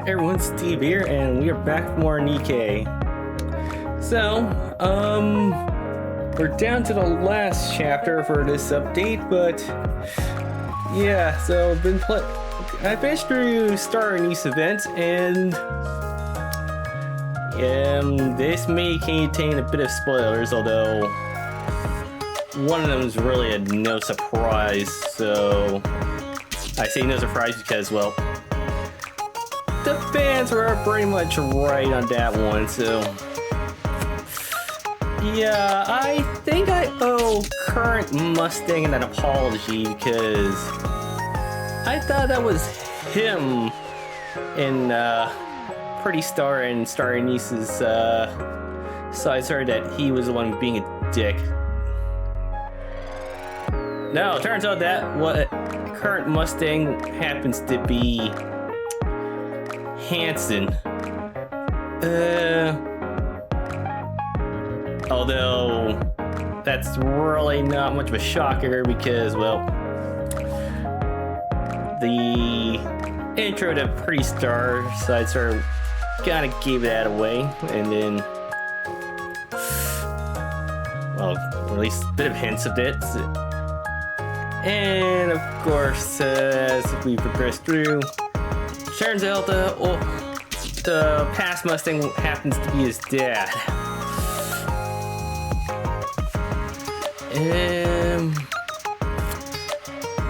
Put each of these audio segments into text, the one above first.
Everyone, Steve here, and we are back for more Nikke. So, we're down to the last chapter for this update, but yeah, so I finished through Star Anise event, and this may contain a bit of spoilers, although one of them is really a no surprise. So I say no surprise because, well, the fans were pretty much right on that one, so yeah, I think I owe Current Mustang an apology because I thought that was him in Pretty Star and Star Anise's side story, that he was the one being a dick. No, it turns out that what Current Mustang happens to be Hanson. Although that's really not much of a shocker because, well, the intro to Pretty Star side story kind of gave that away, and then, well, at least a bit of hints of it. And of course, as we progress through, turns out the past Mustang happens to be his dad.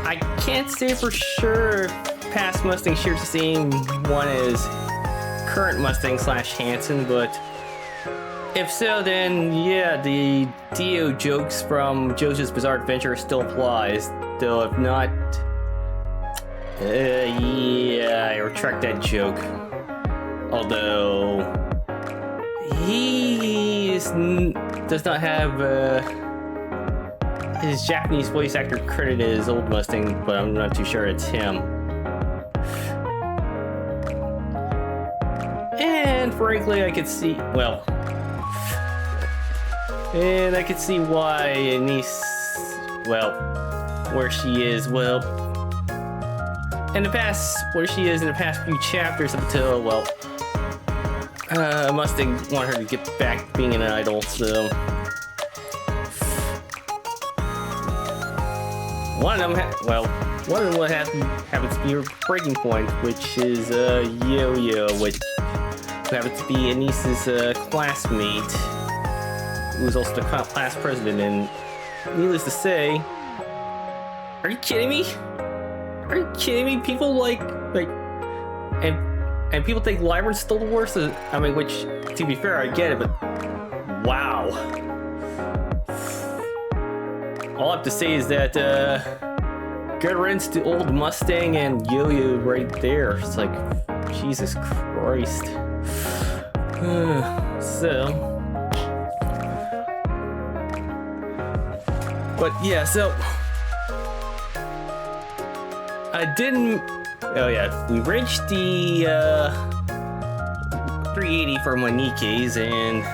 I can't say for sure if past Mustang shares the same one as Current Mustang / Hanson, but if so, then yeah, the Dio jokes from JoJo's Bizarre Adventure still applies. Though if not, yeah, I retract that joke. Although he does not have his Japanese voice actor credited as Old Mustang, but I'm not too sure it's him. And frankly, I could see, well, and I could see why Anise, well, where she is, well, in the past, where she is in the past few chapters up until, well, Mustang want her to get back to being an idol, so one of them, one of them happens to be her breaking point, which is Yo-Yo, which happens to be Anise's classmate, who is also the class president. And needless to say, are you kidding me? Are you kidding me? People and people think Lyron's still the worst. I mean, which, to be fair, I get it, but wow. All I have to say is that good riddance to Old Mustang and Yo-Yo right there. It's like, Jesus Christ. So, but yeah, so I didn't. Oh yeah, we reached the 380 for my Nikkes, and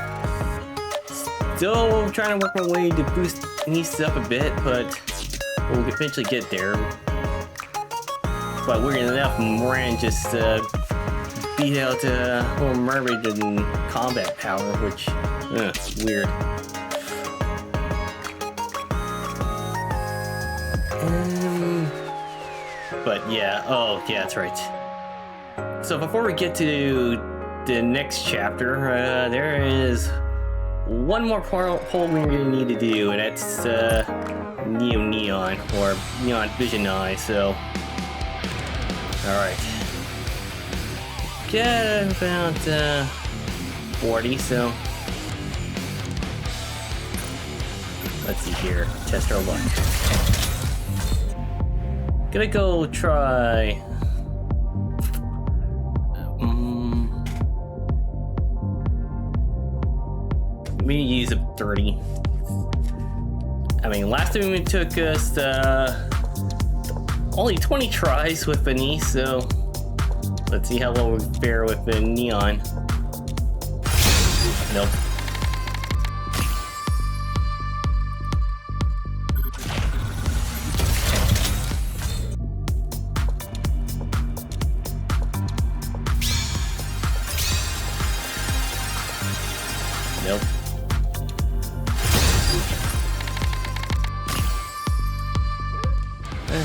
still trying to work my way to boost Anise up a bit, but we'll eventually get there. But we're gonna enough Moran just beat out Little Mermaid in combat power, which weird. But yeah, oh yeah, that's right. So before we get to the next chapter, there is one more poll we're gonna need to do, and that's Neon or Neon Vision Eye. So, all right, get about 40. So let's see here. Test our luck. Gonna go try. Maybe use a 30. I mean, last time it took us only 20 tries with Anise, so let's see how well we fare with the Neon. Nope.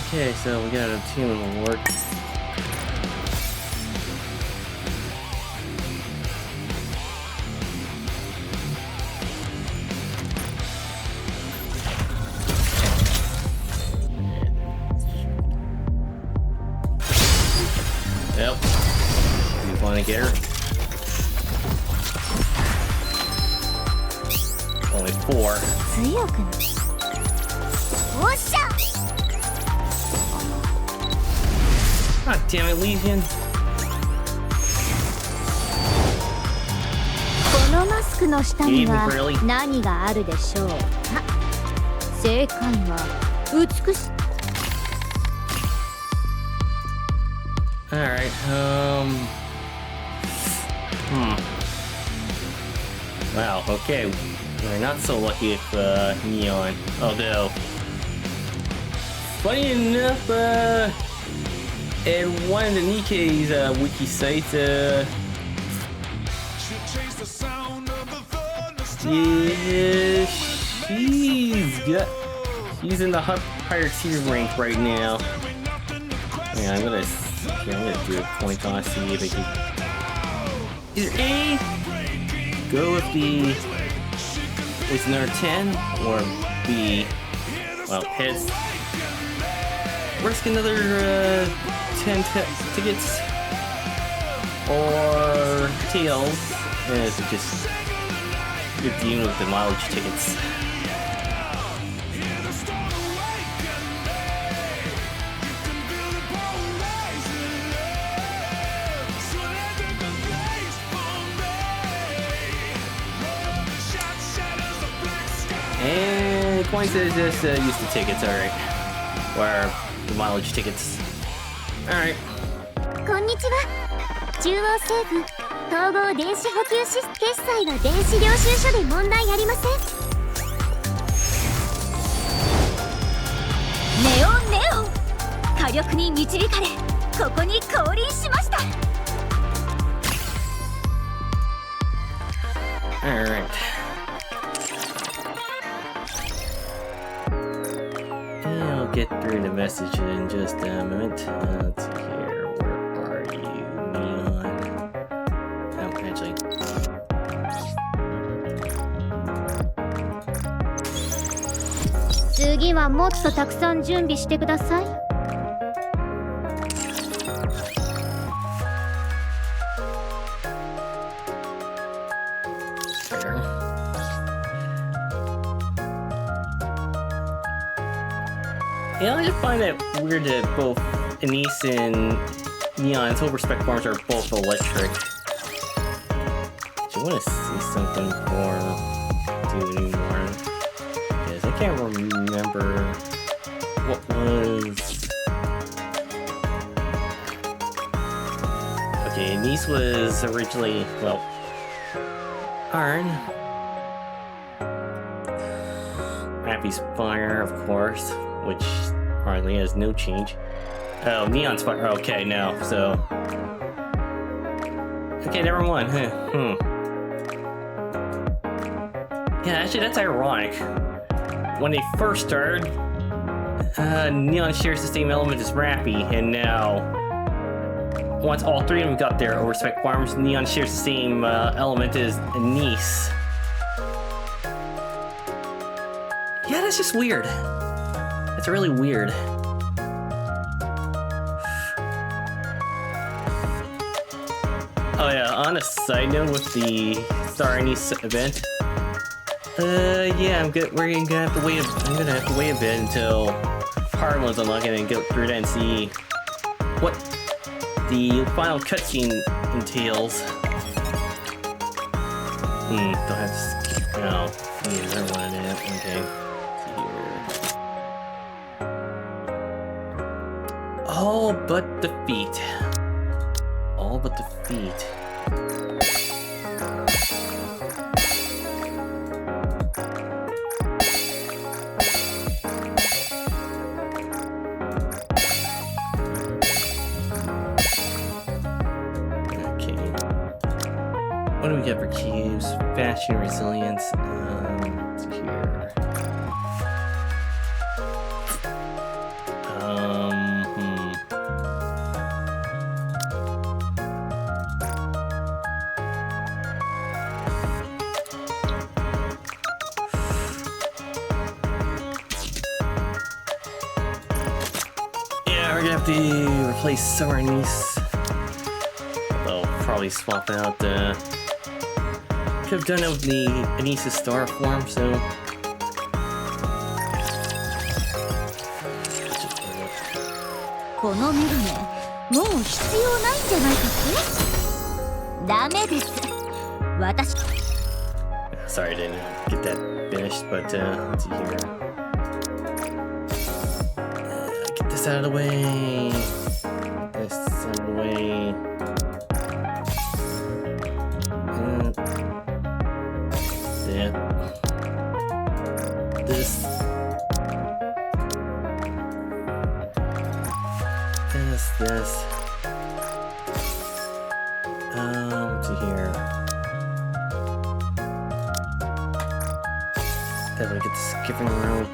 Okay, so we got a team award. Yep. You want to get her? Only 4. God damn it, Legion. このマスクの下には何があるでしょうか。正解は美しい。Alright, Wow, okay. We're not so lucky if, Neon. Although, funny enough, in one of the Nikke's, wiki sites, yeah, she's in the higher tier rank right now. Yeah, I'm gonna do a coin toss, see if I can either A, go with the with another 10, or B, well, heads, risk another 10 tickets, or tails, and so just you're dealing with the mileage tickets. And coins is just use the tickets, alright. Or the mileage tickets. Alright. こんにちは。中央政府統合電子補給決済は電子領収書で問題ありません。ネオンネオン、火力に導かれここに降臨しました。Alright. I'll get through the message in just a moment. Let's see here. Where are you, Neon? Oh, actually.次はもっとたくさん準備してください。Yeah, I just find that weird that both Anise and Neon's whole respect farms are both electric. Do you want to see something for do anymore? Because I can't remember what was. Okay, Anise was originally, well, iron. Happy's fire, of course, which hardly has no change. Oh, Neon's fire. Okay, no, so. Okay, never mind. Yeah, actually, that's ironic. When they first started, Neon shares the same element as Rappy, and now, once all three of them got their respect farms, Neon shares the same element as Anise. Yeah, that's just weird. That's really weird. Oh yeah, on a side note with the Star Anise event, yeah, I'm gonna have to wait. I'm gonna have to wait a bit until hard one's unlocked and go through that and see what the final cutscene entails. Don't have to skip. No, yeah, I wanted it. Okay. All but defeat. All but defeat. Okay. What do we get for cubes? Fashion resilience. Let's see here. we're gonna have to replace Summer and Niece. They'll probably swap out the. Could have done it with the Anissa's star form, so. Sorry I didn't get that finished, but let's see here. Get this out of the way. This out of the way. Yeah. This. This. Let's see here. Definitely get the skipping rope.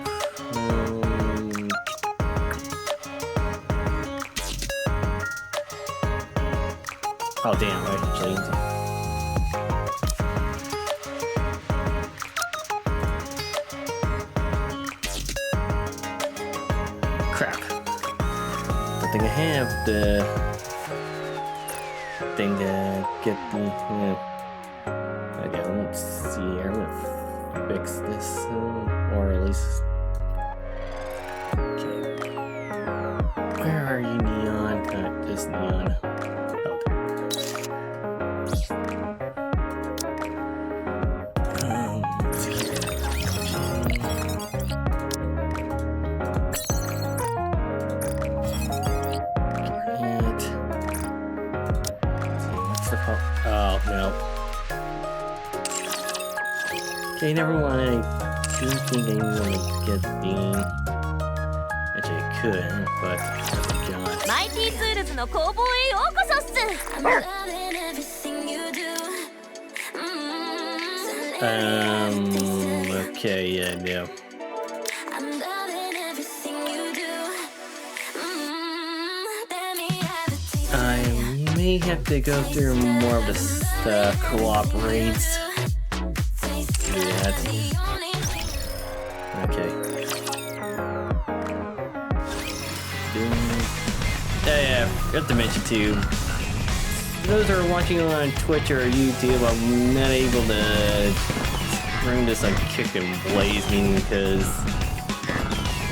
Oh damn, I changed it. Crap. I think I have the thing to get the. Okay, let's see. I'm gonna fix this, or at least. Okay. Where are you, Neon? Not this Neon. Let's see here. Oh, no. Okay, never mind. I didn't think I wanted to get the... Actually, I could, but... God. Mighty Tools の工房へようこそっす。Okay, yeah, no. I may have to go through more of the co-op raids. Yeah. Okay. Yeah, I have to mention too. For those who are watching on Twitch or YouTube, I'm not able to bring this like kick and blaze, meaning because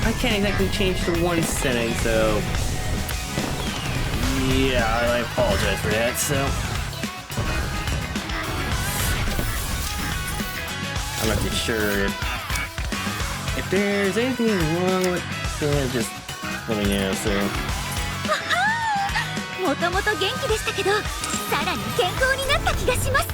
I can't exactly change the one setting, so. Yeah, I apologize for that, so... I'm not too sure if there's anything wrong with it, just let me know, so... もともと元気でしたけど、さらに健康になった気がします。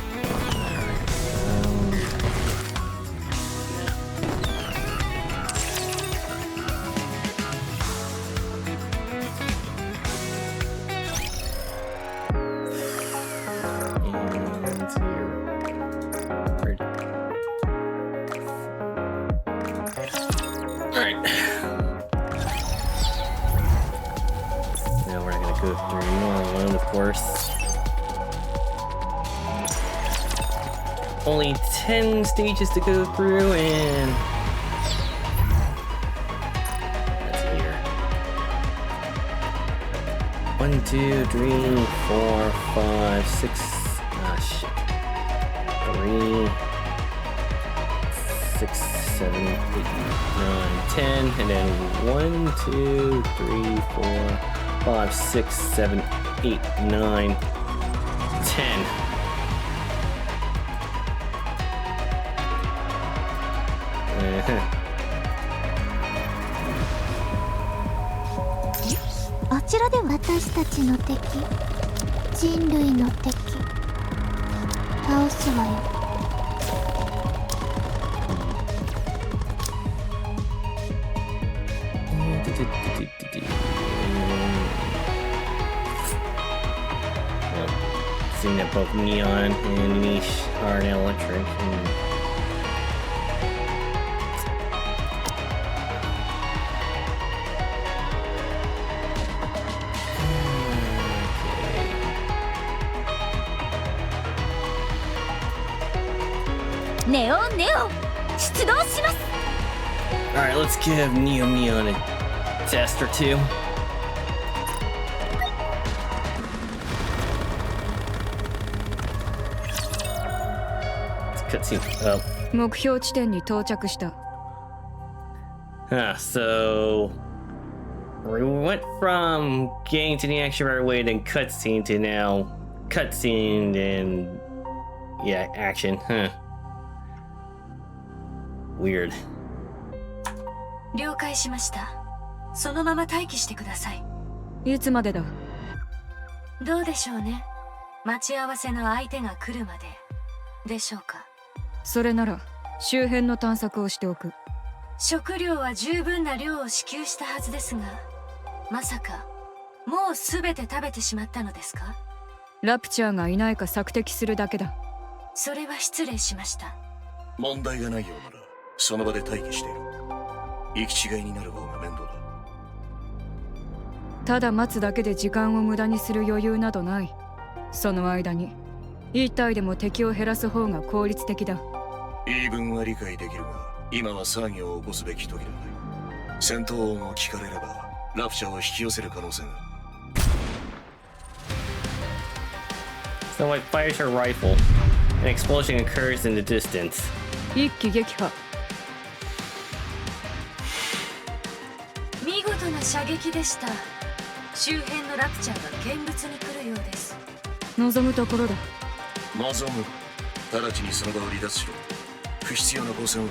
Only 10 stages to go through, and that's here. 1, 2, 3, 4, 5, 6. Ah, shit. 3, 6, 7, 8, 9, 10, and then 1, 2, 3, 4, 5, 6, 7, 8, 9, 10. Seeing that both Neon and Niche are now electric. Alright, let's give Neon a test or two. cutscene. Oh. 目標地点に到着した。So we went from getting to the action right away, then cutscene to now cutscene and yeah, action. Weird. 了解しました。そのまま待機してください。いつまでだ？どうでしょうね。待ち合わせの相手が来るまででしょうか。それなら周辺の探索をしておく。食料は十分な量を支給したはずですが、まさかもうすべて食べてしまったのですか？ラプチャーがいないか索敵するだけだ。それは失礼しました。問題がないようならその場で待機している。行き違いになる方が面倒だ。ただ待つだけで時間を無駄にする余裕などない。その間に一体でも敵を減らす方が効率的だ。言い分は理解できるが、今は騒ぎを起こすべき時ではない。戦闘音を聞かれればラプチャーを引き寄せる可能性が。Snow White fires her rifle. An explosion occurs in the distance. 一気撃破。見事な射撃でした。周辺のラプチャーが見物に来るようです。望むところだ。望む。直ちにその場を離脱しろ。不必要な防戦を。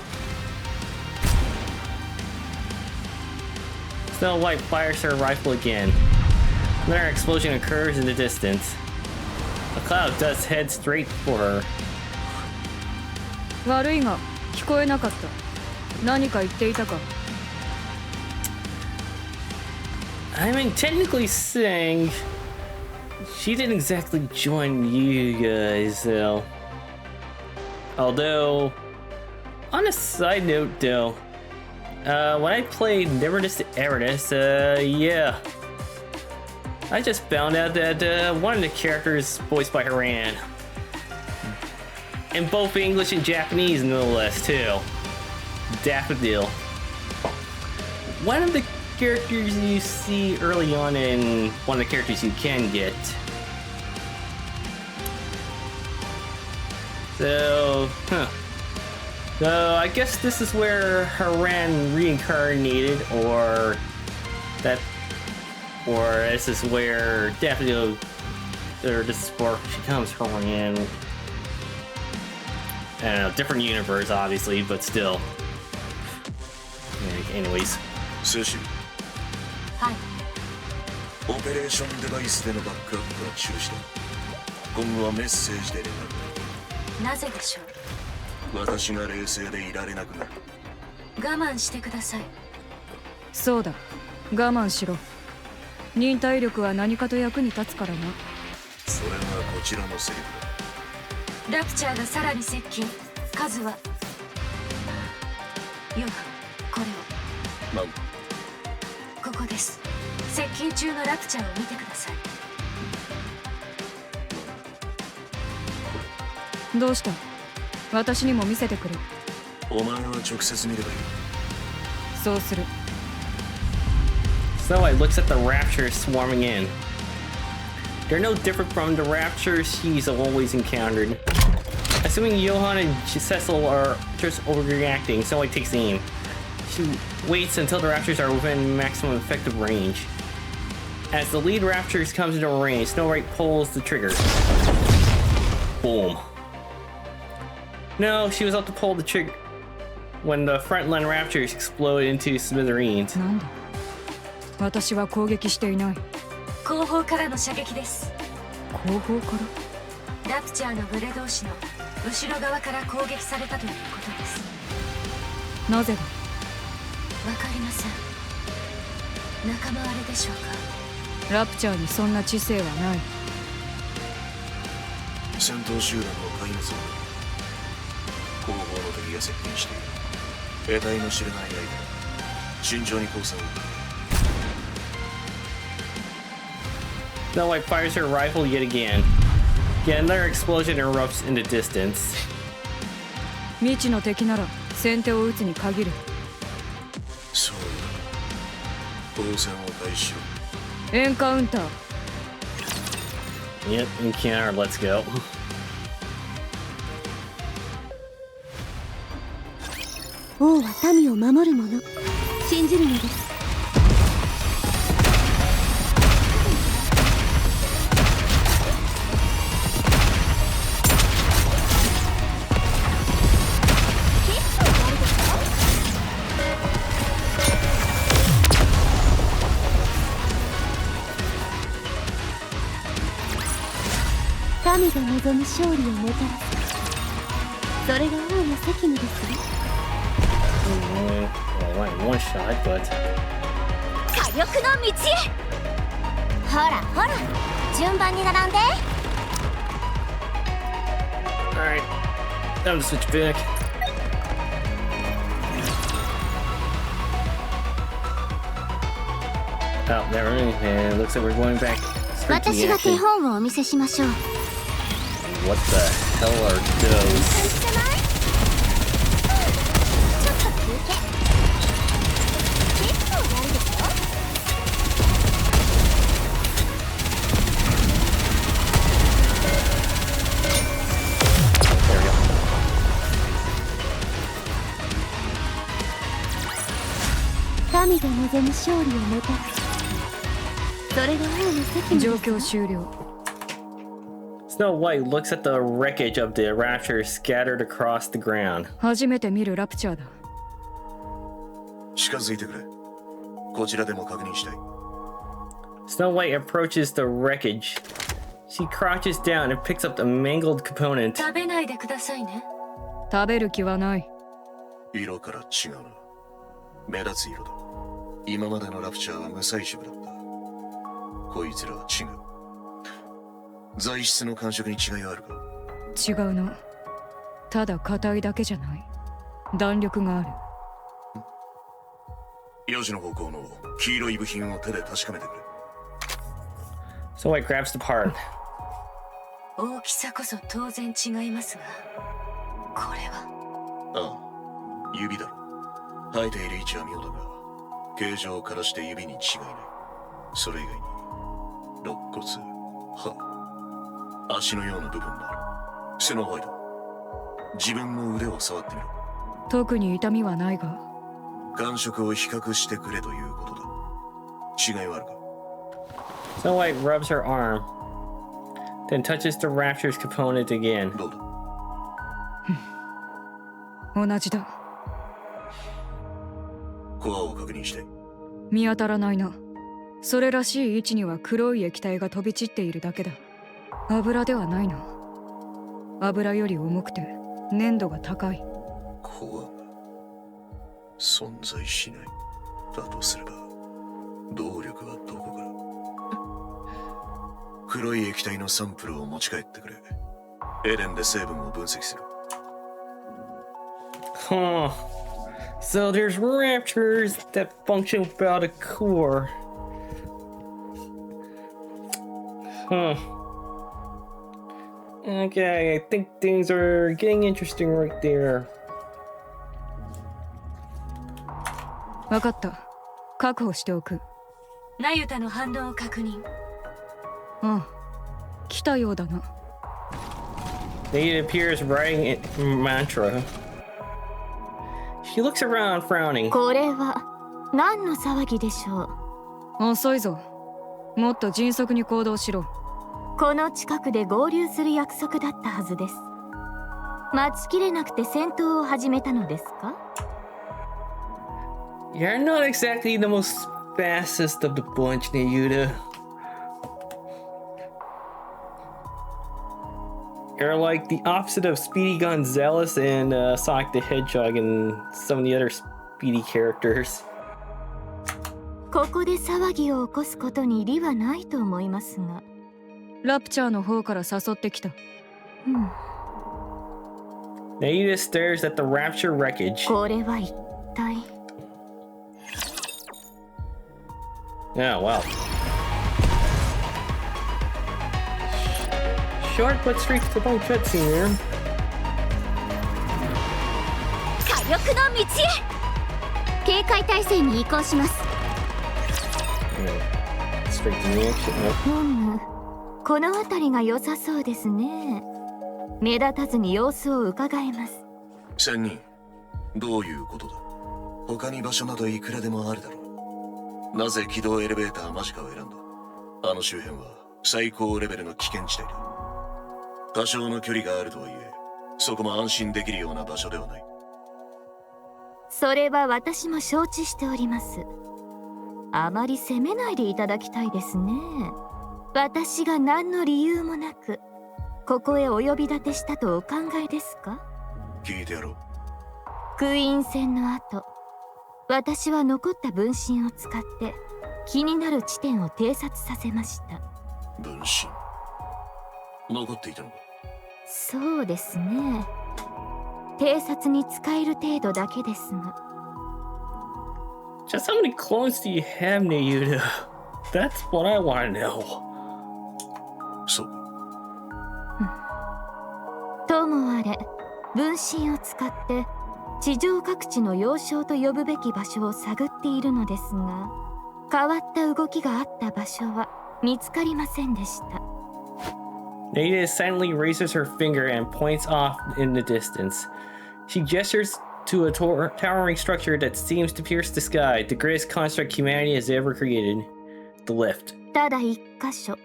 Snow White fires her rifle again. Another explosion occurs in the distance. A cloud of dust heads straight for her. 悪いが聞こえなかった。何か言っていたか？ I mean, technically saying, she didn't exactly join you guys, though. Although, on a side note, though, when I played Never This to Ever This, yeah, I just found out that one of the characters voiced by Haran. In both English and Japanese, no less, too. Daffodil. One of the characters you see early on in one of the characters you can get. So, So I guess this is where Haran reincarnated, or this is where Daffodil, or this is where she comes Haran. I don't know, different universe, obviously, but still. Anyways. セシル。はい。オペレーションデバイスでのバックアップは中止だ。今後はメッセージで連絡。なぜでしょう。私が冷静でいられなくなる。我慢してください。そうだ、我慢しろ。忍耐力は何かと役に立つからな。それがこちらのセリフだ。ラプチャーがさらに接近。数はヨハ、これを。なんここです。接近中のラプチャーを見てください。どうした？私にも見せてくれ。お前は直接見ればいい。そうする。Snow White looks at the raptors swarming in. They're no different from the raptors she's always encountered. Assuming Johan and Cecil are just overreacting, Snow White takes aim. She waits until the raptors are within maximum effective range. As the lead raptors comes into range, Snow White pulls the trigger. Boom. No, she was about to pull the trigger when the frontline raptors explode into smithereens. なんだ？私は攻撃していない。後方からの射撃です。後方から？ラプチャーの群れ同士の後ろ側から攻撃されたということです。なぜだ？わかりません。仲間割れでしょうか。ラプチャーにそんな知性はない。戦闘集団の壊滅を後方の敵が接近している。得体の知れない間慎重に交戦を。Snow White fires her rifle yet again. Yet another explosion erupts in the distance. 未知の敵なら先手を撃つに限る。そうだ。交戦を開始しろ。エンカウンター。Yep, encounter, let's go. 王は民を守る者、信じるのです。民が望む勝利をもたらす。それが王の責務ですよ。One shot, but 火力の道へ。ほらほら、順番に並んで。alright, time to switch back. Oh, never mind. And it looks like we're going back straight to 私 the が手 action. 本をお見せしましょう。 What the hell are those? ちょっと休憩。結構やるでしょ。There we go. 民が望む勝利をもたらす。それが王の責務。状況終了。 Snow White looks at the wreckage of the rapture scattered across the ground. 初めて見るラプチャーだ。近づいてくれ。こちらでも確認したい。 Snow White approaches the wreckage. She crouches down and picks up the mangled component. 食べないでくださいね。食べる気はない。色から違うな。目立つ色だ。今までのラプチャーは無彩色だった。こいつらは違う。材質の感触に違いはあるか？違うな。ただ硬いだけじゃない。弾力がある。4時の方向の黄色い部品を手で確かめてくれ。 Snow White grabs the part. 大きさこそ当然違いますが、これは。ああ、指だろ。生えている位置は妙だが、形状をからして指に違いない。それ以外に肋骨、歯、足のような部分もある。スノーホワイト、自分の腕を触ってみろ。特に痛みはないが。感触を比較してくれということだ。違いはあるか？ Snow White rubs her arm, then touches the rapture's component again. どうだ？同じだ。コアを確認して。見当たらないな。それらしい位置には黒い液体が飛び散っているだけだ。油ではないな。油より重くて粘度が高い。コアが存在しない。だとすれば動力はどこから？黒い液体のサンプルを持ち帰ってくれ。エレンで成分を分析する。Huh. So there's raptors that function without a core. Huh. Okay, I think things are getting interesting right there. わかった。確保しておく。ナユタの反応を確認。うん。来たようだな。It appears writing a mantra. She looks around, frowning. これは何の騒ぎでしょう。遅いぞ。もっと迅速に行動しろ。この近くで合流する約束だったはずです。待ちきれなくて戦闘を始めたのですか？ You're not exactly the most fastest of the bunch, Nayuta. You're like the opposite of Speedy Gonzalez and Sonic the Hedgehog and some of the other Speedy characters. ここで騒ぎを起こすことに利はないと思いますが。ラプチャーの方から誘ってきた。Nayuta stares at the rapture wreckage. これは一体。Oh, wow. Short but straight to the point cutscene there. 火力の道へ。警戒態勢に移行します。Straight to the action. この辺りが良さそうですね。目立たずに様子を伺えます。3人、どういうことだ？他に場所などいくらでもあるだろう。なぜ軌道エレベーター間近を選んだ？あの周辺は最高レベルの危険地帯だ。多少の距離があるとはいえ、そこも安心できるような場所ではない。それは私も承知しております。あまり責めないでいただきたいですね。私が何の理由もなくここへお呼び立てしたとお考えですか？聞いてやろう。クイーン戦の後、私は残った分身を使って気になる地点を偵察させました。分身残っていたのか？そうですね。偵察に使える程度だけですが。Just how many clones do you have, Nayuta? That's what I want to know. そう。ともあれ、分身を使って地上各地の要衝と呼ぶべき場所を探っているのですが、変わった動きがあった場所は見つかりませんでした。Nayuta silently raises her finger and points off in the distance. She gestures to a towering structure that seems to pierce the sky, the greatest construct humanity has ever created. The lift. ただ一箇所、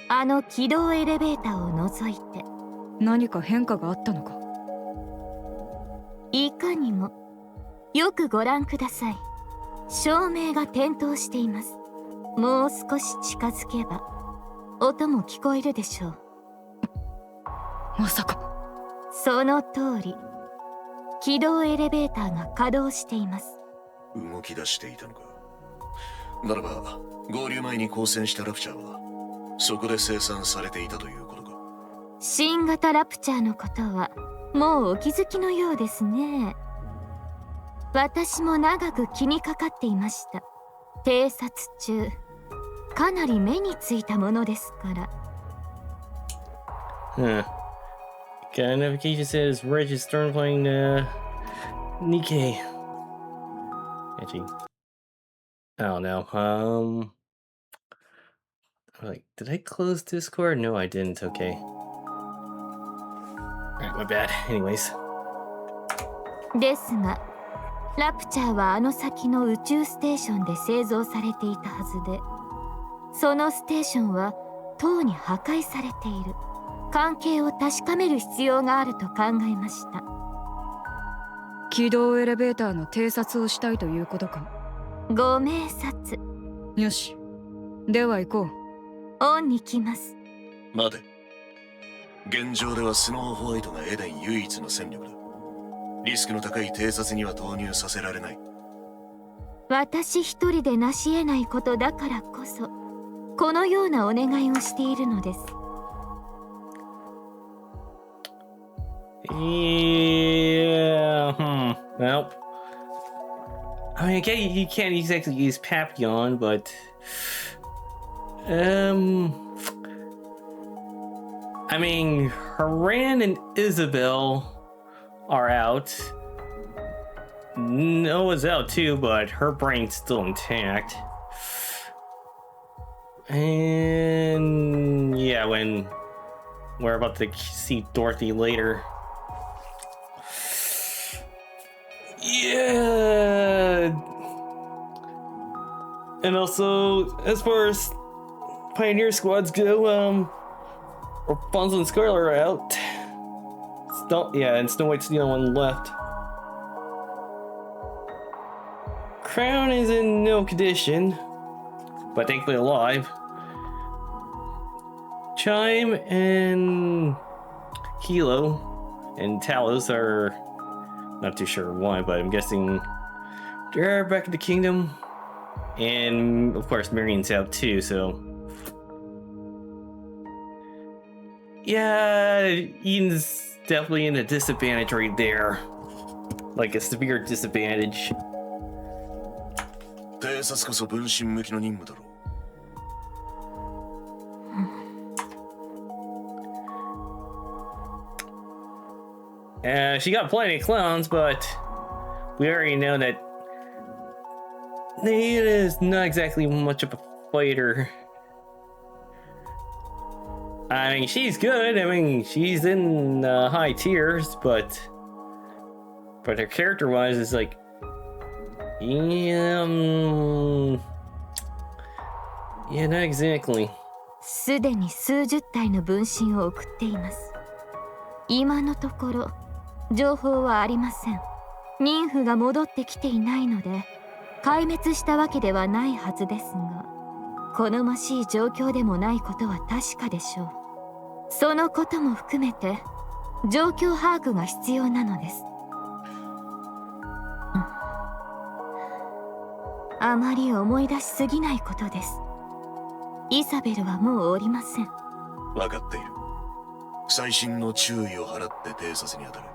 あの軌道エレベーターを除いて。何か変化があったのか？いかにも。よくご覧ください。照明が点灯しています。もう少し近づけば音も聞こえるでしょう。まさか。その通り、軌道エレベーターが稼働しています。動き出していたのか。ならば合流前に交戦したラプチャーはそこで生産されていたということか。新型ラプチャーのことはもうお気づきのようですね。私も長く気にかかっていました。偵察中かなり目についたものですから。Got a notification says Reg is starting playing Nikke. Actually, I don't know. Like, did I close Discord? No, I didn't. Okay. Alright, my bad. Anyways. ですが、ラプチャーはあの先の宇宙ステーションで製造されていたはずで、そのステーションはとうに破壊されている。関係を確かめる必要があると考えました。軌道エレベーターの偵察をしたいということか？ご明察。よし、では行こう。オンに来ます。待て。現状ではスノーホワイトがエデン唯一の戦力だ。リスクの高い偵察には投入させられない。私一人で成し得ないことだからこそ、このようなお願いをしているのです。Yeah. Well, I mean, you can't exactly use Papillon, but I mean, Haran and Isabel are out. Noah's out too, but her brain's still intact. And yeah, when we're about to see Dorothy later. Yeah. And also, as far as Pioneer squads go, Rapunzel and Scarlet are out. And Snow White's the only one left. Crown is in no condition, but thankfully alive. Chime and Kilo and Talos are not too sure why, but I'm guessing they're back in the kingdom. And of course, Marion's out too, so. Yeah, Eden's definitely in a disadvantage right there. Like a severe disadvantage. 偵察こそ分身向きの任務だろう。She got plenty of clowns, but we already know that Nayuta is not exactly much of a fighter. I mean, she's good. I mean, she's in high tiers, but But her character-wise is like, yeah, yeah, not exactly. すでに数十体の分身を送っています。今のところ情報はありません。妊婦が戻ってきていないので壊滅したわけではないはずですが、好ましい状況でもないことは確かでしょう。そのことも含めて状況把握が必要なのです。あまり思い出しすぎないことです。イザベルはもうおりません。分かっている。細心の注意を払って偵察に当たる。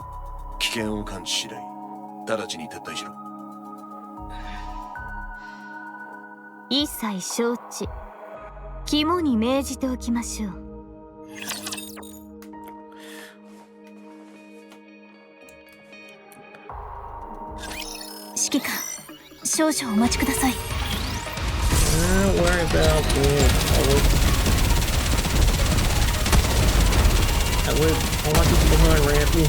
危険を感知次第直ちに撤退しろ。一切承知。肝に銘じておきましょう。指揮官、少々お待ちください。Don't worry about me. I want you to come on, Rampy.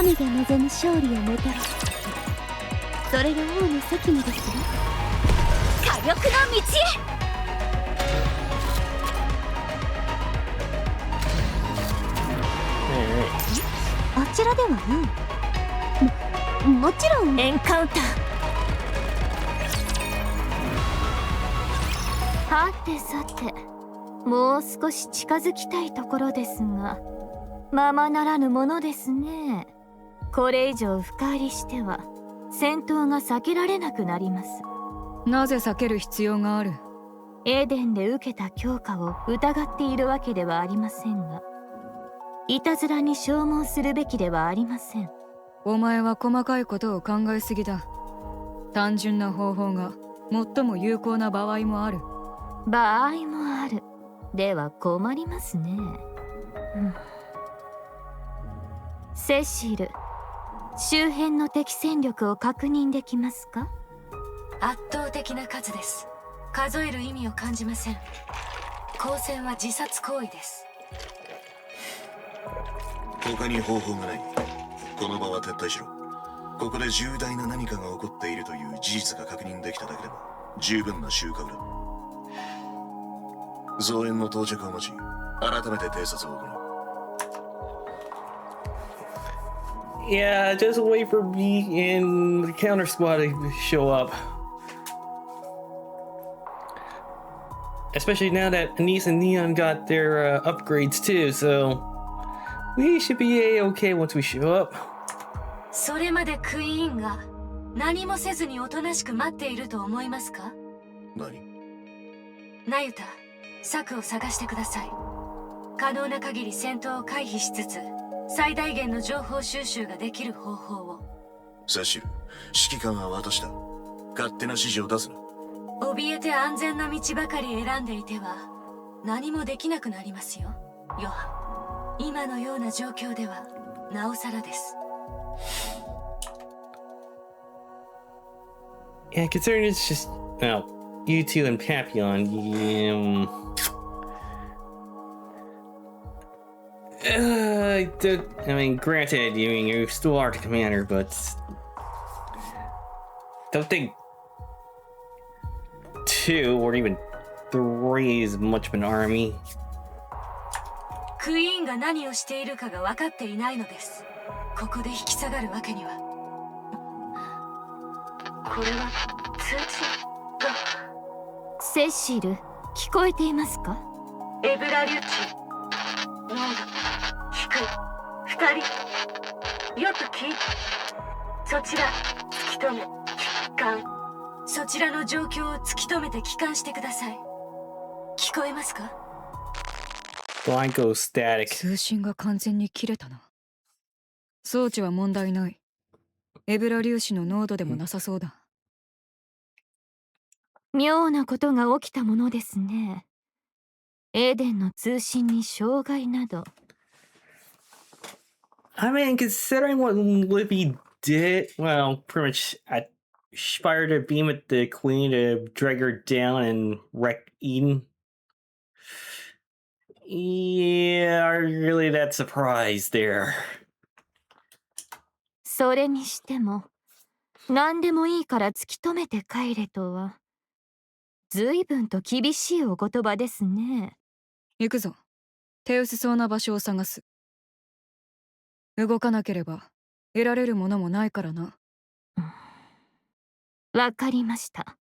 民が望む勝利をもたらす。それが王の責務ですよ。火力の道へ。あちらではもちろんエンカウンター。はてさて、もう少し近づきたいところですが、ままならぬものですね。これ以上深入りしては戦闘が避けられなくなります。なぜ避ける必要がある？エデンで受けた強化を疑っているわけではありませんが、いたずらに消耗するべきではありません。お前は細かいことを考えすぎだ。単純な方法が最も有効な場合もある。場合もある。では困りますね。セシル、周辺の敵戦力を確認できますか？圧倒的な数です。数える意味を感じません。交戦は自殺行為です。他に方法がない。この場は撤退しろ。ここで重大な何かが起こっているという事実が確認できただけでも十分な収穫だ。増援の到着を待ち、改めて偵察を行う。Yeah, just wait for me and the counter squad to show up. Especially now that Anise and Neon got their upgrades too, so we should be a-okay once we show up. それまでクイーンが何もせずにおとなしく待っていると思いますか？何？ナユタ、策を探してください。可能な限り戦闘を回避しつつ最大限の情報収集ができる方法を。サシル、指揮官は私だ。勝手な指示を出すな。怯えて安全な道ばかり選んでいては何もできなくなりますよ、ヨハン。今のような状況ではなおさらです。Yeah, considering it's just, well, you two and Papillon, I mean, granted, you still are the commander, but don't think 2 or even 3 is much of an army. クイーンが何をしているかが分かっていないのです。ここで引き下がるわけには。これは通知が。セシル、聞こえていますか？エブラリュチ、濃度低い、2人。よく聞いて。そちら突き止め帰還。そちらの状況を突き止めて帰還してください。聞こえますか？ Blanco static. 通信が完全に切れたな。装置は問題ない。エブラ粒子の濃度でもなさそうだ。妙なことが起きたものですね。エーデンの通信に障害など。 I mean, considering what Libby did, well, pretty much aspired to beam at the queen to drag her down and wreck Eden. Yeah, are you really that surprised there? それにしても何でもいいから突き止めて帰れとは随分と厳しいお言葉ですね。行くぞ。手薄そうな場所を探す。動かなければ得られるものもないからな。わかりました。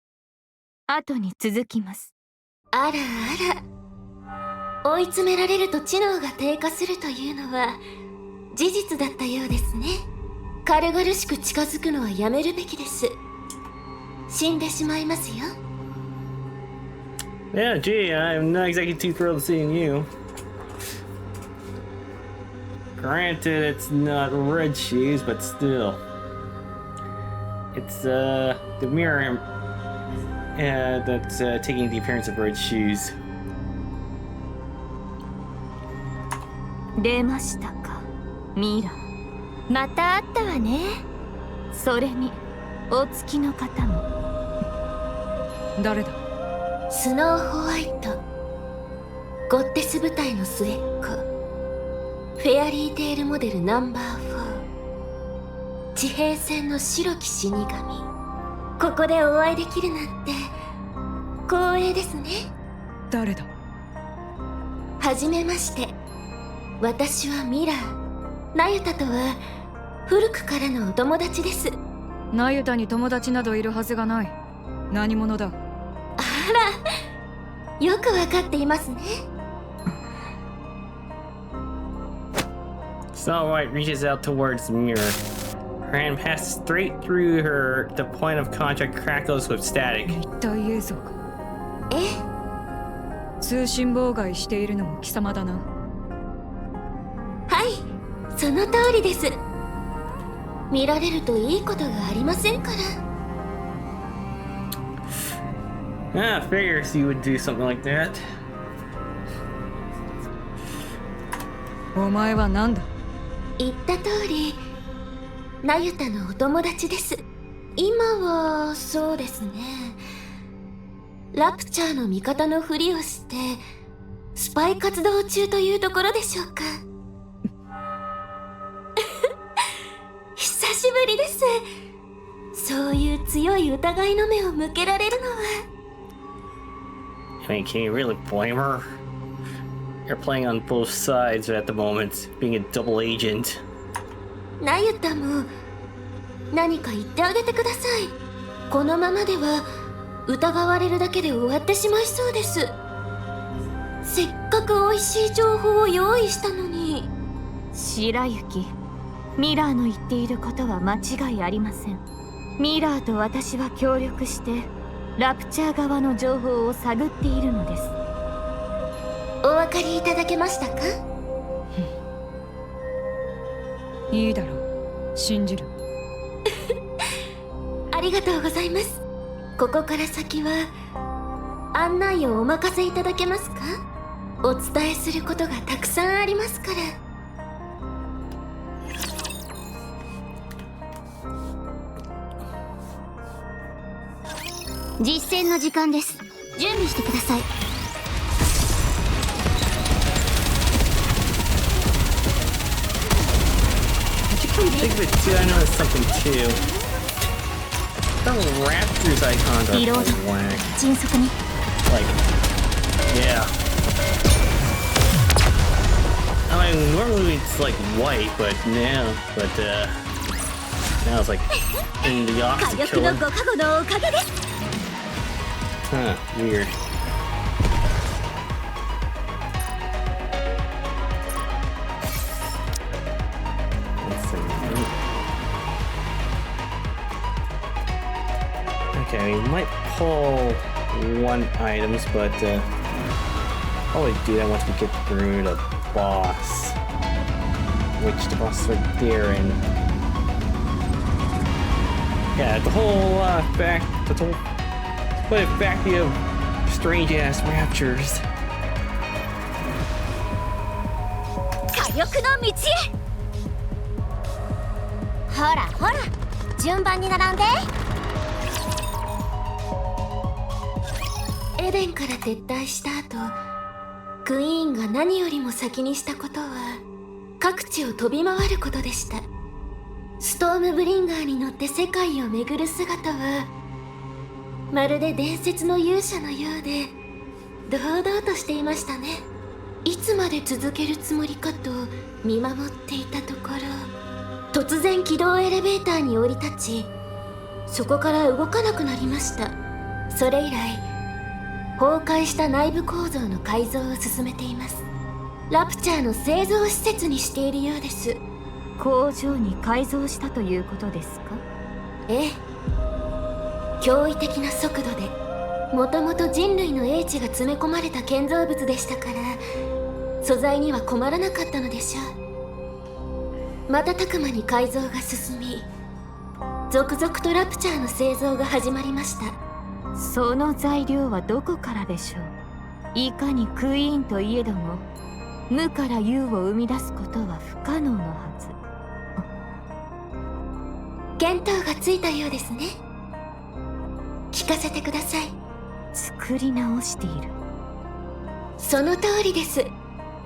後に続きます。あらあら、追い詰められると知能が低下するというのは事実だったようですね。軽々しく近づくのはやめるべきです。死んでしまいますよ。 Yeah, gee, I'm not exactly too thrilled seeing you. Granted, it's not red shoes, but still. It's, the mirror that's taking the appearance of red shoes. 出ましたか、ミラ。また会ったわね。それにお付きの方も。誰だ？スノーホワイト、ゴッテス部隊の末っ子、フェアリーテールモデルナンバー4、地平線の白き死神。ここでお会いできるなんて光栄ですね。誰だ？はじめまして。私はミラー。ナユタとは古くからのお友達です。ナユタに友達などいるはずがない。何者だ？あら、よくわかっていますね。Snow White reaches out towards the mirror. Her hand passes straight through her. The point of contact crackles with static. 立体映像か。え？通信妨害しているのも貴様だな。はい、その通りです。見られるといいことがありませんから。Ah, figures you would do something like that. お前は何だ？言った通り、ナユタのお友達です。今はそうですね。ラプチャーの味方のふりをしてスパイ活動中というところでしょうか。久しぶりです。そういう強い疑いの目を向けられるのは。I mean, can you really blame her? You're playing on both sides at the moment, being a double agent. ナユタも何か言ってあげてください。このままでは疑われるだけで終わってしまいそうです。せっかく美味しい情報を用意したのに。白雪、ミラーの言っていることは間違いありません。ミラーと私は協力してラプチャー側の情報を探っているのです。お分かりいただけましたか？いいだろう。信じる。ありがとうございます。ここから先は案内をお任せいただけますか？お伝えすることがたくさんありますから。実践の時間です。準備してください。Think of it too, I noticed something too. The Raptors icons are black. 迅速に。 Like, yeah. I mean, normally it's like white, but now it's like in the 火 opposite 力の color. ご加護のおかげです。 Huh, weird. Let's see. Okay, we might pull one items, but probably do that once we get through the boss. Which the boss is right there, and yeah, the whole put it back of strange ass raptures. の道へ。ほらほら、順番に並んで。エデンから撤退した後、クイーンが何よりも先にしたことは各地を飛び回ることでした。ストームブリンガーに乗って世界を巡る姿はまるで伝説の勇者のようで堂々としていましたね。いつまで続けるつもりかと見守っていたところ、突然軌道エレベーターに降り立ち、そこから動かなくなりました。それ以来崩壊した内部構造の改造を進めています。ラプチャーの製造施設にしているようです。工場に改造したということですか？ええ、驚異的な速度でもともと人類の英知が詰め込まれた建造物でしたから、素材には困らなかったのでしょう。瞬く間に改造が進み、続々とラプチャーの製造が始まりました。その材料はどこからでしょう？いかにクイーンといえども、無から有を生み出すことは不可能のはず。見当がついたようですね。聞かせてください。作り直している。その通りです。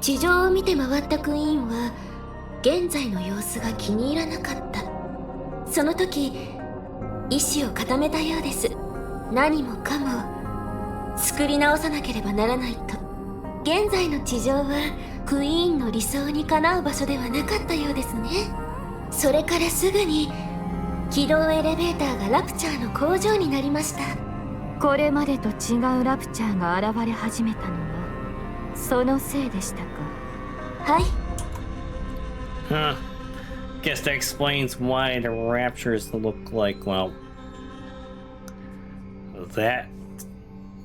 地上を見て回ったクイーンは現在の様子が気に入らなかった。その時意志を固めたようです。何もかも作り直さなければならないと。現在の地上はクイーンの理想にかなう場所ではなかったようですね。それからすぐに軌道エレベーターがラプチャーの工場になりました。これまでと違うラプチャーが現れ始めたのはそのせいでしたか？はい。Huh. Guess that explains why the raptures look like, well, that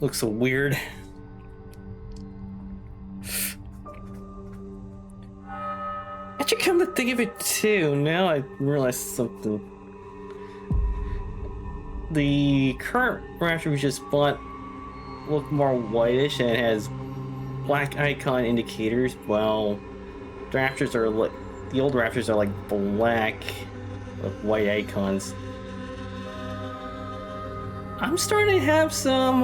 looks so weird. Actually, come to think of it too, now I realize something. The current raptor we just bought look more whitish and it has black icon indicators, while the raptors are like the old raptors are like black with white icons. I'm starting to have some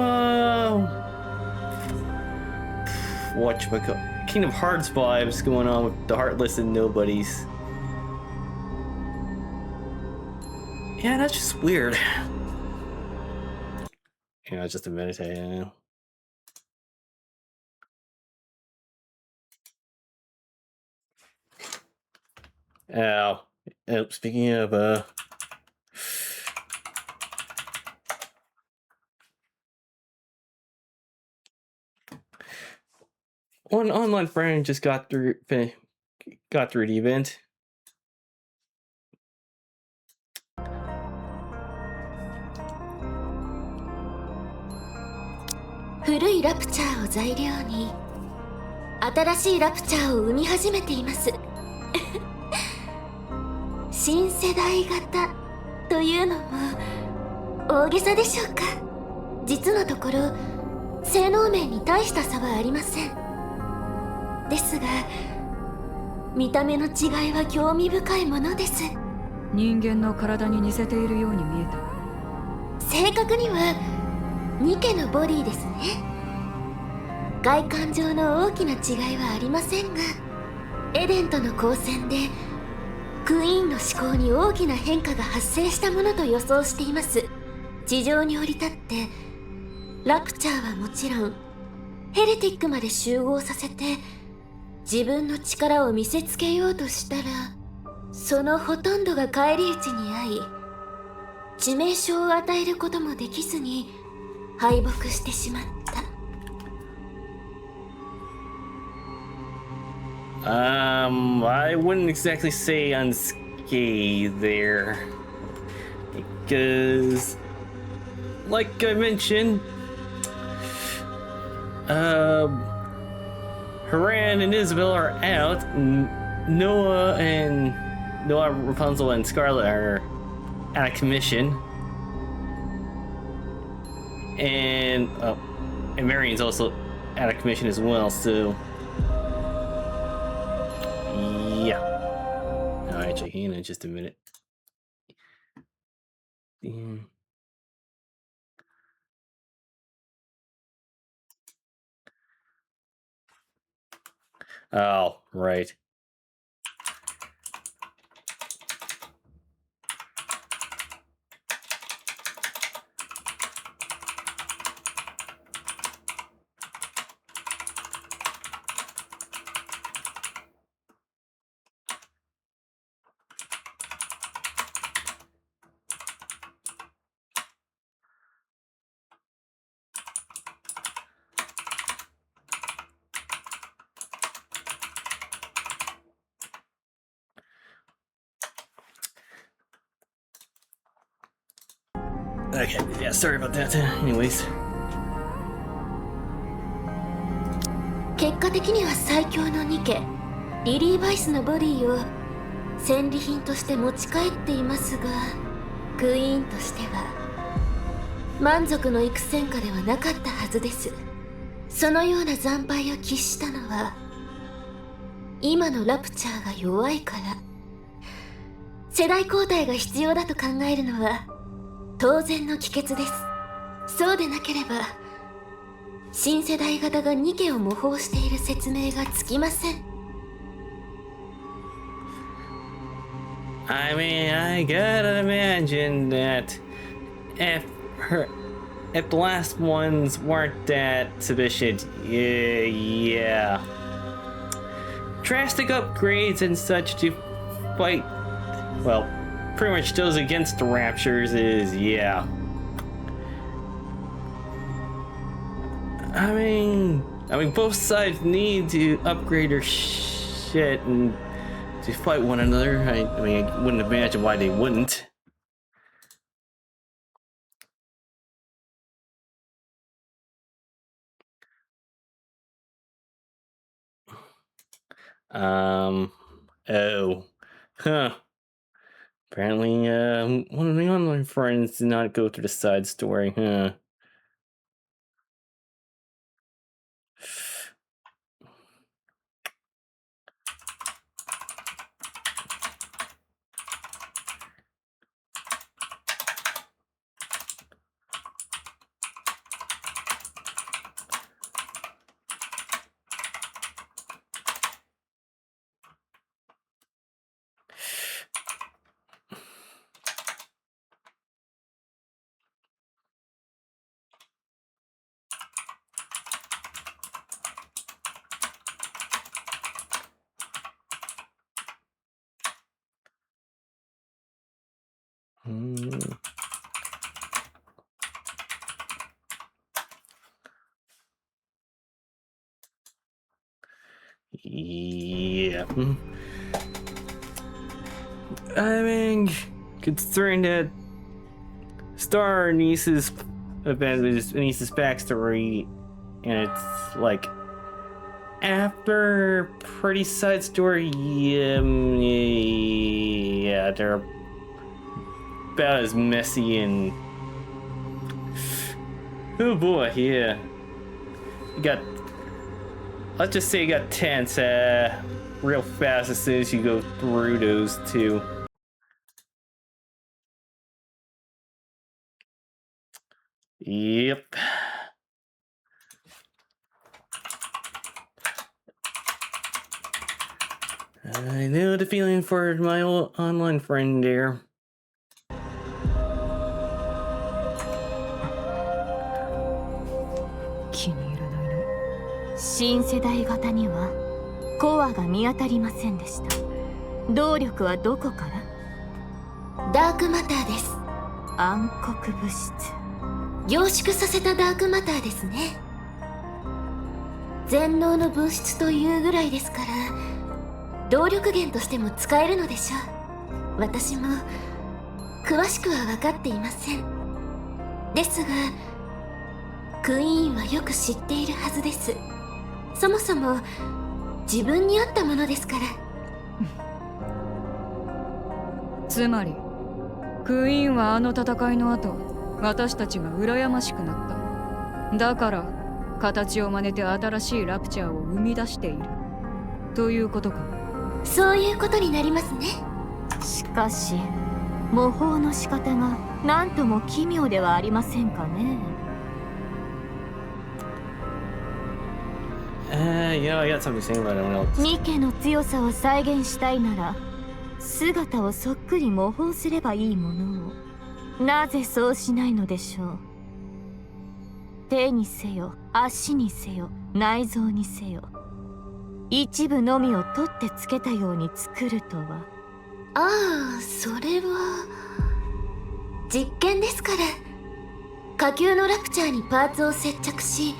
whatchamacallit, Kingdom Hearts vibes going on with the Heartless and Nobodies. Yeah, that's just weird. You know, just a meditate, you know. Speaking of one online friend just got through the event.古いラプチャーを材料に新しいラプチャーを生み始めています。新世代型というのも大げさでしょうか。実のところ性能面に大した差はありません。ですが見た目の違いは興味深いものです。人間の体に似せているように見えた。正確にはニケのボディですね。外観上の大きな違いはありませんが、エデンとの交戦でクイーンの思考に大きな変化が発生したものと予想しています。地上に降り立ってラプチャーはもちろんヘレティックまで集合させて自分の力を見せつけようとしたら、そのほとんどが返り討ちに遭い、致命傷を与えることもできずに敗北してしまった。I wouldn't exactly say unscathed there, because, like I mentioned, Haran and Isabel are out. Noah, Rapunzel, and Scarlet are out of commission, and Marion's also out of commission as well. So. Actually, hang on just a minute. Yeah. Oh, right. Okay, yeah, sorry about that. Anyways. 結果的には最強のニケ、リリー・バイスのボディを戦利品として持ち帰っていますが、クイーンとしては満足のいく戦果ではなかったはずです。そのような惨敗を喫したのは今のラプチャーが弱いから。世代交代が必要だと考えるのは当然の帰結です。そうでなければ新世代型がニケを模倣している説明がつきません。I mean, I gotta imagine that if the last ones weren't that sufficient, yeah. Drastic upgrades and such to fight, well, pretty much those against the Raptures is, yeah. I mean, both sides need to upgrade their shit and to fight one another. I mean, I wouldn't imagine why they wouldn't. Oh. Huh. Apparently, one of the online friends did not go through the side story, huh? Yeah. I mean, considering that Star Niece's event is Niece's backstory, and it's like after pretty side story, yeah, they're about as messy and oh boy, yeah. You got, let's just say, you got tense real fast as soon as you go through those two. Yep. I know the feeling for my old online friend there. 気に入らないの。新世代型にはコアが見当たりませんでした。動力はどこから？ダークマターです。暗黒物質。凝縮させたダークマターですね。全能の物質というぐらいですから動力源としても使えるのでしょう。私も詳しくは分かっていません。ですがクイーンはよく知っているはずです。そもそも自分に合ったものですから。つまりクイーンはあの戦いの後私たちが羨ましくなった。だから形を真似て新しいラプチャーを生み出しているということか。そういうことになりますね。しかし模倣の仕方が何とも奇妙ではありませんかね。Yeah, I got something to say about it. ニケの強さを再現したいなら姿をそっくり模倣すればいいものを、なぜそうしないのでしょう。手にせよ足にせよ内臓にせよ、一部のみを取ってつけたように作るとは。ああ、それは実験ですから。火球のラプチャーにパーツを接着し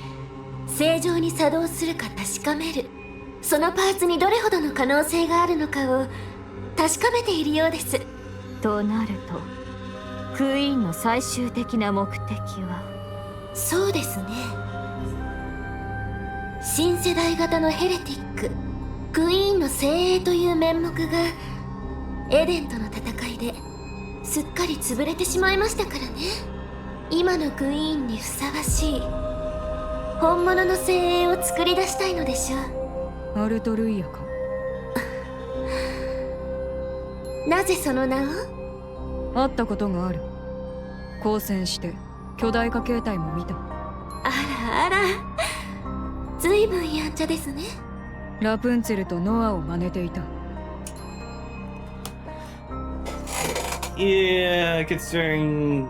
正常に作動するか確かめる。そのパーツにどれほどの可能性があるのかを確かめているようです。となるとクイーンの最終的な目的は。そうですね、新世代型のヘレティック、クイーンの精鋭という面目がエデンとの戦いですっかり潰れてしまいましたからね。今のクイーンにふさわしい本物の精鋭を作り出したいのでしょう。アルトルイヤか。なぜその名を？会ったことがある。交戦して巨大化形態も見た。あらあら、ずいぶんやんちゃですね。ラプンツェルとノアを真似ていた。Yeah, considering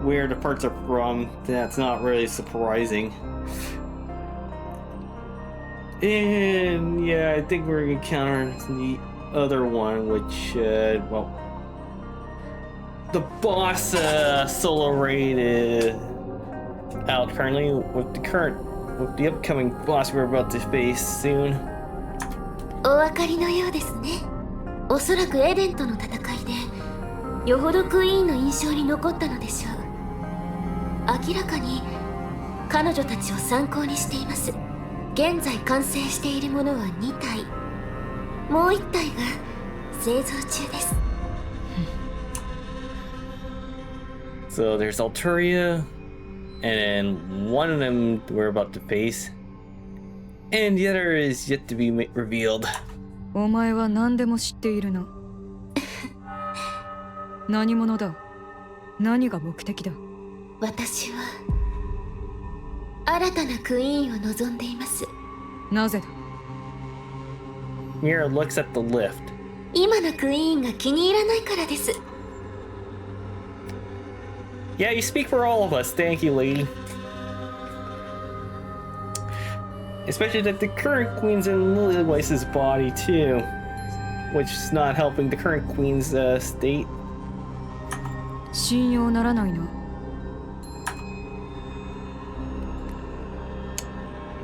where the parts are from, that's not really surprising. And yeah, I think we're gonna counter the other one, which, well, the boss solo raid is out currently with the upcoming boss we're about to face soon. お分かりのようですね。おそらくエデンとの戦いでよほどクイーンの印象に残ったのでしょう。明らかに彼女たちを参考にしています。現在完成しているものは2体、もう1体が製造中です。So there's Alturia, and one of them we're about to face, and the other is yet to be revealed. お前は何でも知っているな。何者だ？何が目的だ？私は新たなクイーンを望んでいます。なぜだ？ Mira looks at the lift. 今のクイーンが気に入らないからです。Yeah, you speak for all of us. Thank you, lady. Especially that the current queen's in Lilyweiss' body too, which is not helping the current queen's state. 信用ならないな。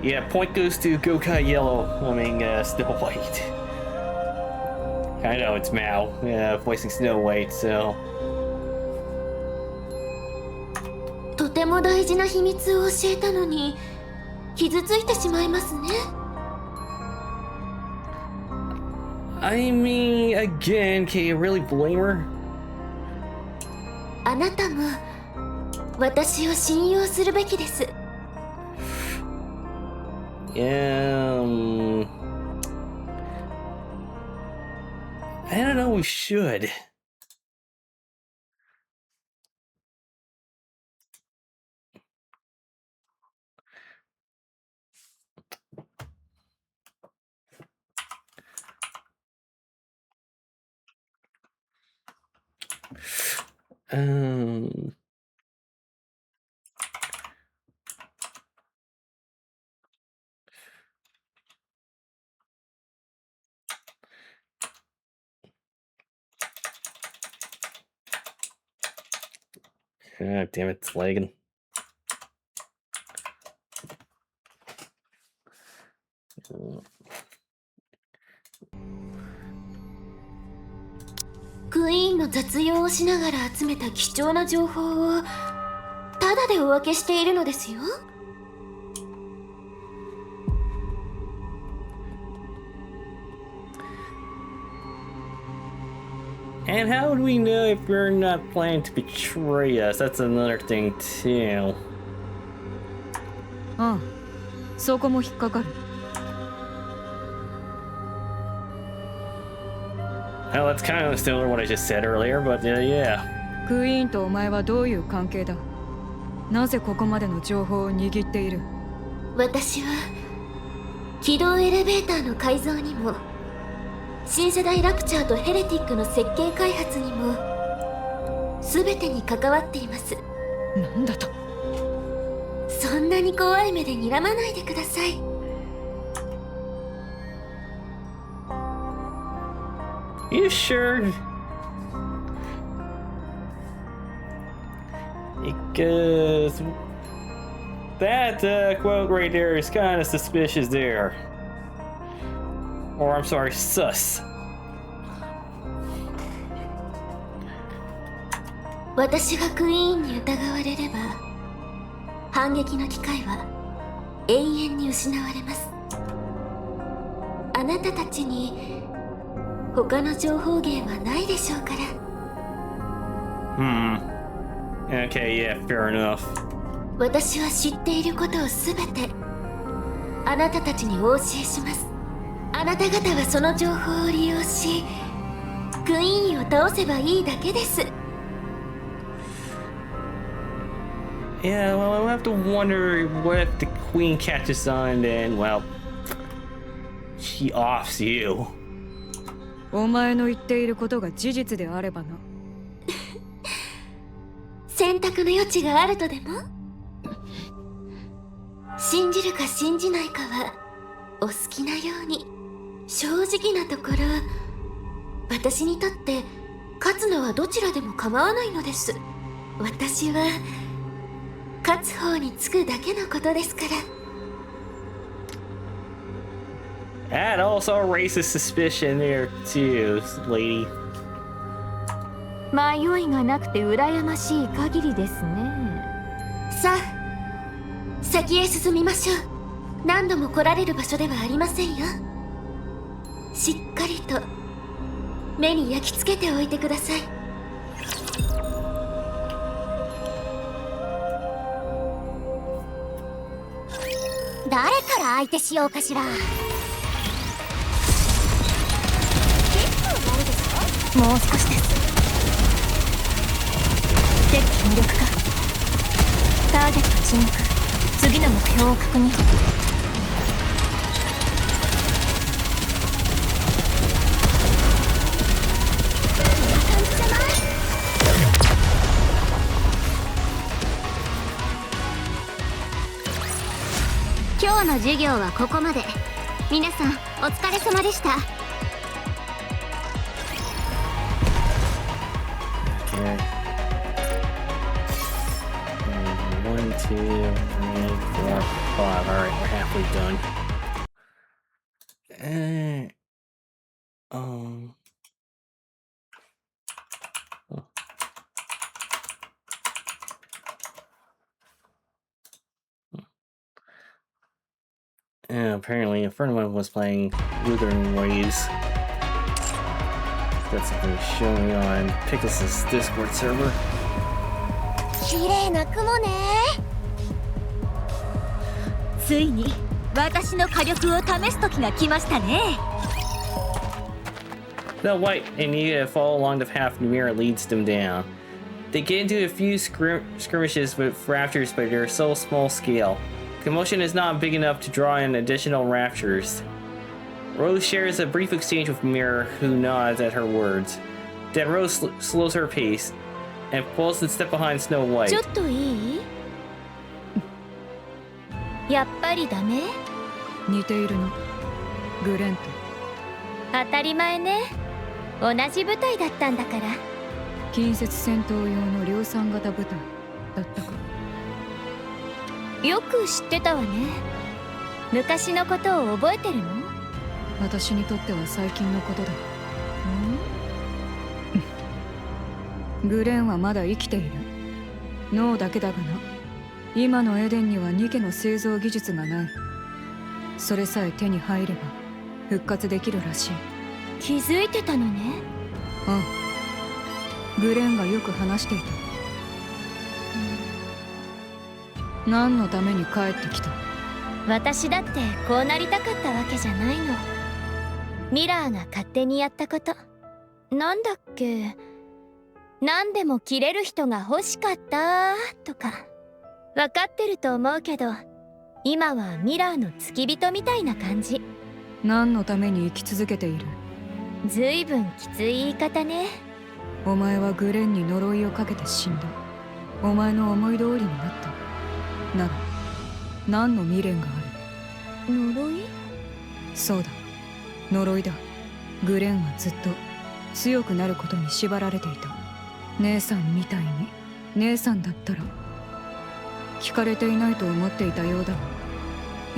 Yeah, point goes to Gokai Yellow. I mean, Snow White. I know it's Mao, voicing Snow White, so. とても大事な秘密を教えたのに傷ついてしまいますね。I mean, again, can you really blame her? あなたも私を信用するべきです。Yeah, I don't know, we should. Um, God damn it, it's lagging.クイーンの雑用をしながら集めた貴重な情報をタダでお分けしているのですよ。And how would we know if you're not planning to betray us? That's another thing too. ああ、そこも引っかかる。Huh? Well, that's kind of similar to what I just said earlier, but yeah. クイーンとお前はどういう関係だ？なぜここまでの情報を握っている？私は軌道エレベーターの改造にも新世代ラプチャーとヘレティックの設計開発にも全てに関わっています。なんだと？そんなに怖い目で睨まないでください。You sure? Because that quote right there is kind of suspicious there. Or I'm sorry, sus. 私がクイーンに疑われれば反撃の機会は永遠に失われます。あなたたちに他の情報源はないでしょうから。Okay, yeah, fair enough. 私は知っていることをすべてあなたたちにお教えします。あなた方はその情報を利用しクイーンを倒せばいいだけです。Yeah, well, I'll have to wonder what if the queen catches on and, well, she offs you. お前の言っていることが事実であればな。選択の余地があるとでも？信じるか信じないかはお好きなように。正直なところ私にとって勝つのはどちらでも構わないのです。私は勝つ方につくだけのことですから。That also raises suspicion there too, lady. 迷いがなくて羨ましい限りですね。さあ先へ進みましょう。何度も来られる場所ではありませんよ。しっかりと目に焼き付けておいてください。誰から相手しようかしら。もう少しです。敵無力化。ターゲット沈黙。次の目標を確認。今日の授業はここまで。皆さんお疲れ様でした。Okay. 1, 2, 3, 4, 5. Alright, we're halfway done. Oh. Yeah, apparently a friend of mine was playing Wuthering Waves. That's something showing on Pickles' Discord server. 綺麗な雲ね。ついに私の火力を試す時が来ましたね。The White and Nayuta follow along the path Mira leads them down. They get into a few skirmishes with raptors, but they're so small scale. Commotion is not big enough to draw in additional raptors. Rose shares a brief exchange with Mira, who nods at her words. Then Rose slows her pace and pulls a step behind Snow White. ちょっといい？やっぱりダメ？似ているの。グレンと。当たり前ね。同じ部隊だったんだから。近接戦闘用の量産型部隊だったか。よく知ってたわね。昔のことを覚えてるの？私にとっては最近のことだ。グレンはまだ生きている。脳だけだがな。今のエデンにはニケの製造技術がない。それさえ手に入れば復活できるらしい。気づいてたのね。ああ、グレンがよく話していた。何のために帰ってきた？私だってこうなりたかったわけじゃないの。ミラーが勝手にやったこと。なんだっけ、何でも切れる人が欲しかったとか。分かってると思うけど、今はミラーの付き人みたいな感じ。何のために生き続けている？ずいぶんきつい言い方ね。お前はグレンに呪いをかけて死んだ。お前の思い通りになった。なら何の未練がある？呪い？そうだ、呪いだ。グレンはずっと強くなることに縛られていた。姉さんみたいに姉さんだったら。聞かれていないと思っていたようだが、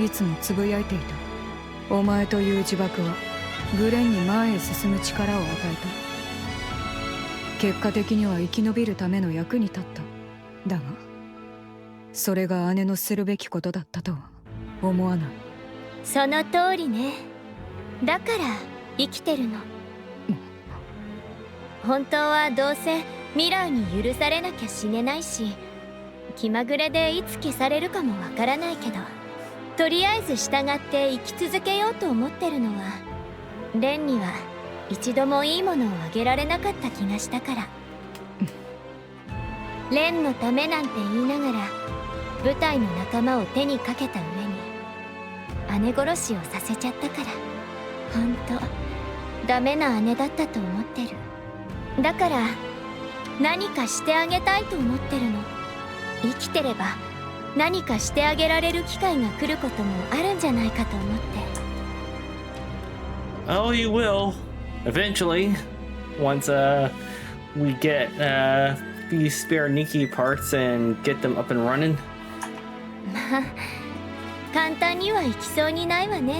いつもつぶやいていた。お前という呪縛はグレンに前へ進む力を与えた。結果的には生き延びるための役に立った。だがそれが姉のするべきことだったとは思わない。その通りね。だから生きてるの。本当はどうせミラーに許されなきゃ死ねないし、気まぐれでいつ消されるかもわからないけど、とりあえず従って生き続けようと思ってるのは、レンには一度もいいものをあげられなかった気がしたから。レンのためなんて言いながら部隊の仲間を手にかけた上に姉殺しをさせちゃったから、ほんとダメな姉だったと思ってる。だから何かしてあげたいと思ってるの。生きてれば何かしてあげられる機会が来ることもあるんじゃないかと思って。Oh, you will. Eventually. Once we get these spare Nikke parts and get them up and running. まあ簡単にはいきそうにないわね。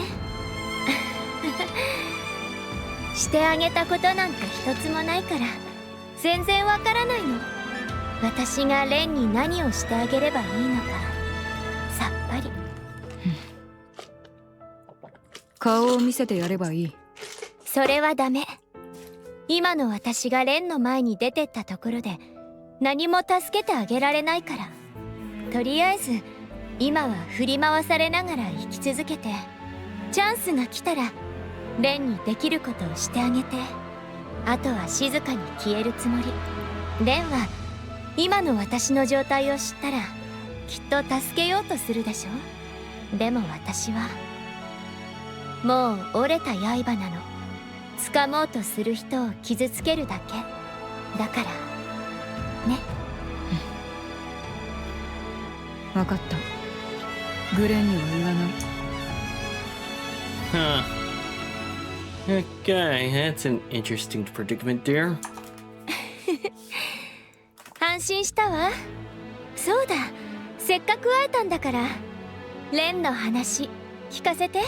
してあげたことなんて一つもないから全然わからないの。私がレンに何をしてあげればいいのかさっぱり。顔を見せてやればいい。それはダメ。今の私がレンの前に出てったところで何も助けてあげられないから、とりあえず今は振り回されながら生き続けて、チャンスが来たらレンにできることをしてあげて、あとは静かに消えるつもり。レンは今の私の状態を知ったらきっと助けようとするでしょ。でも私はもう折れた刃なの。掴もうとする人を傷つけるだけだからね。分かった。グレンには言わない。Huh. Okay, that's an interesting predicament, dear. 安心したわ。そうだ、せっかく会えたんだからレンの話聞かせて。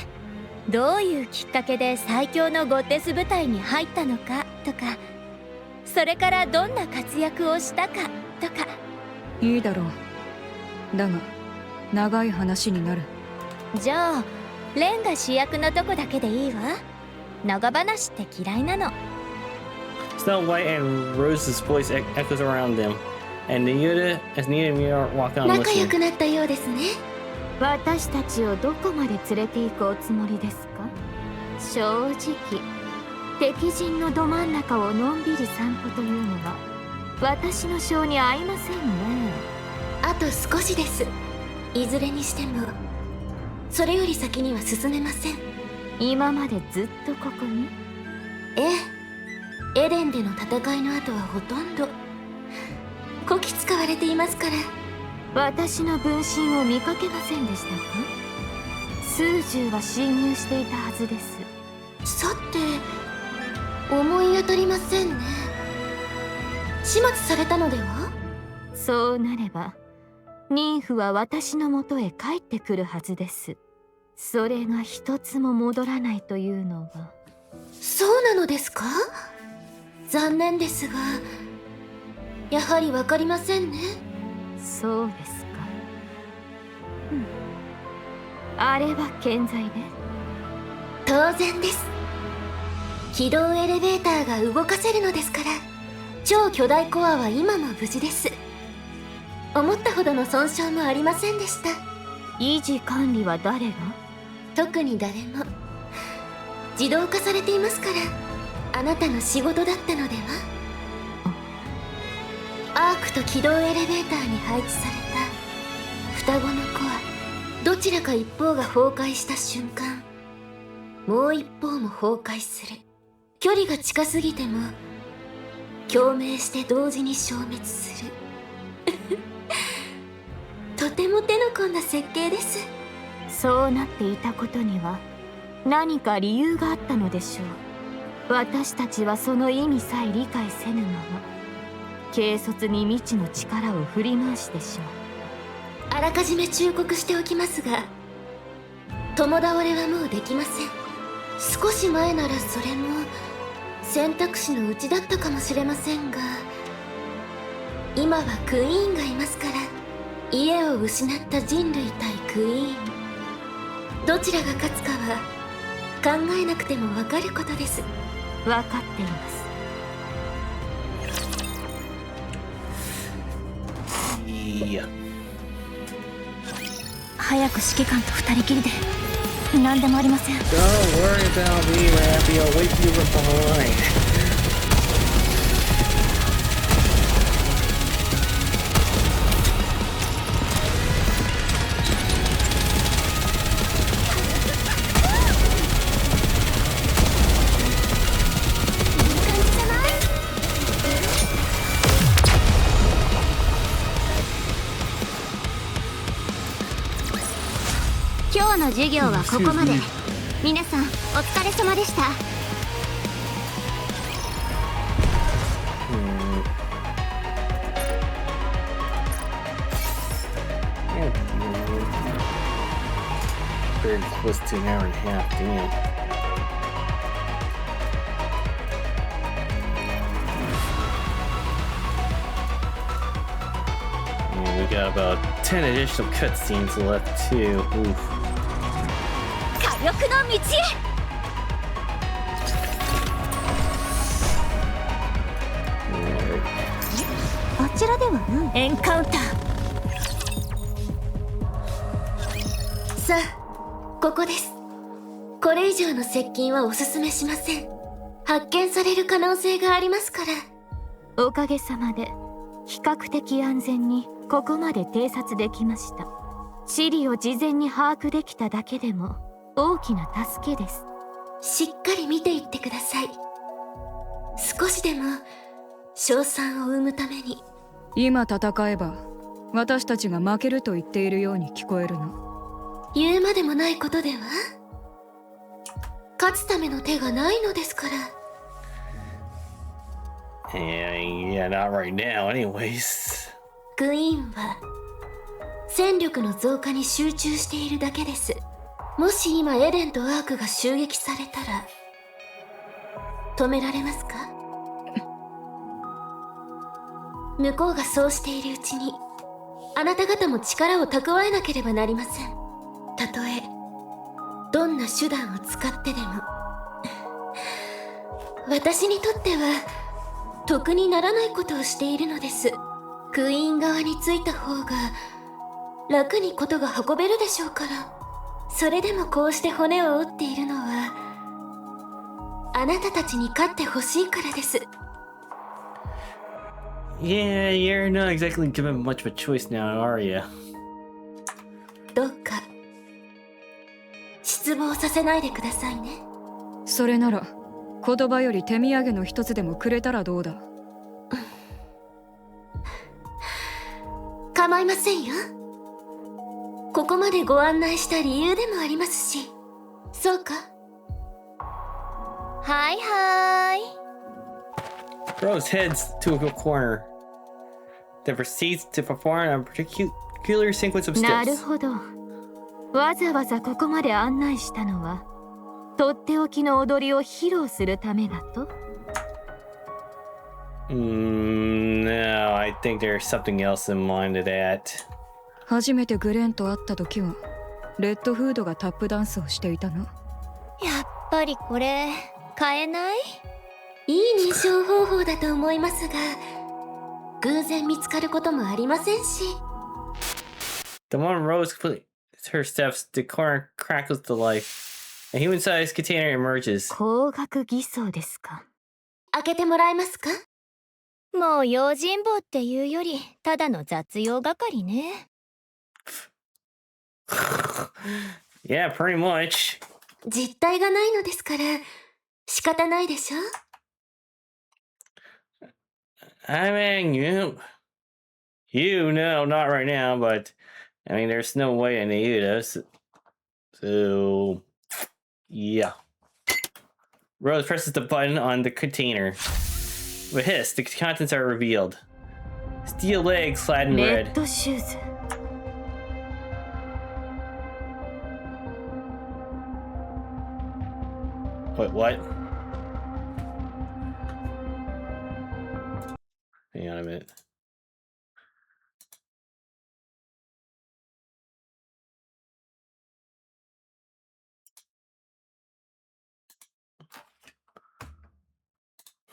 どういうきっかけで最強のゴッテス部隊に入ったのかとか、それからどんな活躍をしたかとか。いいだろう。だが長い話になる。じゃあレンが主役のとこだけでいいわ。長話って嫌いなの。 Snow White and Rose's voice echoes around them, and Nayuta, as Nikke and Mira walk on 仲良 listening. くなったようですね。私たちをどこまで連れて行くおつもりですか？正直敵陣のど真ん中をのんびり散歩というのは私の性に合いませんね。あと少しです。いずれにしてもそれより先には進めません。今までずっとここに？ええ、エデンでの戦いの後はほとんどこき使われていますから。私の分身を見かけませんでしたか？数十は侵入していたはずです。さて、思い当たりませんね。始末されたのでは？そうなれば妊婦は私のもとへ帰ってくるはずです。それが一つも戻らないというのは。そうなのですか？残念ですがやはりわかりませんね。そうですか。あれは健在で？当然です。起動エレベーターが動かせるのですから。超巨大コアは今も無事です。思ったほどの損傷もありませんでした。維持管理は誰が？特に誰も。自動化されていますから。あなたの仕事だったのでは？アークと軌道エレベーターに配置された双子の子は、どちらか一方が崩壊した瞬間、もう一方も崩壊する。距離が近すぎても共鳴して同時に消滅する。とても手の込んだ設計です。そうなっていたことには何か理由があったのでしょう。私たちはその意味さえ理解せぬまま、軽率に未知の力を振り回しでしょう。あらかじめ忠告しておきますが、共倒れはもうできません。少し前ならそれも選択肢のうちだったかもしれませんが、今はクイーンがいますから、家を失った人類対クイーン、どちらが勝つかは考えなくてもわかることです。分かっています。いや。早く指揮官と二人きりで。何でもありません。 Don't worry about me, Rappy. I'll wait for you from behind. 今日の授業はここまで。皆さんお疲れ様でした。Very close to an hour and a half, damn. And we got about 10 additional cutscenes left too. Oof. 火力の道へ。あちらではエンカウンター。さあ、ここです。これ以上の接近はおすすめしません。発見される可能性がありますから。おかげさまで比較的安全にここまで偵察できました。地理を事前に把握できただけでも大きな助けです。しっかり見ていってください。少しでも賞賛を生むために。今戦えば私たちが負けると言っているように聞こえるの。言うまでもないことでは。勝つための手がないのですから。Yeah, not right now, anyways. クイーンは戦力の増加に集中しているだけです。もし今エデンとアークが襲撃されたら止められますか？向こうがそうしているうちにあなた方も力を蓄えなければなりません。たとえどんな手段を使ってでも。私にとっては得にならないことをしているのです。クイーン側についた方が楽にことが運べるでしょうから。それでもこうして骨を折っているのはあなたたちに勝ってほしいからです。Yeah, you're not exactly given much of a choice now, are you? どうか失望させないでくださいね。それなら言葉より手土産の一つでもくれたらどうだ。構いませんよ。ここまでご案内した理由でもありますし。そうか。はいはい。 Rose heads to a corner, then proceeds to perform a particular sequence of なる steps. ほど。わざわざここまで案内したのはとっておきの踊りを披露するためだと。No, I think there's something else in mind to that. 初めてグレンと会った時はレッドフードがタップダンスをしていたな。やっぱりこれ変えない？いい認証方法だと思いますが、偶然見つかることもありませんし。 The moment Rose completes her steps, the corner crackles to life. A human-sized container emerges. 光学偽装ですか。開けてもらえますか？もう用心棒っていうよりただの雑用係ね。Yeah, pretty much. 実体がないのですから仕方ないでしょ。 I mean, no, not right now, but I mean, there's Snow White and Nayuta, so yeah. Rose presses the button on the container. With a hiss, the contents are revealed. Steel legs clad in レ red. ッドシューズ。What? Hang on a minute.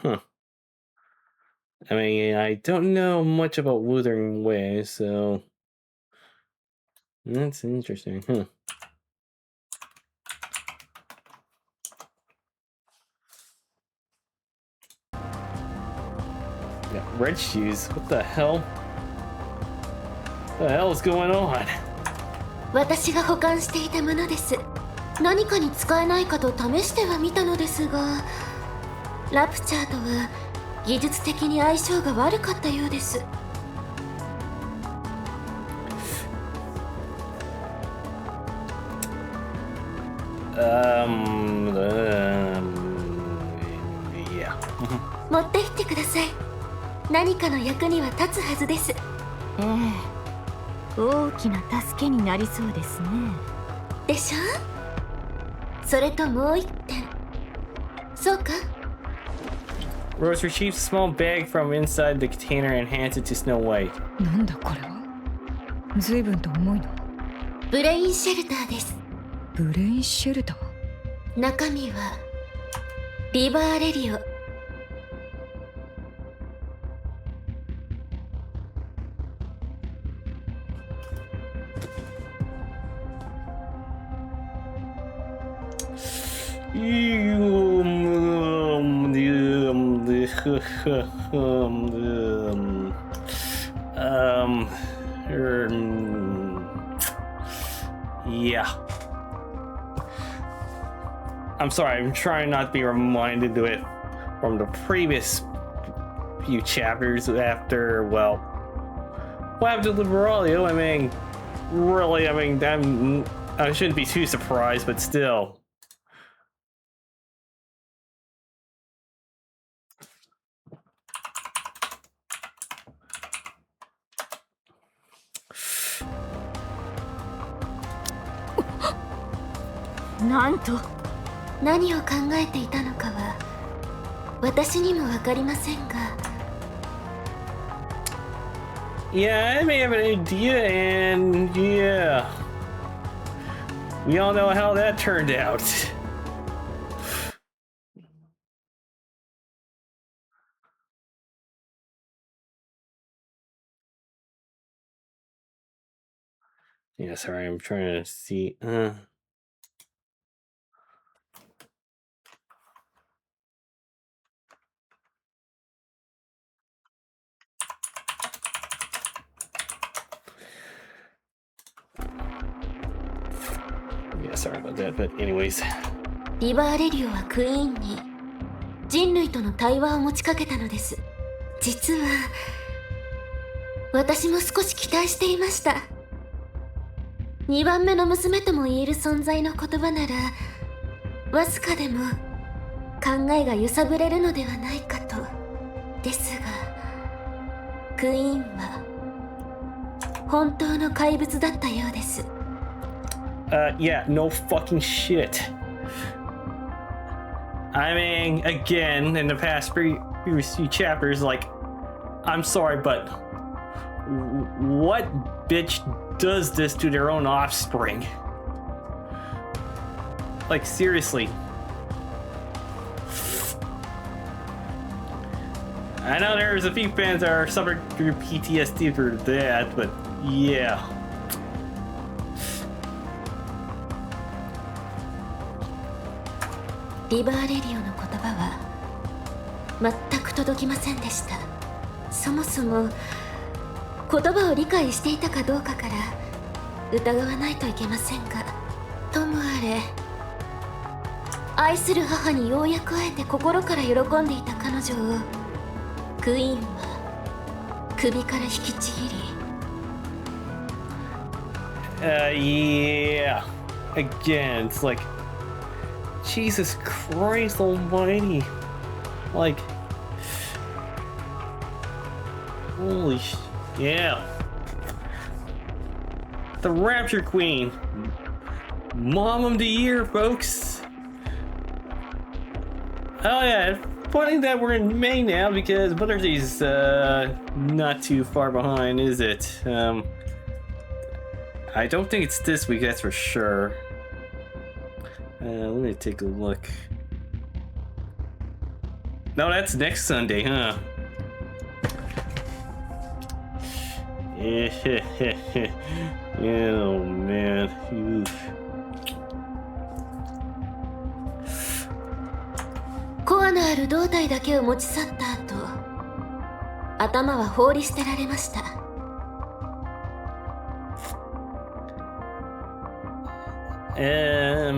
Huh. I mean, I don't know much about Wuthering Waves, so that's interesting. Huh. Yeah, red shoes. What the hell? What the hell is going on? 私が保管していたものです。何かに使えないかと試してはみたのですが、ラプチャーとは技術的に相性が悪かったようです。Yeah. 持って行ってください。何かの役には立つはずです。ええ、大きな助けになりそうですね。でしょ？それともう一点。そうか？ Rose retrieves a small bag from inside the container and hands it to Snow White. なんだこれは。随分と重いの。ブレインシェルターです。ブレインシェルター。中身はリバーレディオ。Yeah. I'm sorry, I'm trying not to be reminded of it from the previous few chapters after, well, what happened to Liberalia? I mean, really, I shouldn't be too surprised, but still.なんと。何を考えていたのかは私にもわかりませんが。Yeah, I may have an idea, and yeah, we all know how that turned out. Yeah, sorry, I'm trying to see. Yeah, sorry about that, but anyways. リバーレディオはクイーンに人類との対話を持ちかけたのです。実は私も少し期待していました。2番目の娘とも言える存在の言葉ならわずかでも考えが揺さぶれるのではないかと。ですがクイーンは本当の怪物だったようです。Yeah, no fucking shit. I mean, again, in the past previous few chapters, like, I'm sorry, but what bitch does this to their own offspring? Like, seriously. I know there's a few fans that are suffering through PTSD for that, but yeah. リバーレディオの言葉は全く届きませんでした。そもそも言葉を理解していたかどうかから疑わないといけませんが、ともあれ愛する母にようやく会えて心から喜んでいた彼女をクイーンは首から引きちぎり、Yeah. Again, it's like, Jesus Christ Almighty. Like, holy yeah. The Rapture Queen. Mom of the Year, folks. Oh yeah, funny that we're in May now because Mother's Day's not too far behind, is it? I don't think it's this week, that's for sure. Let me take a look. No, that's next Sunday, huh? Oh man. Oof. コアのある胴体だけを持ち去った後、頭は放り捨てられました。Yeah.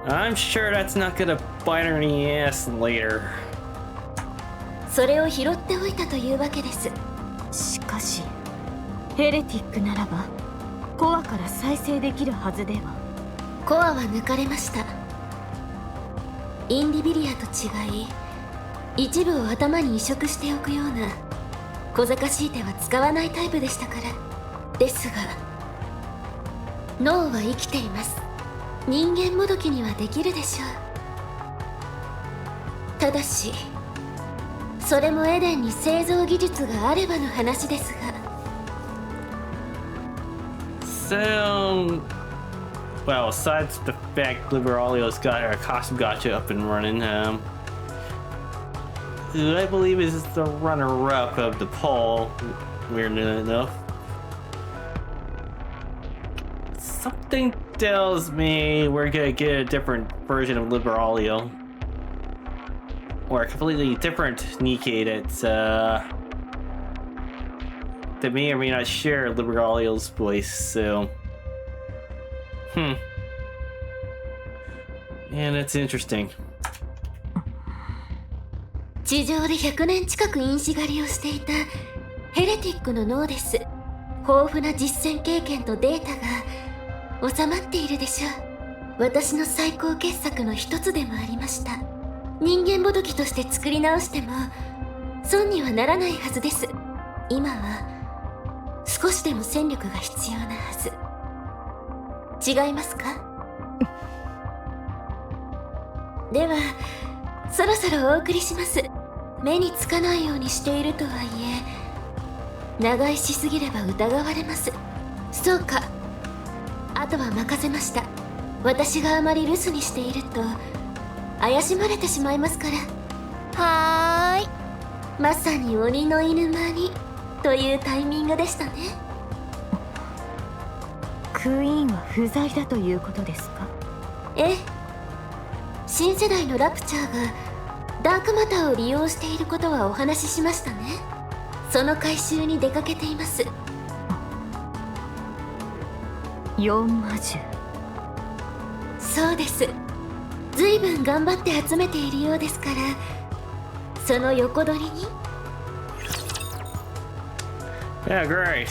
I'm sure that's not gonna bite her in the ass later. それを拾っておいたというわけです。しかしヘレティックならばコアから再生できるはずでは。コアは抜かれました。インディビリアと違い、一部を頭に移植しておくような小賢しい手は使わないタイプでしたから。ですが脳は生きています。人間もどきにはできるでしょう。ただしそれもエデンに製造技術があればの話ですが。 So, well, aside from the fact Liberalio's got her costume gotcha up and running, who I believe is the runner-up of the poll, weirdly enough. Something tells me we're gonna get a different version of Liberalio. Or a completely different Nikke that's, that may or may not share Liberalio's voice, so... Yeah, that's interesting. 地上で100年近く因子狩りをしていたヘレティックの脳です。豊富な実践経験とデータが収まっているでしょう。私の最高傑作の一つでもありました。人間もどきとして作り直しても損にはならないはずです。今は少しでも戦力が必要なはず。違いますか？ではそろそろお送りします。目につかないようにしているとはいえ長居しすぎれば疑われます。そうか、あとは任せました。私があまり留守にしていると怪しまれてしまいますから。はーい、まさに鬼の犬間にというタイミングでしたね。クイーンは不在だということですか？ええ、新世代のラプチャーがダークマターを利用していることはお話ししましたね。その回収に出かけています。4魔獣。そうです。ずいぶん頑張って集めているようですから、その横取りに。Yeah, great.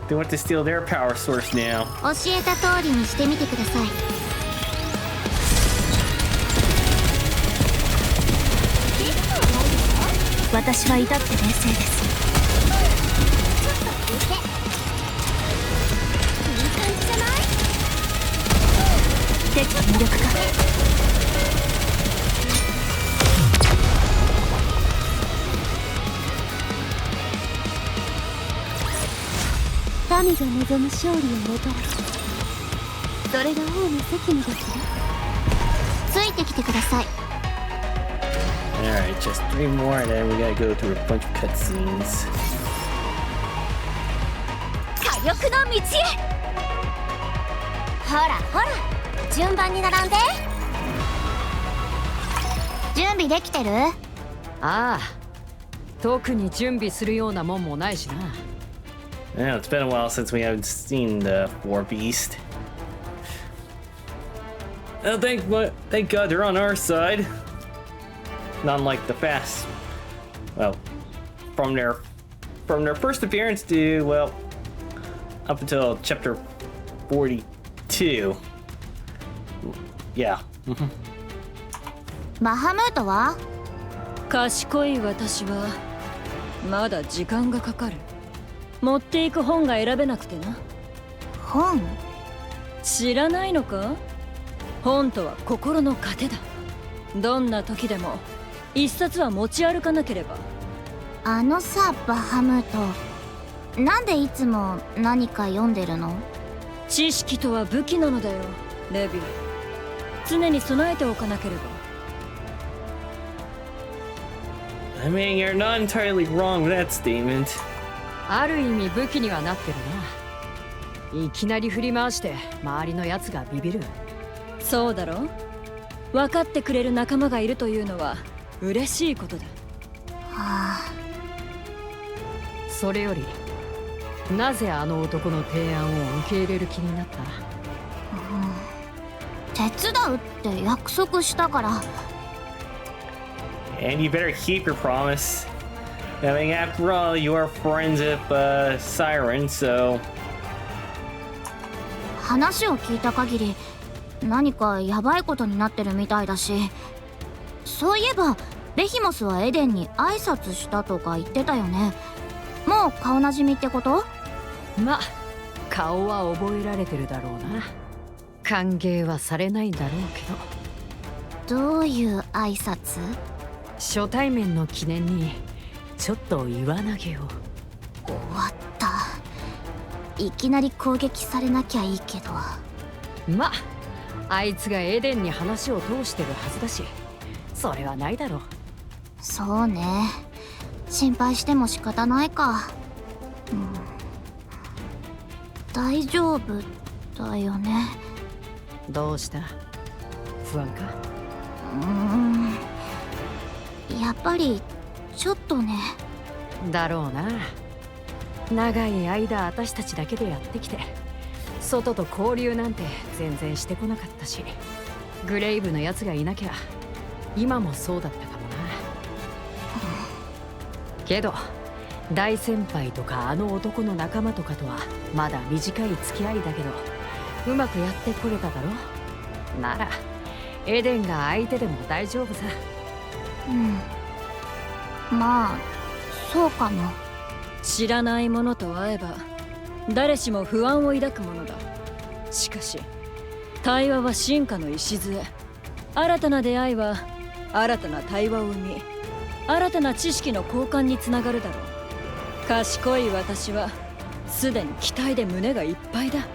They want to steal their power source now. 教えた通りにしてみてください。私は至って冷静です。ちょっと聞いて。いい感じじゃない？敵無力化。神が望む勝利をもたらす。それが王の責務ですよ。ついてきてください。Alright, just 3 more and then we gotta go through a bunch of cutscenes. 火力の道へ。ほらほら、順番に並んで。準備できてる？ああ、特に準備するようなもんもないしな。Yeah, it's been a while since we haven't seen the Four Beast. Oh, thank God they're on our side. Not like the fast. Well, from their first appearance to, well, up until chapter 42. Yeah. バハムートは？賢い私はまだ時間がかかる。持っていく本が選べなくてな。本？知らないのか？本とは心の糧だ。どんな時でも一冊は持ち歩かなければ。あのさ、バハムート、なんでいつも何か読んでるの？知識とは武器なのだよ、レビー。常に備えておかなければ。I mean, you're not entirely wrong with that statement. ある意味武器にはなってるな。いきなり振り回して周りのやつがビビる。そうだろ？分かってくれる仲間がいるというのは嬉しいことだ。はあ。それよりなぜあの男の提案を受け入れる気になった？手伝うって約束したから。And you better keep your promise. I mean, after all, you are friends of Siren, so. 話を聞いた限り何かヤバいことになってるみたいだし、そういえばベヒモスはエデンに挨拶したとか言ってたよね。もう顔なじみってこと？ま、顔は覚えられてるだろうな。歓迎はされないだろうけど。どういう挨拶？初対面の記念にちょっと岩投げを。終わった。いきなり攻撃されなきゃいいけど。ま、あいつがエデンに話を通してるはずだし、それはないだろう。そうね、心配しても仕方ないか。大丈夫だよね。どうした？不安か？やっぱりちょっとね。だろうな。長い間私たちだけでやってきて、外と交流なんて全然してこなかったし、グレイブのやつがいなきゃ今もそうだったかもな。けど大先輩とかあの男の仲間とかとはまだ短い付き合いだけど、うまくやってこれただろ。ならエデンが相手でも大丈夫さ。まあそうかも。知らないものと会えば誰しも不安を抱くものだ。しかし対話は進化の礎。新たな出会いは新たな対話を生み、新たな知識の交換につながるだろう。賢い私はすでに期待で胸がいっぱいだ。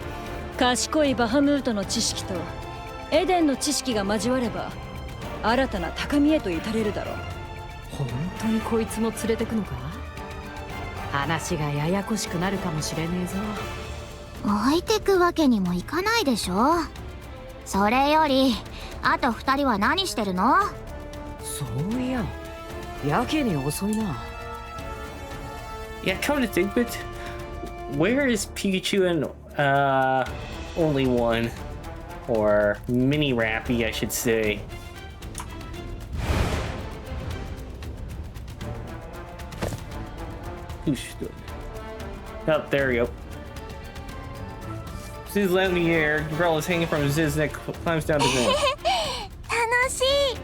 賢いバハムートの知識とエデンの知識が交われば新たな高みへと至れるだろう。本当にこいつも連れてくのか？話がややこしくなるかもしれねえぞ。置いてくわけにもいかないでしょ。それよりあと2人は何してるの？そういや、やけに遅いな。Yeah, come to think of it, where is Pikachu and only one, or Mini Rappy, I should say. Who stood? Oh, there you go. Ziz landing in the air, Gabriel is hanging from Ziz's neck, climbs down the vent. 楽しい。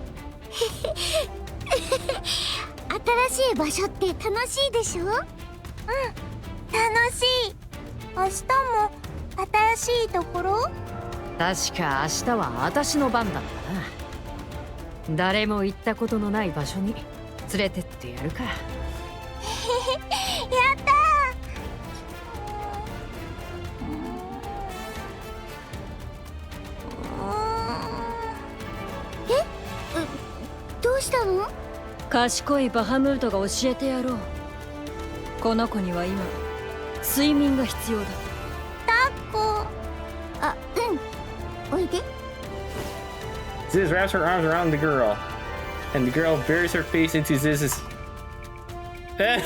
新しい場所って楽しいでしょ？楽しい。明日も新しいところ？確か明日は私の番だったな。誰も行ったことのない場所に連れてってやるか。やったどうしたの？賢いバハムートが教えてやろう。この子には今睡眠が必要だ。抱っこ。あ、おいで。Ziz wraps her arms around the girl. And the girl buries her face into Ziz's. I'm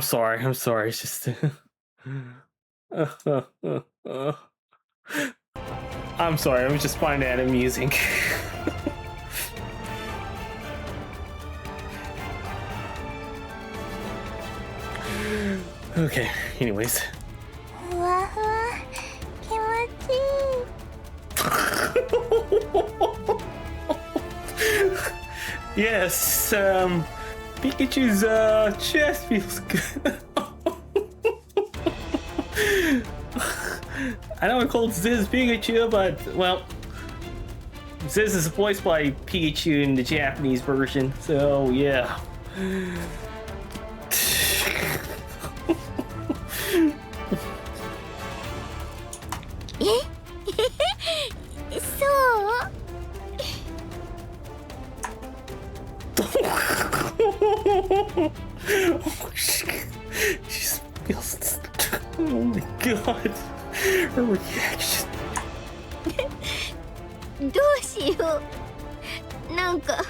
sorry, it's just I'm sorry, I was just finding that amusing. Okay, anyways. ふわふわ気持ちいい Yes, Pikachu's chest feels good. I know I called Ziz Pikachu, but well, Ziz is voiced by Pikachu in the Japanese version, so yeah. そうShe feels. Oh my god. Her reaction. どうしようなんか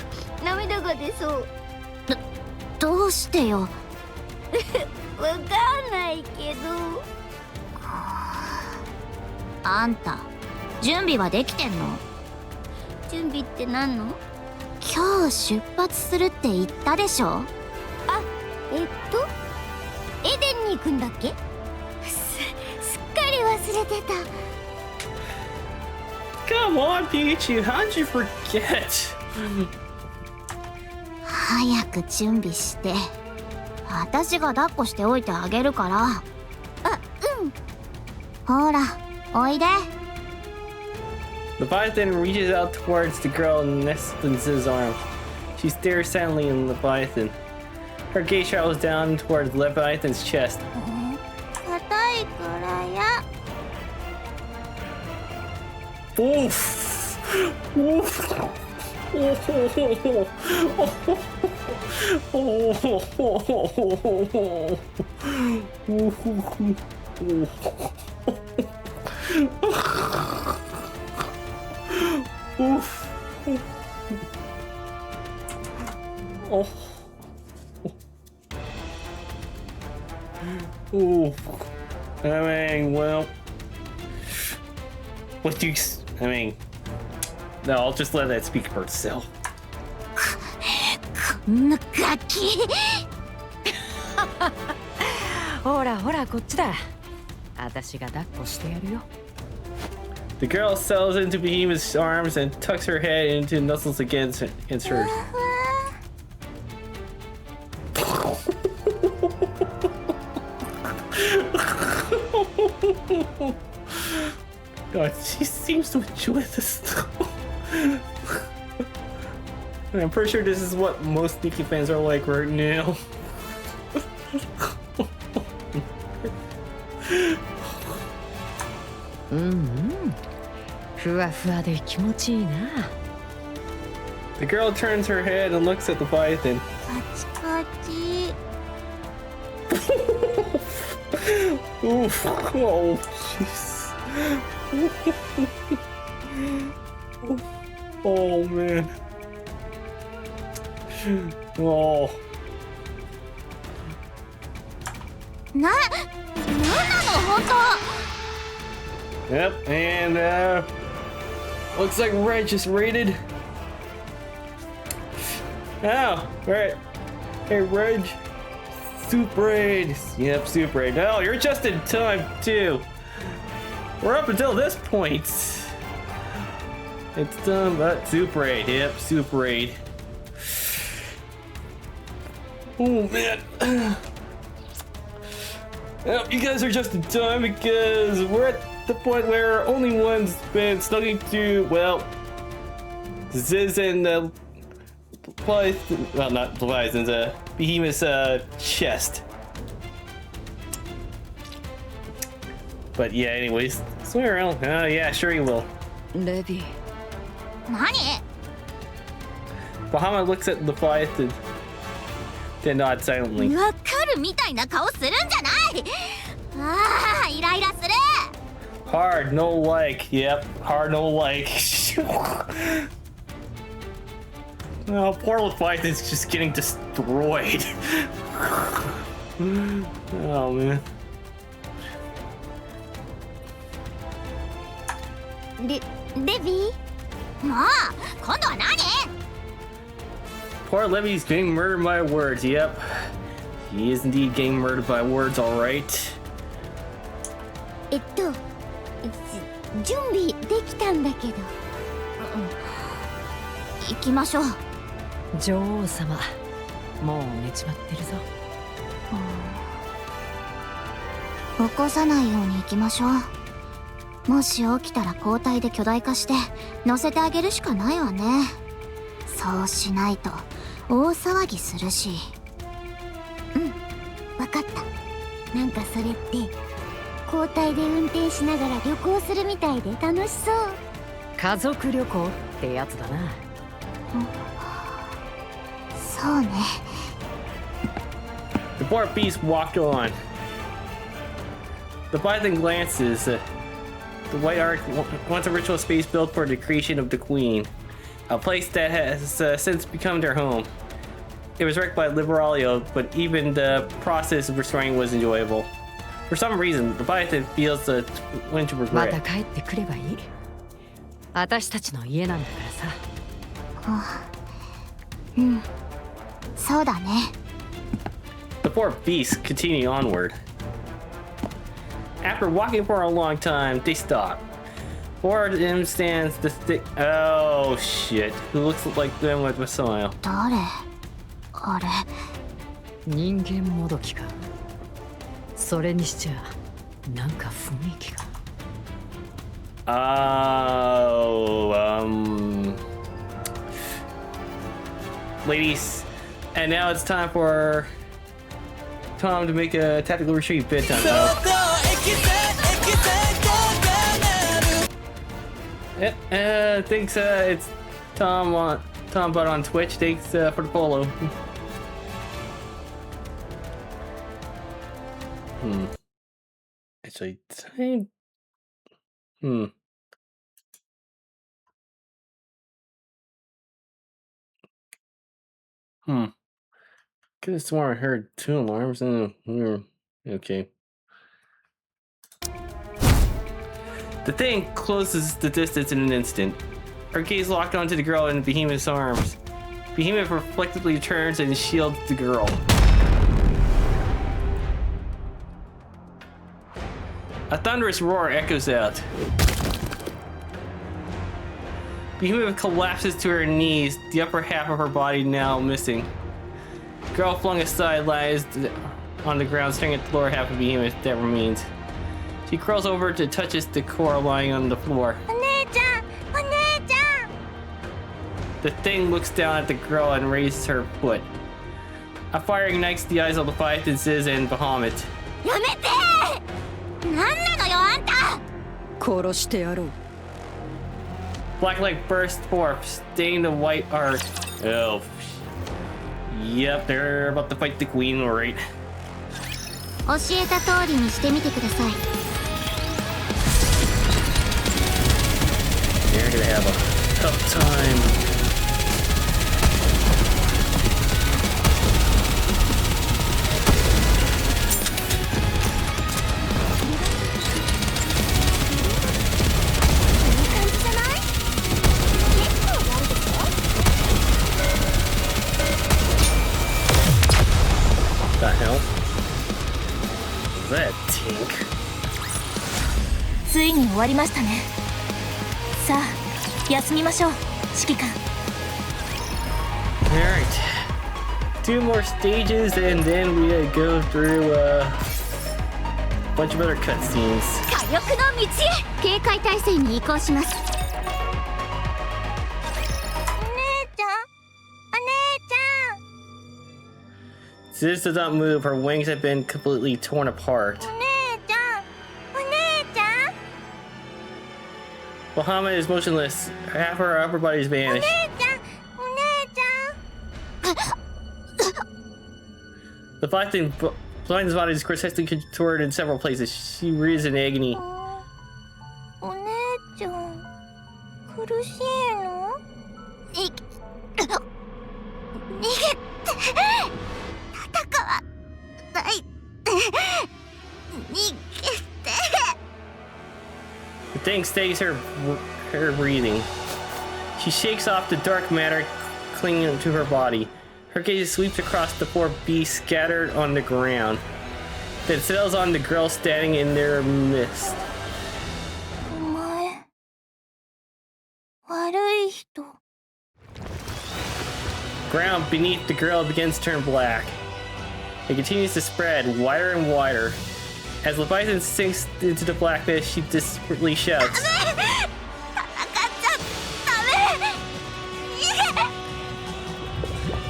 涙が出そうどうしてよわかんないけどあんた準備はできてんの準備って何の今日出発するって言ったでしょあエデンに行くんだっけすっかり忘れてた Come on, Pikachu, how'd you forget? 早く準備して私が抱っこしておいてあげるからあうんほらおいで Leviathan reaches out towards the girl nestled in Ziz's arms. She stares silently in Leviathan. Her gaze travels down towards Leviathan's chest. 硬いからや Oof! Oof! Oof! Oh. Ooh. I mean, well, what do you? I mean, no, I'll just let that speak for itself. こんなガキほらほらこっちだ私が抱っこしてやるよ The girl settles into Behemoth's arms and tucks her head into nuzzles against hers. God, she seems to enjoy this though. I'm pretty sure this is what most Nikke fans are like right now. ふわふわで気持ちいいな The girl turns her head and looks at Leviathan. カチカチ Oof. Oh, jeez. Oh, man. Oh. なんなの本当 Yep, and looks like Red just raided. Oh, right. Hey, Reg. Soup raid. Yep, soup raid. Oh, you're just in time, too. We're up until this point. It's done, but soup raid. Yep, soup raid. Oh, man. Yep, you guys are just in time because we're at the point where only one's been stuck into, well, Ziz and Leviathan, well, not Leviathan's, Behemoth's chest. But yeah, anyways, swing around. Oh yeah, sure you will. レビ何 Bahama looks at Leviathan, then nods silently. わかるみたいな顔するんじゃない。ああ、イライラする。 Hard, no like. Yep, hard, no like. Oh, poor Leviathan's just getting destroyed. Oh, man. レビー、もう今度は何？ Poor Levy's getting murdered by words. Yep. He is indeed getting murdered by words, alright. 準備できたんだけど。行きましょう。女王様、もう寝ちまってるぞ。起こさないように行きましょう。もし起きたら交代で巨大化して乗せてあげるしかないわね。そうしないと大騒ぎするし。うん、わかった。なんかそれって交代で運転しながら旅行するみたいで楽しそう。家族旅行ってやつだな。そうね。 The poor beast walked on. The Leviathan glances. The White Ark wants a ritual space built for the creation of the Queen, a place that has since become their home. It was wrecked by Liberalia, but even the process of restoring was enjoyable. For some reason, the Leviathan feels the twinge of また regret. 帰ってくればいい。私たちの家なんだからさ。うん、そうだね。 The poor beasts continue onward. After walking for a long time, they stop. Before them stands the thick. Oh shit! Who looks like them with a smile? 誰？あれ。人間もどきか。それにしちゃなんか雰囲気が。Oh, ladies, and now it's time for Tom to make a tactical retreat bedtime. Thanks. It's Tom Butt on Twitch. Thanks for the follow. Actually, Could have sworn I heard 2 alarms and we were okay. The thing closes the distance in an instant. Her gaze locked onto the girl in Behemoth's arms. Behemoth reflectively turns and shields the girl. A thunderous roar echoes out. Behemoth collapses to her knees, the upper half of her body now missing. The girl flung aside lies on the ground, staring at the lower half of Behemoth that remains. She crawls over to touches the core lying on the floor. The thing looks down at the girl and raises her foot. A fire ignites the eyes of Leviathan, Ziz, and Bahamut. やめて！なんなのよあんた！殺してやろう。 Black light bursts forth, staining the White Ark. Oh. Yep, they're about to fight the Queen, alright. 教えた通りにしてみてください。 They're gonna have a tough time. The hell? That tink. ついに終わりましたね。さあ休みましょう指揮官。 Alright. 2 more stages and then we go through a bunch of other cutscenes. 火力の道へ。警戒態勢に移行します。お姉ちゃん、お姉ちゃん。 Ziz does not move, her wings have been completely torn apart. お姉ちゃん、お姉ちゃん。 Bahamut is motionless, half her upper body is お姉 vanished. ちゃん、お姉ちゃん。Leviathan's body is grotesquely contorted in several places. She writhes in agony. お姉ちゃん苦しいの？逃げて戦わないで逃げて The thing stays her breathing. She shakes off the dark matter clinging to her body. Her gaze sweeps across the four beasts scattered on the ground, then settles on the girl standing in their midst. お前悪い人。 Ground beneath the girl begins to turn black. It continues to spread wider and wider. As Leviathan sinks into the blackness, she desperately shouts.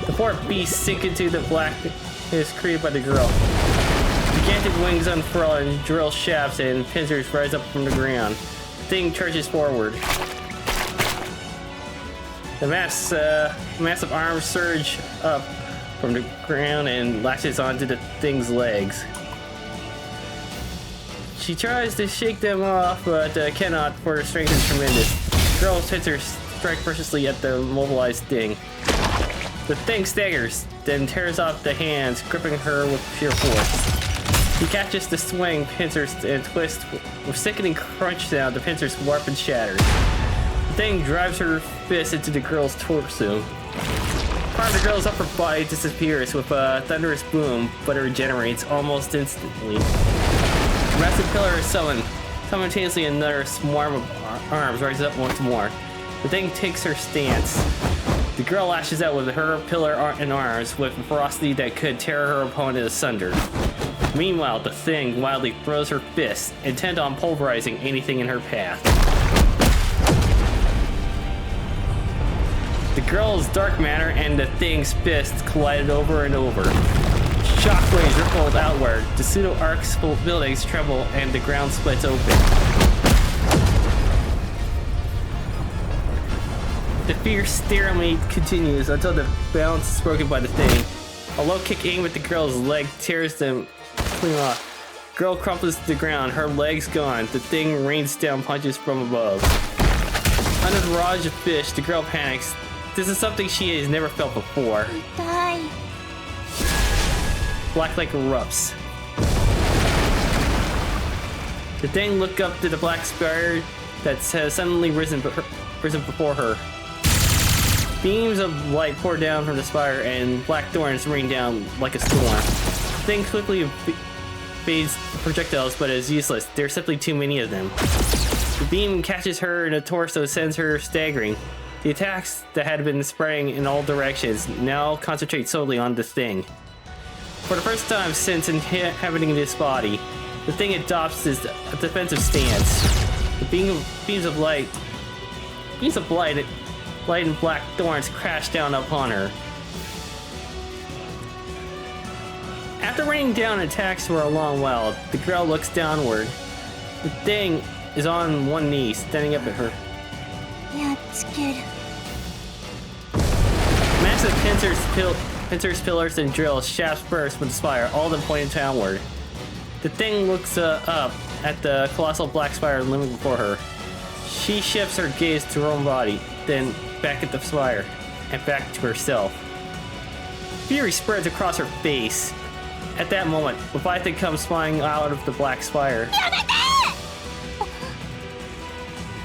The four beasts sink into the blackness created by the girl. Gigantic wings unfurl and drill shafts and pincers rise up from the ground. The thing charges forward. The massive arms surge up from the ground and latches onto the thing's legs. She tries to shake them off, but cannot, for her strength is tremendous. The girl's pincers strike mercilessly at the mobilized thing. The thing staggers, then tears off the hands, gripping her with sheer force. He catches the swing pincers and twists. With sickening crunch sound, the pincers warp and shatter. The thing drives her fist into the girl's torso. Part of the girl's upper body disappears with a thunderous boom, but it regenerates almost instantly. A massive pillar is summoned. Simultaneously, another swarm of arms rises up once more. The thing takes her stance. The girl lashes out with her pillar and arms with a ferocity that could tear her opponent asunder. Meanwhile, the thing wildly throws her fists, intent on pulverizing anything in her path. The girl's dark matter and the thing's fists collided over and over. Shockwaves rippled outward, the pseudo-arcs buildings tremble, and the ground splits open. The fierce stalemate continues until the balance is broken by the thing. A low kick aimed at the girl's leg tears them clean off. Girl crumples to the ground, her legs gone. The thing rains down punches from above. Under the barrage of fish, the girl panics. This is something she has never felt before. 痛い。 Black lake erupts. The thing looked up to the black spire that has suddenly risen before her. Beams of light pour down from the spire and black thorns rain down like a storm. The thing quickly evades the projectiles, but is useless. There are simply too many of them. The beam catches her in the torso, sends her staggering. The attacks that had been spraying in all directions now concentrate solely on the thing. For the first time since inhabiting this body, the thing adopts this defensive stance. The beams of light and black thorns crash down upon her. After raining down attacks for a long while, the girl looks downward. The thing is on one knee, standing up at her. やっつける。 Massive pincers, pillars, and drills shafts burst from the spire, all of them pointing downward. The thing looks up at the colossal black spire looming before her. She shifts her gaze to her own body, then back at the spire, and back to herself. Fury spreads across her face. At that moment, Leviathan comes flying out of the black spire. やめて！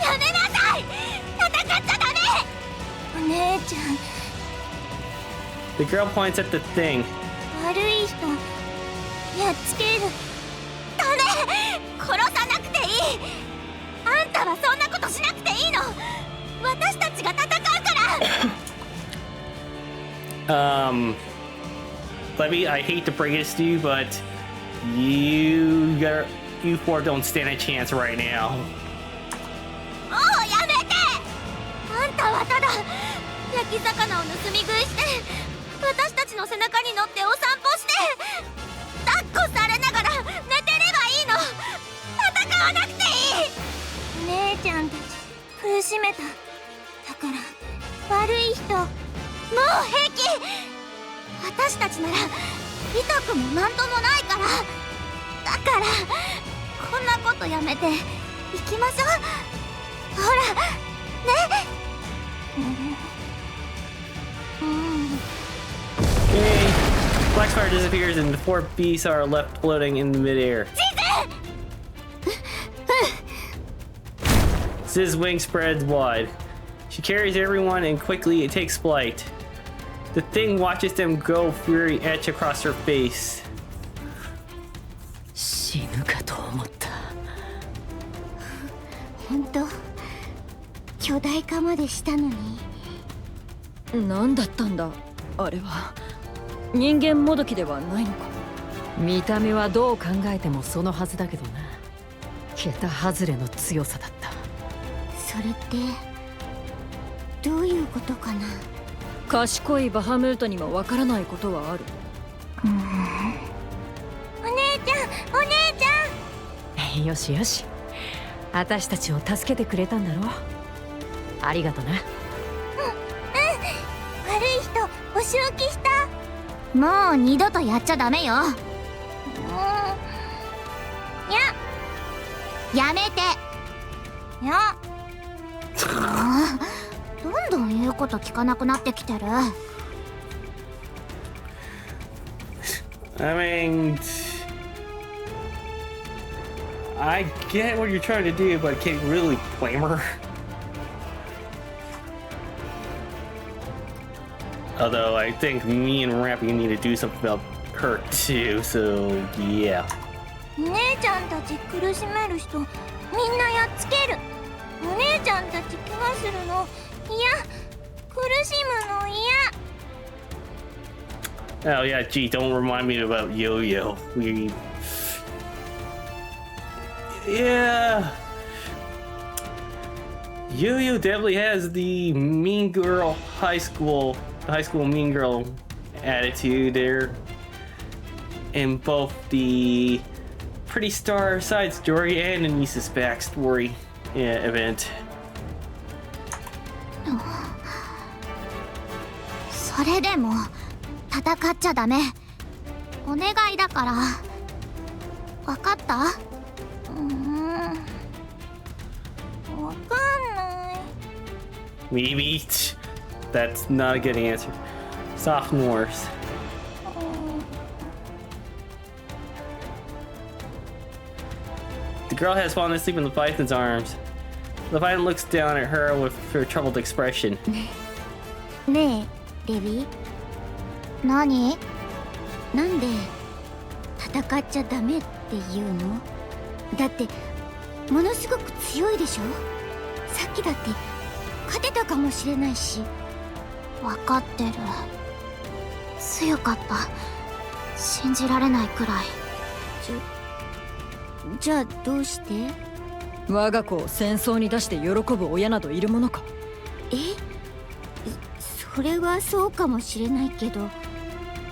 やめなさい！戦っちゃダメ！お姉ちゃん。 The girl points at the thing. 悪い人やっつける。ダメ！殺さなくていい。あんたはそんなことしなくていいの。私たちが戦うから。Levy, I hate to break this to you, but you four don't stand a chance right now. もうやめて！あんたはただ焼き魚を盗み食いして、私たちの背中に乗ってお散歩して、抱っこされながら寝てればいいの。戦わなくていい。姉ちゃんたち苦しめた。だから悪い人もう平気。私たちなら痛くもなんともないから。だからこんなことやめて行きましょう。ほらね。Okay. Black fire disappears and the four beasts are left floating in midair. Ziz's wing spreads wide. She carries everyone and quickly it takes flight. The thing watches them go, fury etch across her face. 死ぬかと思った。本当巨大化までしたのに。何だったんだあれは。人間もどきではないのか。見た目はどう考えてもそのはずだけどな。桁外れの強さだった。それってどういうことかな。賢いバハムートにもわからないことはある。お姉ちゃんお姉ちゃん。よしよし、私たちを助けてくれたんだろ。ありがとな。悪い人お仕置きした。もう二度とやっちゃダメよ。やめて。どんどん言うこと聞かなくなってきてる。I mean, I get what you're trying to do, but can you really blame her? Although I think me and Rappy need to do something about her too, so yeah. 姉ちゃんたち苦しめる人みんなやっつける。お姉ちゃんたち怪我するの嫌。苦しむの嫌。 Oh yeah, gee, don't remind me about Yo-Yo. Yeah. Yo-Yo definitely has the mean girl high school mean girl attitude there. In both the Pretty Star side story and Anisa's backstory event. それでも戦っちゃダメ。お願いだから。わかった？わかんない。 Maybe. That's not a good answer. Sophomores. The girl has fallen asleep in Leviathan's arms. Leviathan looks down at her with her troubled expression. ねえ、レビー。何？なんで戦っちゃダメって言うの？だってものすごく強いでしょ？さっきだって勝てたかもしれないし。分かってる。強かった。信じられないくらい。じゃあどうして？我が子を戦争に出して喜ぶ親などいるものか。それはそうかもしれないけど、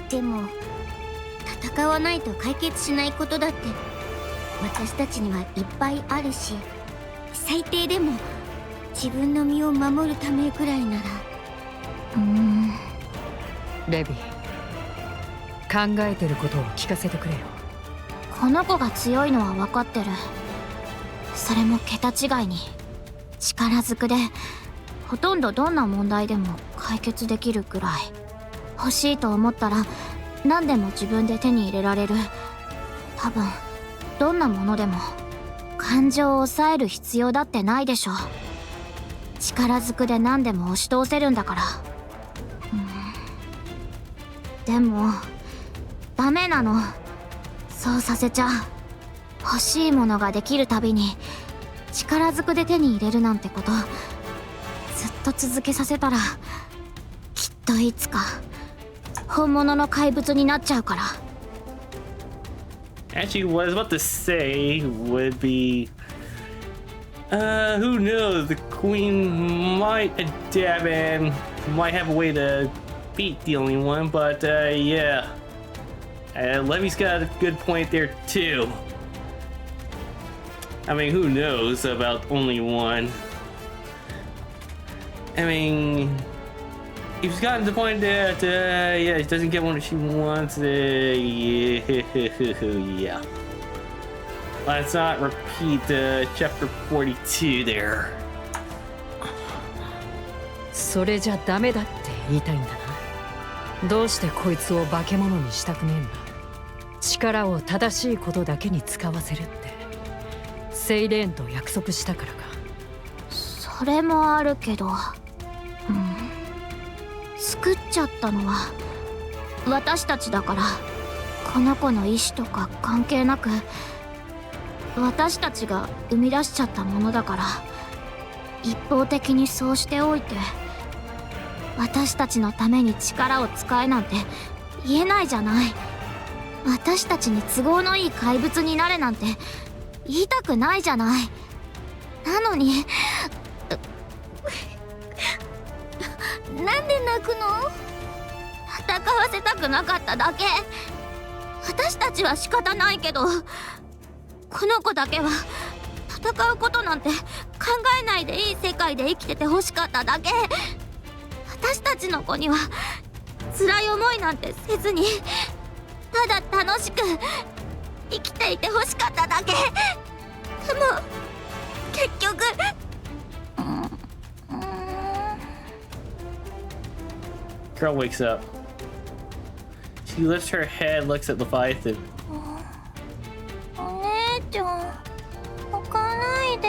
でも戦わないと解決しないことだって私たちにはいっぱいあるし、最低でも自分の身を守るためくらいなら。レビー、考えてることを聞かせてくれよ。この子が強いのは分かってる。それも桁違いに力ずくで、ほとんどどんな問題でも解決できるくらい。欲しいと思ったら何でも自分で手に入れられる。多分どんなものでも感情を抑える必要だってないでしょ。力ずくで何でも押し通せるんだから。でもダメなの。そうさせちゃ欲しいものができるたびに力ずくで手に入れるなんてこと、ずっと続けさせたらきっといつか本物の怪物になっちゃうから。 Actually, what I was about to say would be, who knows? The queen might adapt and might have a way to beat the only one, but yeah. Levy's got a good point there too. I mean, who knows about only one? I mean, He's gotten to the point that yeah, she doesn't get what she wants. Yeah. Let's not repeat chapter 42 there. それじゃダメだって言いたいんだな。どうしてこいつを化け物にしたくねえんだ。力を正しいことだけに使わせるってセイレーンと約束したからか。それもあるけど、救っちゃったのは私たちだから、この子の意志とか関係なく私たちが生み出しちゃったものだから、一方的にそうしておいて私たちのために力を使えなんて言えないじゃない。私たちに都合のいい怪物になれなんて言いたくないじゃない。なのになんで泣くの？戦わせたくなかっただけ。私たちは仕方ないけど、この子だけは戦うことなんて考えないでいい世界で生きてて欲しかっただけ。私たちの子には辛い思いなんてせずに、ただ楽しく生きていて欲しかっただけ。でも結局Girl wakes up. She lifts her head, looks at Leviathan. お姉ちゃん、泣かないで。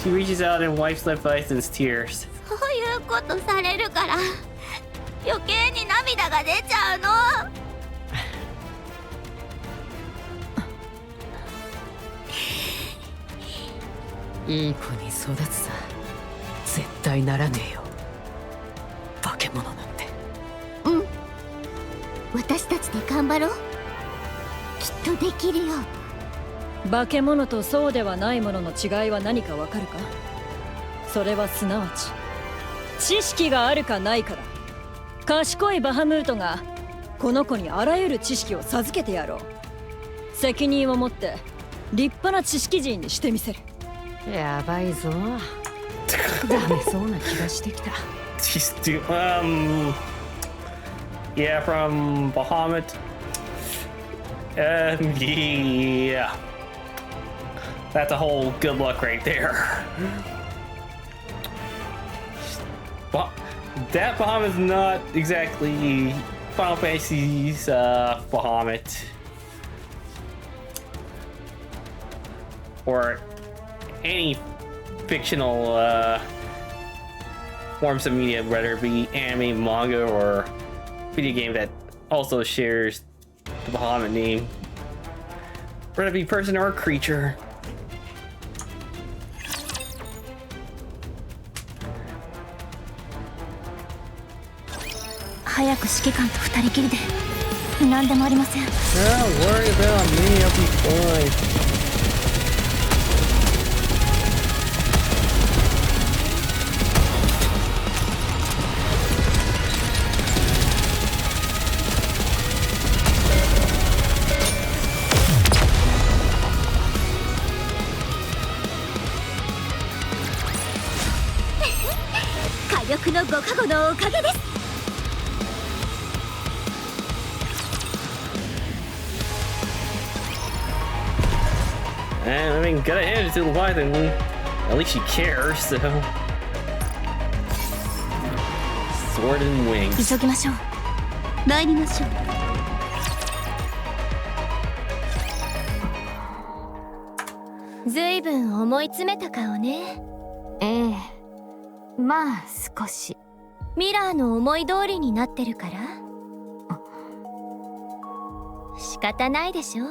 She reaches out and wipes Leviathan's tears. そういうことされるから余計に涙が出ちゃうの。いい子に育つさ。絶対ならねえよ、化け物なんて。私たちで頑張ろう。きっとできるよ。化け物とそうではないものの違いは何かわかるか？それはすなわち知識があるかないかだ。賢いバハムートがこの子にあらゆる知識を授けてやろう。責任を持って立派な知識人にしてみせる。やばいぞ。ダメそうな気がしてきた。She's yeah, from Bahamut. Yeah. That's a whole good luck right there. Well, that Bahamut's not exactly Final Fantasy's Bahamut. Or any fictional forms of media, whether it be anime, manga, or video game that also shares the Bahamut name, whether it be person or creature. 早く指揮官と二人きりで。何でもありません。 Don't worry about me, I'll be fine. 火力のご加護のおかげです。I mean, gotta hand it to Leviathan. At least she cares, so. Sword and wings. 急ぎましょう。参りましょう。ずいぶん思い詰めた顔ね。ええ、まあ少し。ミラーの思い通りになってるから。仕方ないでしょ。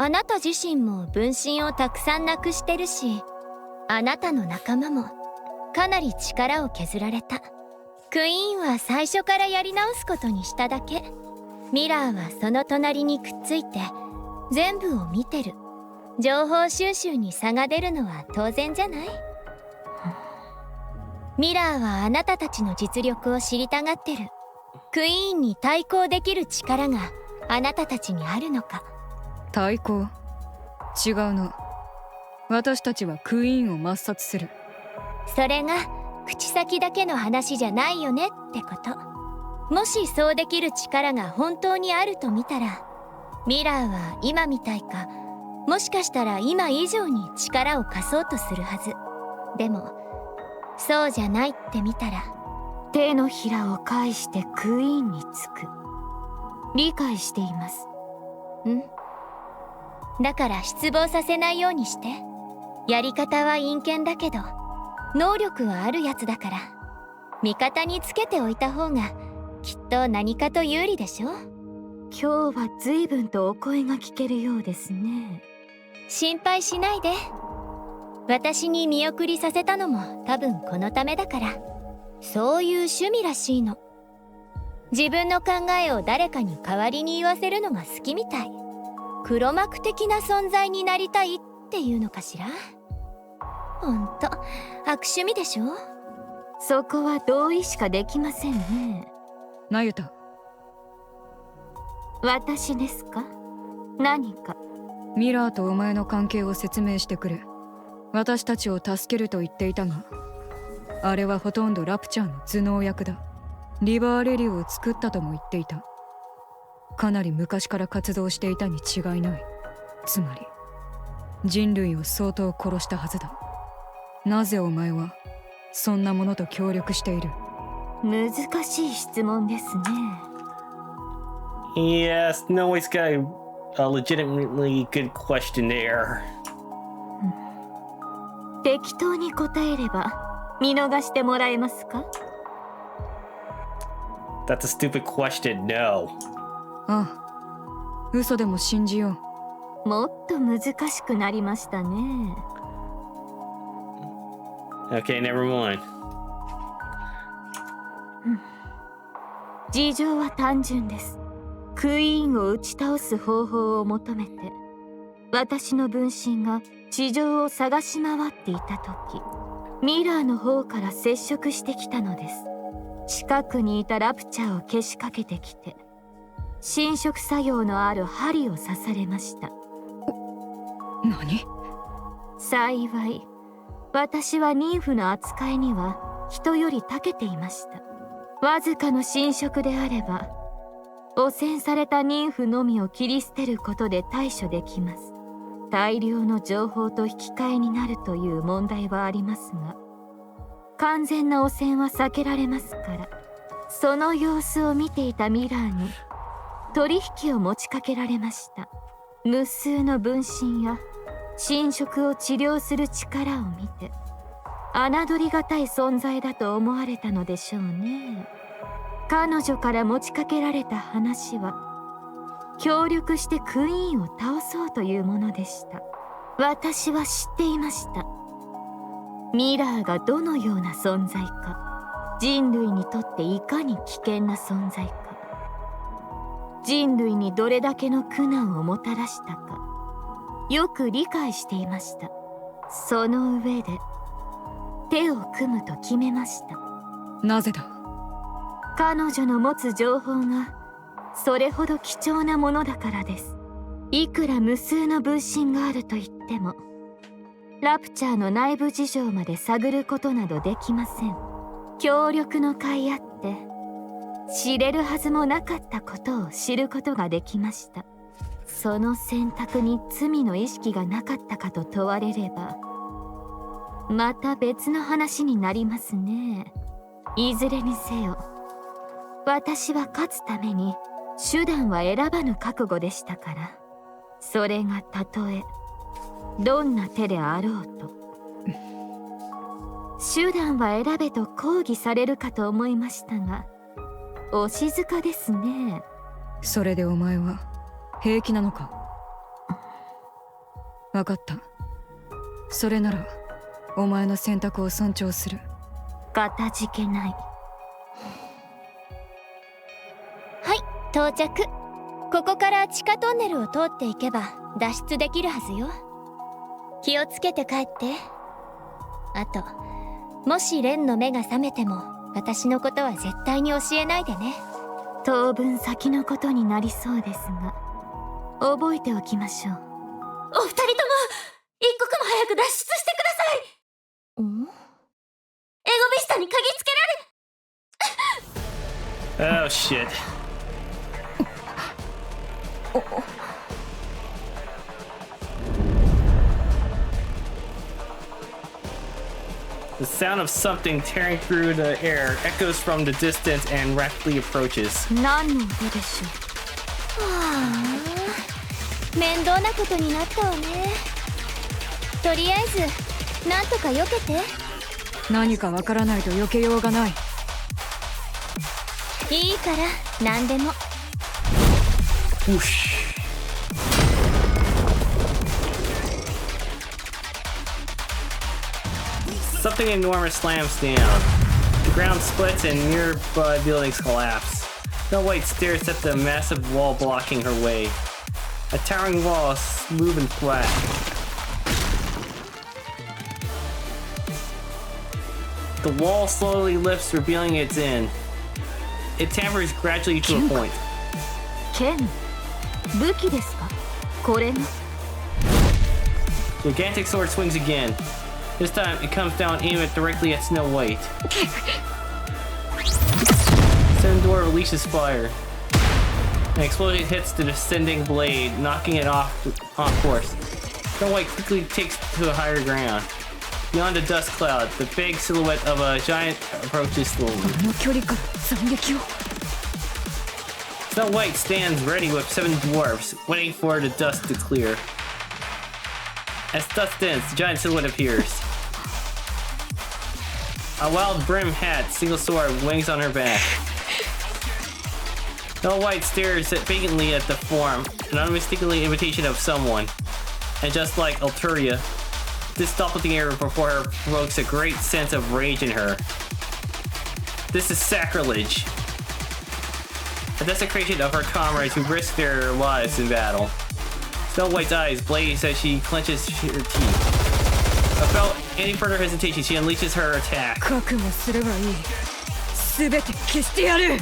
あなた自身も分身をたくさんなくしてるし、あなたの仲間もかなり力を削られた。クイーンは最初からやり直すことにしただけ。ミラーはその隣にくっついて全部を見てる。情報収集に差が出るのは当然じゃない？ミラーはあなたたちの実力を知りたがってる。クイーンに対抗できる力があなたたちにあるのか。対抗？違うな。私たちはクイーンを抹殺する。それが口先だけの話じゃないよねってこと。もしそうできる力が本当にあると見たら、ミラーは今みたいか、もしかしたら今以上に力を貸そうとするはず。でもそうじゃないって見たら、手のひらを返してクイーンにつく。理解しています。だから失望させないようにして。やり方は陰険だけど能力はあるやつだから、味方につけておいた方がきっと何かと有利でしょ。今日は随分とお声が聞けるようですね。心配しないで。私に見送りさせたのも多分このためだから。そういう趣味らしいの。自分の考えを誰かに代わりに言わせるのが好きみたい。黒幕的な存在になりたいっていうのかしら。ほんと悪趣味でしょ。そこは同意しかできませんね。なゆた、私ですか？何か？ミラーとお前の関係を説明してくれ。私たちを助けると言っていたが、あれはほとんどラプチャーの頭脳役だ。リバーレリューを作ったとも言っていた。かなり昔から活動していたに違いない。つまり人類を相当殺したはずだ。なぜお前はそんなものと協力している？難しい質問ですね。Yeah, Snow White's got a legitimately good question there. 適当に答えれば見逃してもらえますか？ That's a stupid question, no. ああ、嘘でも信じよう。もっと難しくなりましたね。Okay, never mind. 事情は単純です。クイーンを打ち倒す方法を求めて、私の分身が地上を探し回っていた時、ミラーの方から接触してきたのです。近くにいたラプチャーをけしかけてきて、侵食作用のある針を刺されました。何？幸い私は妊婦の扱いには人より長けていました。わずかの侵食であれば汚染された妊婦のみを切り捨てることで対処できます。大量の情報と引き換えになるという問題はありますが、完全な汚染は避けられますから、その様子を見ていたミラーに取引を持ちかけられました。無数の分身や侵食を治療する力を見て、侮りがたい存在だと思われたのでしょうね。彼女から持ちかけられた話は、協力してクイーンを倒そうというものでした。私は知っていました。ミラーがどのような存在か、人類にとっていかに危険な存在か、人類にどれだけの苦難をもたらしたか、よく理解していました。その上で手を組むと決めました。なぜだ？彼女の持つ情報がそれほど貴重なものだからです。いくら無数の分身があると言っても、ラプチャーの内部事情まで探ることなどできません。協力の甲斐あって知れるはずもなかったことを知ることができました。その選択に罪の意識がなかったかと問われれば、また別の話になりますね。いずれにせよ、私は勝つために手段は選ばぬ覚悟でしたから、それがたとえどんな手であろうと、手段は選べと抗議されるかと思いましたが、お静かですね。それでお前は平気なのか？分かった。それならお前の選択を尊重する。かたじけない。はい、到着。ここから地下トンネルを通っていけば脱出できるはずよ。気をつけて帰って。あと、もしレンの目が覚めても私のことは絶対に教えないでね。当分先のことになりそうですが、覚えておきましょう。お二人とも一刻も早く脱出してください。エゴビスタに嗅ぎつけられ Oh shit. The sound of something tearing through the air echoes from the distance and rapidly approaches. 何の音でしょう。はあ、面倒なことになったわね。とりあえずなんとか避けて。何かわからないと避けようがない。いいから何でも。 Whoosh. Something enormous slams down. The ground splits and nearby buildings collapse. Snow White stares at the massive wall blocking her way. A towering wall, smooth and flat. The wall slowly lifts, revealing its end. It tampers gradually to a point. 剣、武器ですか？これが。 Gigantic sword swings again. This time, it comes down, aimed directly at Snow White. Door releases fire. An explosion hits the descending blade, knocking it off course. Snow White quickly takes to a higher ground. Beyond the dust cloud, the vague silhouette of a giant approaches slowly. この距離から斬撃を。 Snow White stands ready with 7 dwarfs, waiting for the dust to clear. As dust thins, the giant silhouette appears. A wild brim hat, single sword, wings on her back. Snow White stares vacantly at the form, an unmistakable imitation of someone. And just like Alteria, this doppelganger before her provokes a great sense of rage in her. This is sacrilege. A desecration of her comrades who risk their lives in battle. Snow White's eyes blaze as she clenches her teeth. Without any further hesitation, she unleashes her attack. 覚悟すればいい。すべて消してやる。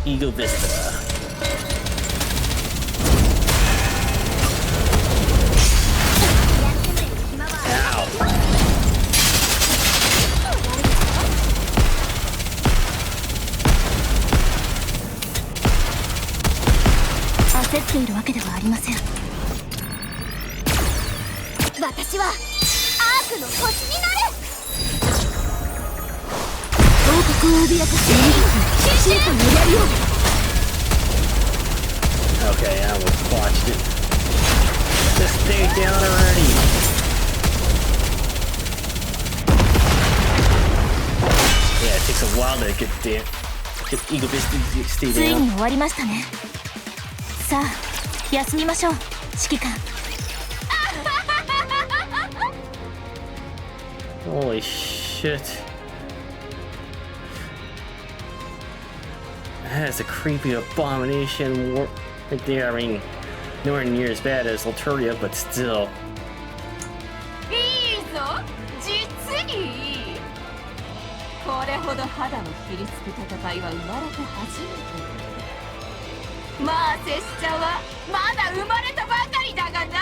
Eagle Vista. Ow. 焦っているわけではありません。私はアークの星になる。王国を脅かすシンプルにやるよ。 Okay, I almost botched it. Just stay down already. Yeah, it takes a while to get there. Get Eagle Vista to stay ついに down. 終わりましたね。さあ休みましょう指揮官。 Holy shit. That's a creepy abomination right there. I mean, nowhere near as bad as Alteria, but still. いいぞ、実にいい。これほど肌のひりつく戦いは生まれて初めて。まあ拙者はまだ生まれたばかりだがな。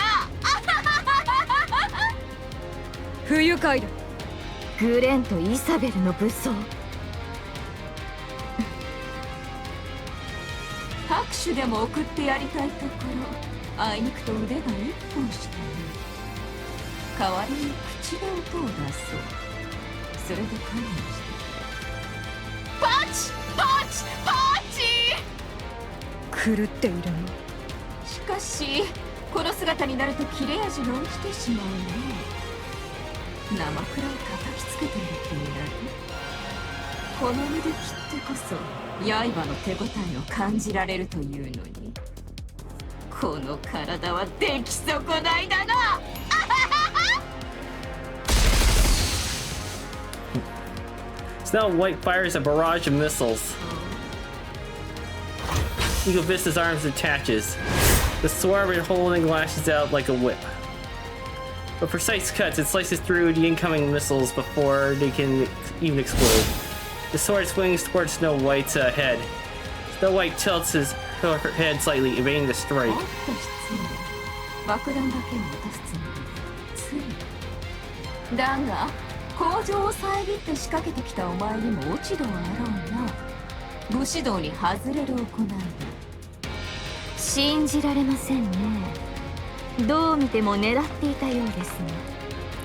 不愉快だ。グレンとイサベルの武装。拍手でも送ってやりたいところ、あいにくと腕が一本したね。代わりに口で音を出そう。それで観念して。パチパチパチ。狂っているの。しかしこの姿になると切れ味が落ちてしまうね。生蔵を叩きつけている気になる。この身で切ってこそ刃の手応えを感じられるというのに、この体は出来損ないだな。Snow White fires a barrage of missiles. Eagle Vista's arms attaches. The sword holding lashes out like a whip. With precise cuts, it slices through the incoming missiles before they can even explode. The sword swings towards Snow White's head. Snow White tilts her head slightly, evading the strike. 爆弾だけを落とすつもりついだが工場を遮って仕掛けてきたお前にも落ち度はあろうな。武士道に外れる行いだ。信じられませんね。どう見ても狙っていたようですね。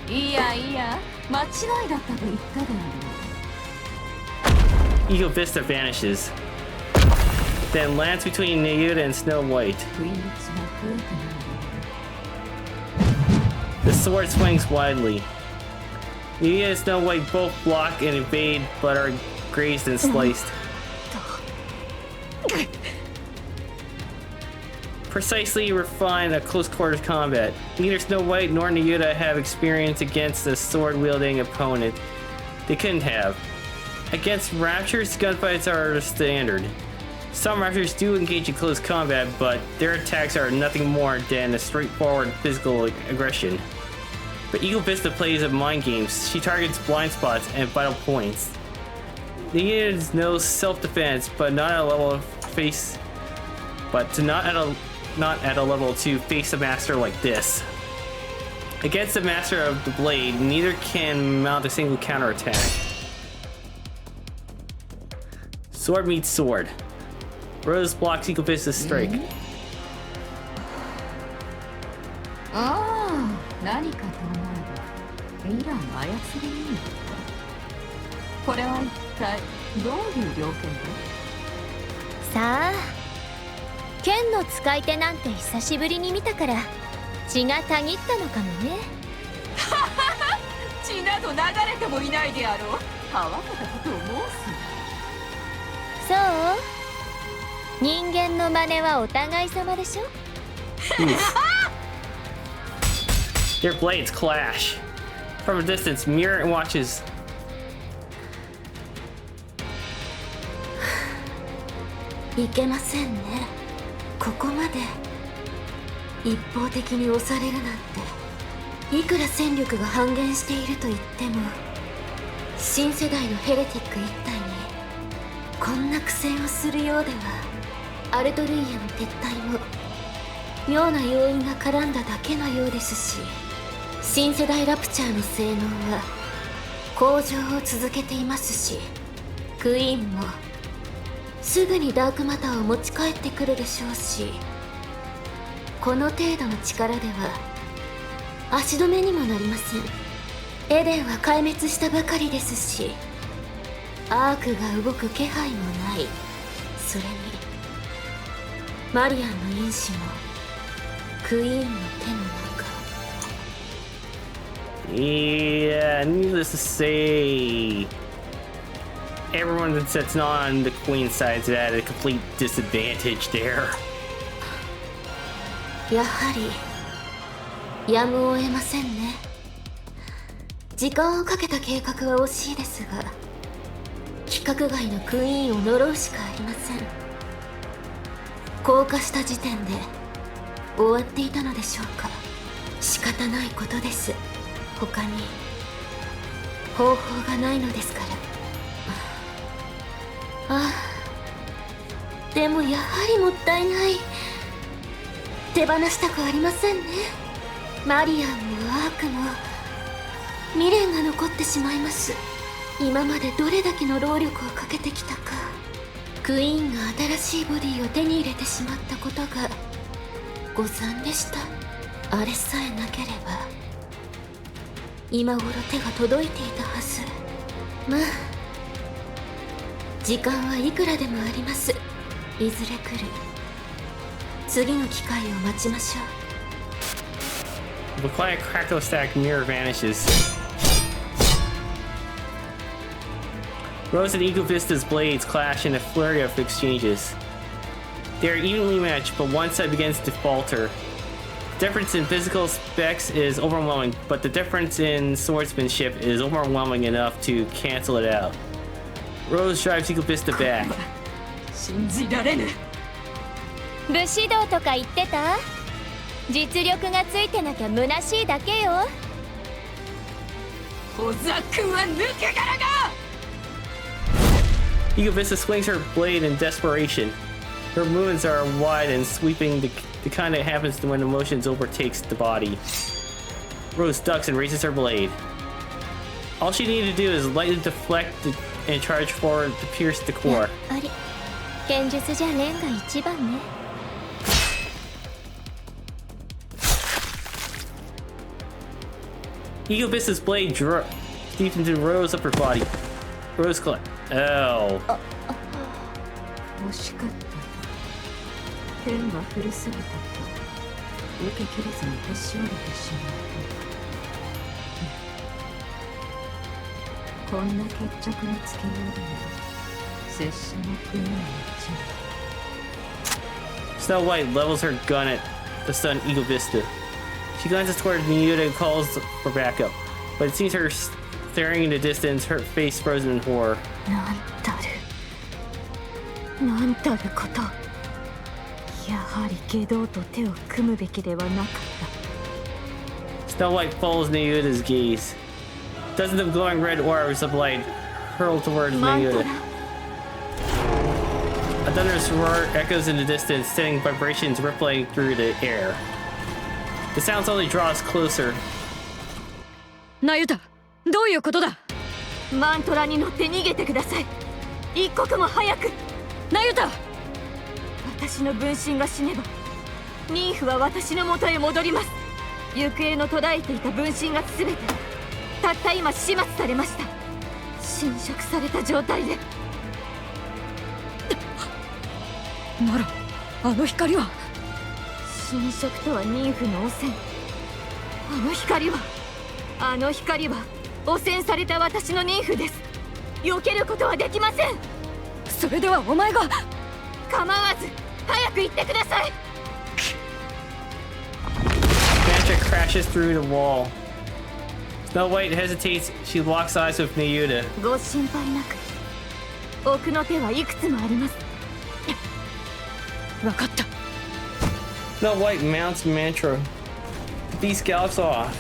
いやいや間違いだったと言ったであろう。 Eagle Vista vanishes, then lands between Nayuta and Snow White. The sword swings widely. Nayuta and Snow White both block and evade, but are grazed and sliced. Precisely refined a close quarters combat. Neither Snow White nor Nayuta have experience against a sword-wielding opponent. They couldn't have. Against Raptors, gunfights are standard. Some Raptors do engage in close combat, but their attacks are nothing more than a straightforward physical aggression. But Eagle Vista plays at mind games. She targets blind spots and vital points. Nayuta knows self-defense, but not at a level of face. Not at a level to face a master like this. Against the master of the blade, neither can mount a single counterattack. Sword meets sword. Rose blocks Eagle Vista's strike. ああ、何かと思えばイラン操り人。これは一体どういう了見だ？さあ、剣の使い手なんて久しぶりに見たから血がたぎったのかもね。血など流れてもいないであろう。たわけたことを申すな。そう？人間の真似はお互い様でしょ。Their blades clash. From a distance, Mirror watches. いけませんね。ここまで一方的に押されるなんて。いくら戦力が半減していると言っても、新世代のヘレティック一体にこんな苦戦をするようでは、アルトルイヤの撤退も妙な要因が絡んだだけのようですし、新世代ラプチャーの性能は向上を続けていますし、クイーンもすぐにダークマターを持ち帰ってくるでしょうし、この程度の力では足止めにもなりません。エデンは壊滅したばかりですし、アークが動く気配もない。それにマリアンの因子もクイーンの手の中。Yeah, needless to say, everyone that's not on the Queen's side is at a complete disadvantage there. やはりやむを得ませんね。時間をかけた計画は惜しいですが、規格外のクイーンを呪うしかありません。降下した時点で終わっていたのでしょうか。仕方ないことです。他に方法がないのですから。ああ、でもやはりもったいない。手放したくありませんね。マリアンもアークも未練が残ってしまいます。今までどれだけの労力をかけてきたか。クイーンが新しいボディを手に入れてしまったことが誤算でした。あれさえなければ今頃手が届いていたはず。まあ時間はいくらでもあります。いずれ来る次の機会を待ちましょう。The quiet crackle stack mirror vanishes. Rose and Eagle Vista's blades clash in a flurry of exchanges. They are evenly matched, but one side begins to falter. The difference in physical specs is overwhelming, but the difference in swordsmanship is overwhelming enough to cancel it out. Rose drives Eagle Vista back. 信じられぬ。武士道とか言ってた？実力がついてなきゃ虚しいだけよ。小沢君は抜け殻が。 Ego Vista swings her blade in desperation. Her movements are wide and sweeping, the kind that happens when emotions overtakes the body. Rose ducks and raises her blade. All she needed to do is lightly deflect and charge forward to pierce the core. やっぱり剣術じゃレンが一番ね。Ego Vista's blade deep into Rose's upper body. Rose collect. Oh. 惜しかった。剣が古すぎたと受けきれずにへし折れてしまう。こんな決着につけようでも拙者の国のうち Snow White levels her gun at the stunned Ego Vista. She glances toward Nayuta and calls for backup, but it sees her staring in the distance, her face frozen in horror. なんたること。やはり下道と手を組むべきではなかった。 Snow White follows Nayuta's gaze. Dozens of glowing red orbs of light hurl towards Nayuta. A thunderous roar echoes in the distance, sending vibrations rippling through the air. The sound slowly draws closer. ナユタ、どういうことだ。マントラに乗って逃げてください。一刻も早く。ナユタ、私の分身が死ねばニーフは私の元へ戻ります。行方の途絶えていた分身が全てたった今始末されました。侵食された状態で。ならあの光は。侵食とはニーフの汚染。あの光は汚染された私のニーフです。避けることはできません。それではお前が。構わず早く行ってください。 Magic crashes through the wall. Snow White hesitates. She locks eyes with Nayuta. ご心配なく。奥の手はいくつもあります。分かった。 Snow White mounts mantra. The beast gallops off.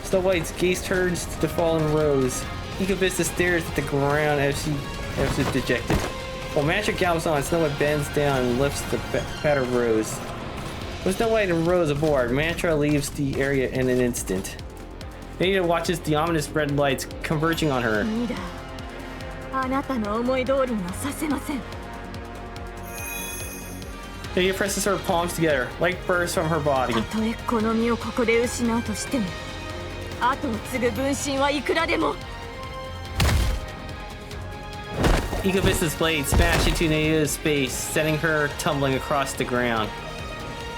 Snow White's gaze turns to the fallen Rose. Ego Vista stares at the ground as if dejected. While Mantra gallops on, Snow White bends down and lifts the battered Rose. With Snow White and Rose aboard, Mantra leaves the area in an instant. Nayuta watches the ominous red lights converging on her. ミラー、あなたの思い通りにはさせません。 Nayuta presses her palms together. Light bursts from her body. たとえこの身をここで失うとしても、後を継ぐ分身はいくらでも。 Ego Vista's blade smashed into Nayuta's space, sending her tumbling across the ground.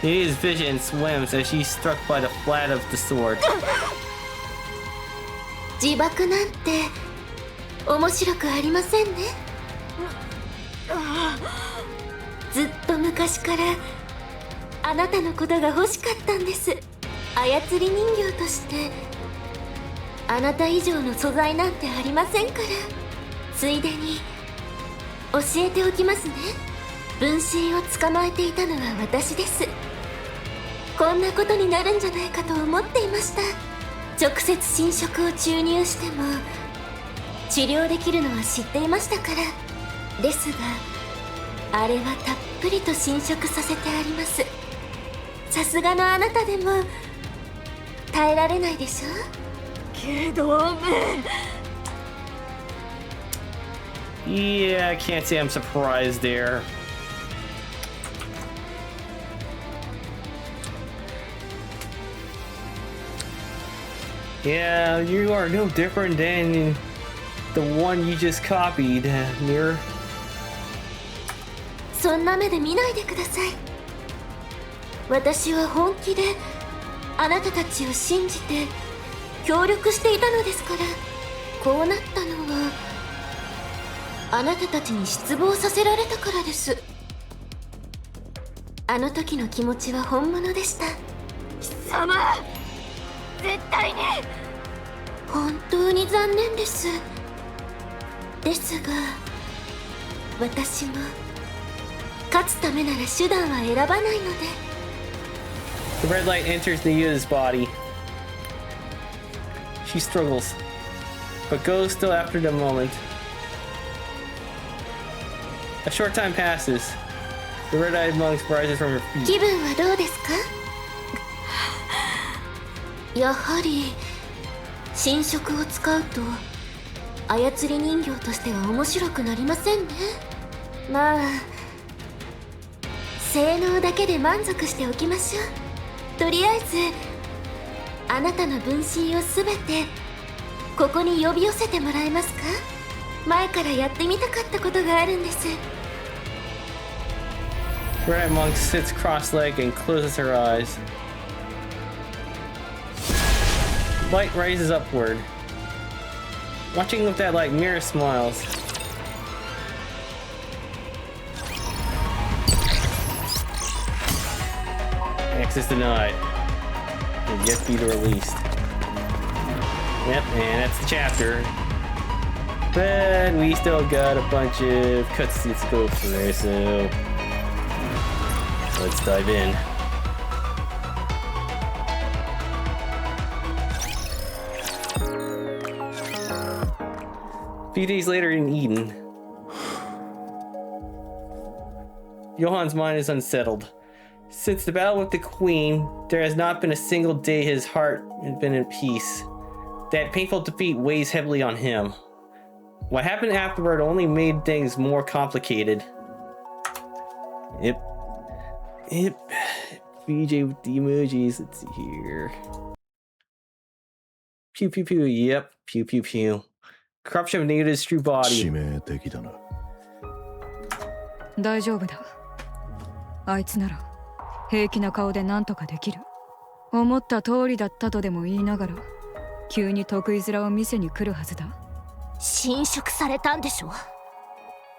Nayuta's vision swims as she's struck by the flat of the sword. 自爆なんて面白くありませんね。ずっと昔からあなたのことが欲しかったんです。操り人形としてあなた以上の素材なんてありませんから。ついでに教えておきますね。分身を捕まえていたのは私です。こんなことになるんじゃないかと思っていました。直接侵食を注入しても治療できるのは知っていましたから。ですがあれはたっぷりと侵食させてあります。さすがのあなたでも耐えられないでしょ。けどYeah, I can't say I'm surprised there. Yeah, you are no different than the one you just copied, Mirror. そんな目で見ないでください。私は本気であなたたちを信じて協力していたのですから。こうなったのはあなたたちに失望させられたからです。あの時の気持ちは本物でした。貴様、絶対に。本当に残念です。ですが私も勝つためなら手段は選ばないので。 The red light enters Nayuta's body. She struggles, but goes still after the moment. A short time passes. The red-eyed monk rises from her feet. 気分はどうですか？やはり新色を使うと操り人形としては面白くなりませんね。まあ性能だけで満足しておきましょう。とりあえずあなたの分身をすべてここに呼び寄せてもらえますか？前からやってみたかったことがあるんです。 Red monk sits cross-legged and closes her eyes. Light rises upward. Watching with that light, Mira smiles. Access denied. And yet be released. Yep, and that's the chapter. But we still got a bunch of cutscenes to go through, so let's dive in. A few days later in Eden, Johan's mind is unsettled. Since the battle with the Queen, there has not been a single day his heart has been in peace. That painful defeat weighs heavily on him. What happened afterward only made things more complicated. Yep. BJ with the emojis. Let's see here. Pew pew pew. Yep. Pew pew pew. Corruption of Nayuta's true body. 致命的だな。大丈夫だ。あいつなら平気な顔で何とかできる。思った通りだったとでも言いながら急に得意面を見せに来るはずだ。侵食されたんでしょ。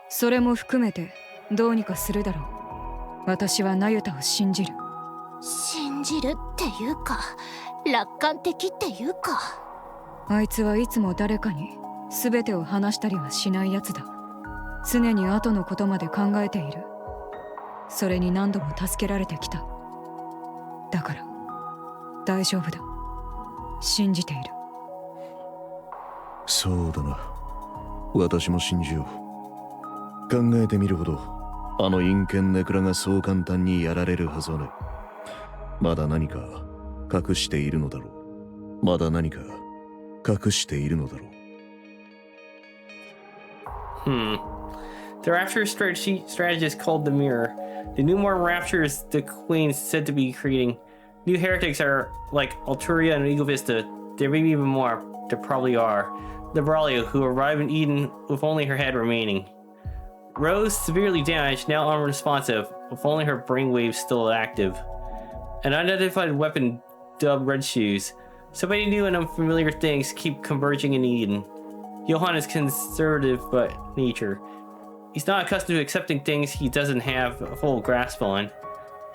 それも含めてどうにかするだろう。私はナユタを信じる。信じるっていうか楽観的っていうか。あいつはいつも誰かに全てを話したりはしないやつだ。常に後のことまで考えている。それに何度も助けられてきた。だから大丈夫だ。信じている。そうだな。私も信じよう。考えてみるほどあの陰険ネクラがそう簡単にやられるはずはない。まだ何か隠しているのだろう。まだ何か隠しているのだろう。The Rapture strategist called the Mirror. The new more Raptures the Queen said to be creating. New heretics are like Alturia and Eagle Vista. There may be even more. There probably are. The Braulio, who arrived in Eden with only her head remaining. Rose, severely damaged, now unresponsive, with only her brainwaves still active. An unidentified weapon dubbed Red Shoes. So many new and unfamiliar things keep converging in Eden. Johan is conservative by nature. He's not accustomed to accepting things he doesn't have a full grasp on.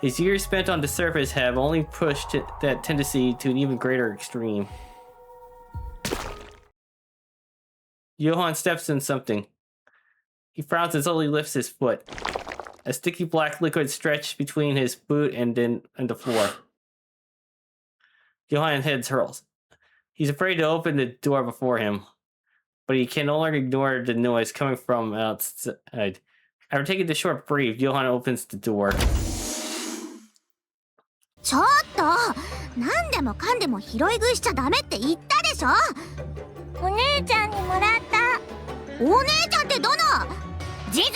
His years spent on the surface have only pushed that tendency to an even greater extreme. Johan steps in something. He frowns and slowly lifts his foot. A sticky black liquid stretched between his boot and the floor. Johan's head hurls. He's afraid to open the door before him, but he can no longer ignore the noise coming from outside. After taking the short brief, Johan opens the door. ちょっと何でもかんでも拾い食いしちゃダメって言ったでしょ。お姉ちゃんにもらった。お姉ちゃんってどのジゼ？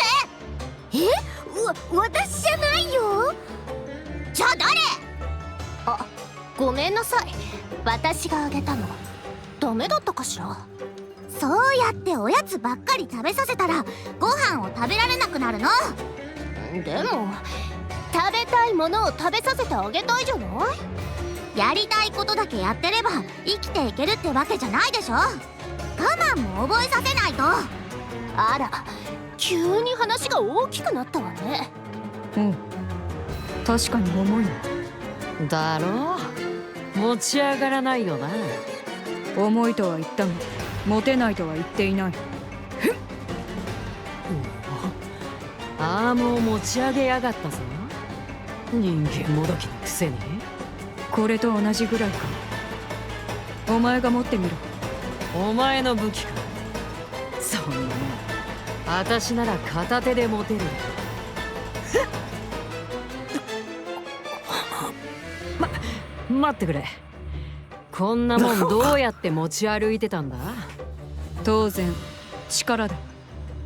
私じゃないよ。じゃあ誰？あ、ごめんなさい。私があげたの。ダメだったかしら。そうやっておやつばっかり食べさせたらご飯を食べられなくなるの。でも食べたいものを食べさせてあげたいじゃない。やりたいことだけやってれば生きていけるってわけじゃないでしょ。我慢も覚えさせないと。あら、急に話が大きくなったわね。うん、確かに重い。だろう、持ち上がらないよな。重いとは言ったが持てないとは言っていない。アームを持ち上げやがったぞ。人間もどきのくせに。これと同じぐらいか。お前が持ってみろ。お前の武器か。そんなもん私なら片手で持てる。待ってくれ。こんなもんどうやって持ち歩いてたんだ？当然力だ。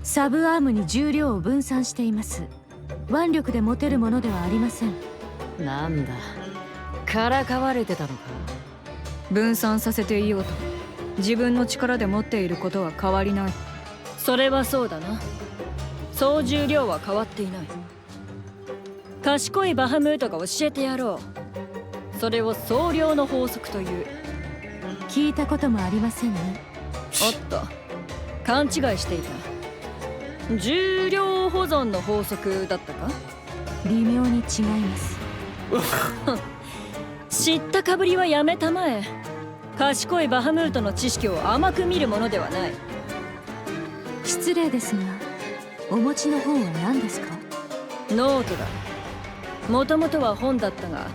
サブアームに重量を分散しています。腕力で持てるものではありません。なんだ、からかわれてたのか。分散させていようと自分の力で持っていることは変わりない。それはそうだな。総重量は変わっていない。賢いバハムートが教えてやろう。それを総量の法則という。聞いたこともありませんね。おっと、勘違いしていた。重量保存の法則だったか？微妙に違います。知ったかぶりはやめたまえ。賢いバハムートの知識を甘く見るものではない。失礼ですが、お持ちの本は何ですか？ノートだ。もともとは本だったが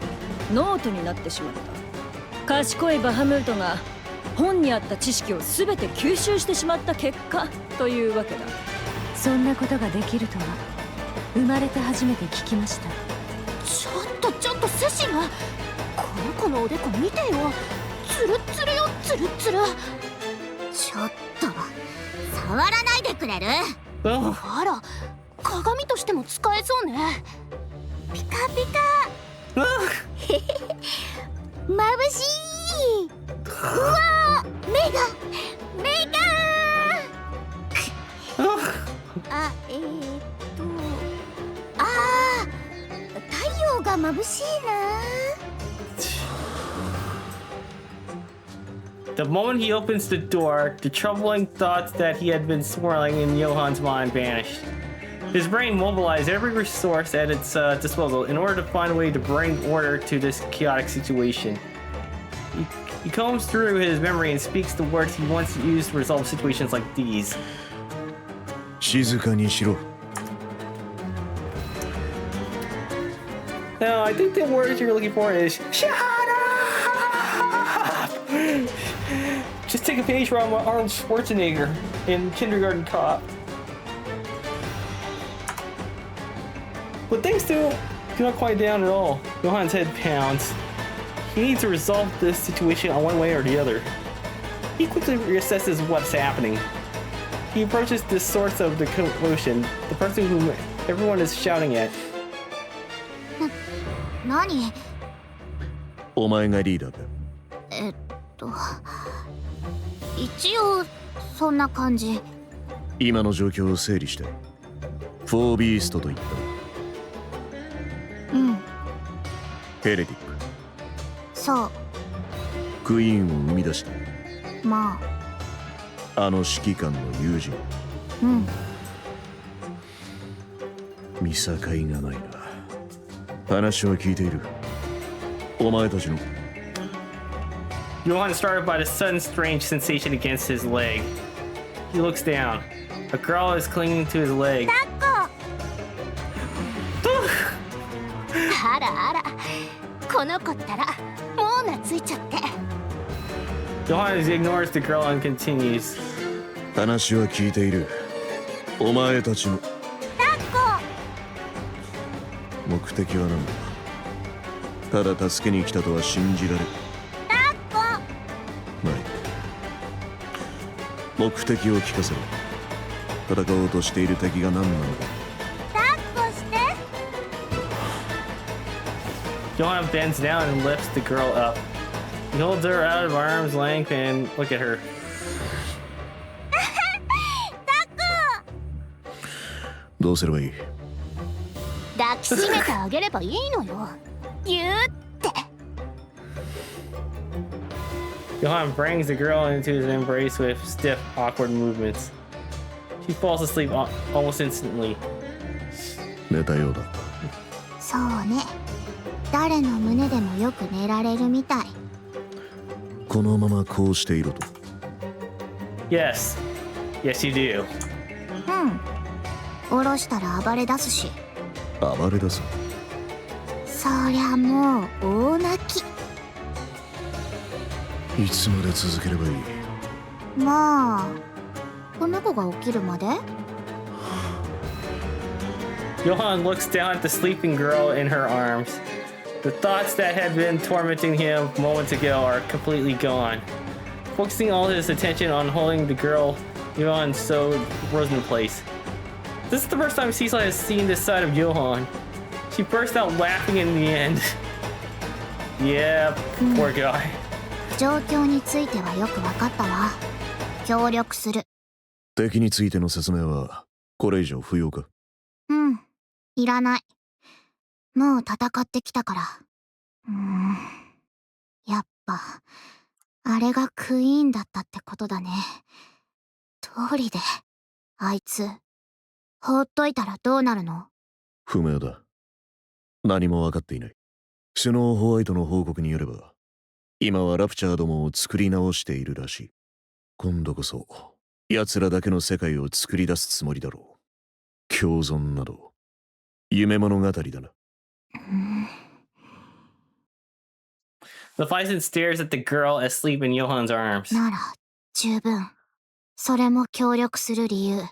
ノートになってしまった。賢いバハムートが本にあった知識を全て吸収してしまった結果というわけだ。そんなことができるとは生まれて初めて聞きました。ちょっとセシル、この子のおでこ見てよ。ツルッツルよ、ツルッツル。ちょっと触らないでくれる？あら、鏡としても使えそうね。ピカピカ。眩しい。うわー、目があ、太陽が眩しいな。The moment he opens the door, the troubling thoughts that he had been swirling in Johan's mind vanished. His brain mobilized every resource at its disposal in order to find a way to bring order to this chaotic situation. He combs through his memory and speaks the words he once used to resolve situations like these. 静かにしろ。 No, I think the word you're looking for is shut up! Just take a page from Arnold Schwarzenegger in Kindergarten Cop. But things do not quiet down at all. Johan's head pounds. He needs to resolve this situation on one way or the other. He quickly reassesses what's happening. He approaches the source of the commotion, the person whom everyone is shouting at. 何？お前がリーダーか。一応そんな感じ。今の状況を整理して。フォービーストと言った。うん。ヘレティック。そう。クイーンを生み出した。まあの指揮官の友人。うん。見境がないな。話は聞いている。お前たちの。Johan is startled by the sudden strange sensation against his leg. He looks down. A girl is clinging to his leg. あらあら、この子ったらもう懐いちゃって。Johan ignores the girl and continues. 話は聞いている。お前たちの。目的は何だ。ただ助けに来たとは信じられる。ない。目的を聞かせろ。戦おうとしている敵が何なのか。抱っこして。Johan bends down and lifts the girl up. He holds her out of arm's length and look at her. どうすればいい？抱きしめてあげればいいのよ。ぎゅーって。Johan brings the girl into his embrace with stiff, awkward movements. She falls asleep almost instantly. 寝たようだ。そうね。誰の胸でもよく寝られるみたい。このままこうしていろと。Yes. Yes, you do. うん。下ろしたら暴れ出すし。暴れ出す。そりゃもう大泣き。いつまで続ければいい？まあこの子が起きるまで。 Johan looks down at the sleeping girl in her arms. The thoughts that had been tormenting him moments ago are completely gone. Focusing all his attention on holding the girl, Johan so frozen in place. This is the first time Cecil has seen this side of Johan. She burst out laughing in the end. Yeah, poor guy. 状況についてはよく分かったわ。協力する。敵についての説明はこれ以上不要か？うん、いらない。もう戦ってきたから。やっぱあれがクイーンだったってことだね。通りであいつ放っといたらどうなるの？不明だ。何も分かっていない。スノーホワイトの報告によれば、今はラプチャーどもを作り直しているらしい。今度こそ奴らだけの世界を作り出すつもりだろう。共存など夢物語だな。The Bison stares at the girl asleep in Johan's arms. なら十分。それも協力する理由。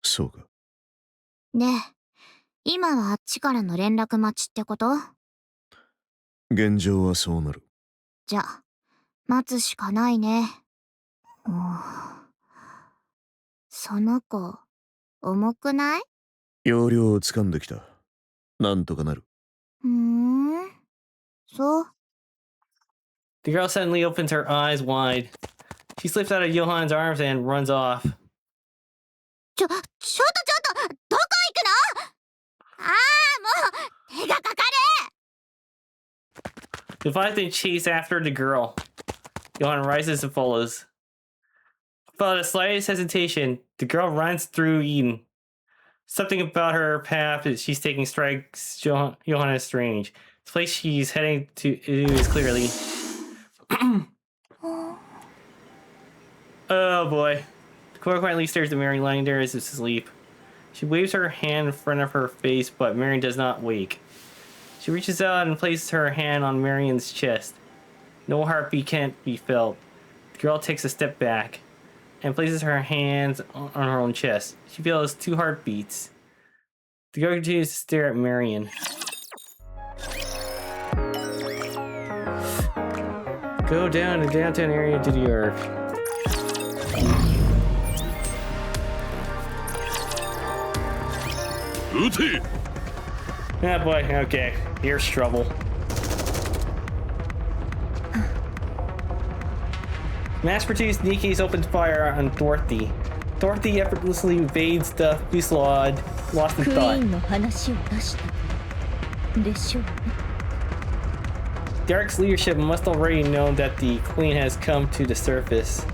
そうか。で、今はあっちからの連絡待ちってこと？現状はそうなる。じゃあ待つしかないね。その子重くない？要領をつかんできた。なんとかなる。そう。The girl suddenly opens her eyes wide. She slips out of Johan's arms and runs off. ちょっとどこ行くの？ああ、もう手がかかる。The Bison chase after the girl. Johan rises and follows. Without the slightest hesitation, the girl runs through Eden. Something about her path that she's taking strikes Johan as strange. The place she's heading to is clearly... Oh boy. The girl quietly stares at Marion lying there as if asleep. She waves her hand in front of her face, but Marion does not wake. She reaches out and places her hand on Marion's chest. No heartbeat can't be felt. The girl takes a step back and places her hands on her own chest. She feels 2 heartbeats. The girl continues to stare at Marion. Go down the downtown area to the earth. Ah boy, okay. Here's trouble. Mass-produced Nikke's opened fire on Dorothy. Dorothy effortlessly evades the fusillade, lost in クイ thought. ーンの話を出したでしょうね。 Derek's leadership must already know that the Queen has come to the surface.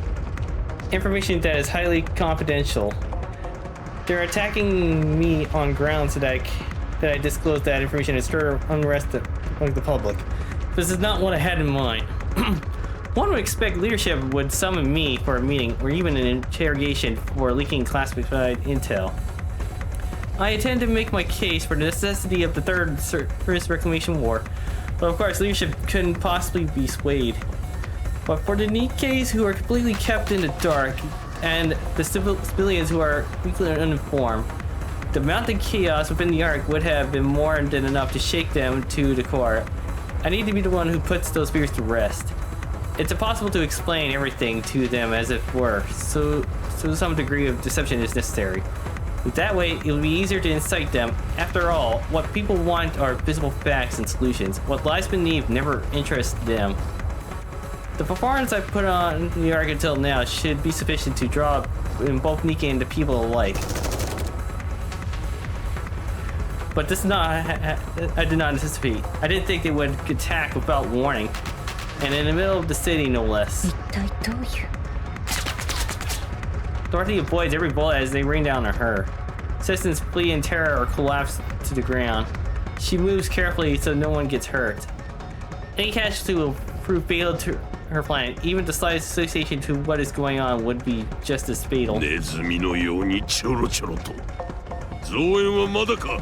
Information that is highly confidential. They're attacking me on grounds that I disclosed that information and stir unrest among the public. This is not what I had in mind. One would expect leadership would summon me for a meeting or even an interrogation for leaking classified intel. I intend to make my case for the necessity of the Third Surface Reclamation War, but of course leadership couldn't possibly be swayed. But for the Nikkes who are completely kept in the dark, and the civilians who are weakly uninformed, the mounting chaos within the Ark would have been more than enough to shake them to the core. I need to be the one who puts those fears to rest. It's impossible to explain everything to them as it were, so some degree of deception is necessary. That way, it'll be easier to incite them. After all, what people want are visible facts and solutions. What lies beneath never interests them. The performance I've put on the Ark until now should be sufficient to draw in both Nikke and the people alike. But this is not, I did not anticipate. I didn't think they would attack without warning. And in the middle of the city, no less. 一体どういう。 Dorothy avoids every bullet as they rain down on her. Citizens flee in terror or collapse to the ground. She moves carefully so no one gets hurt. Any casualty will prove fatal to her plan. Even the slightest association to what is going on would be just as fatal. ネズミのようにちょろちょろと。増援はまだか。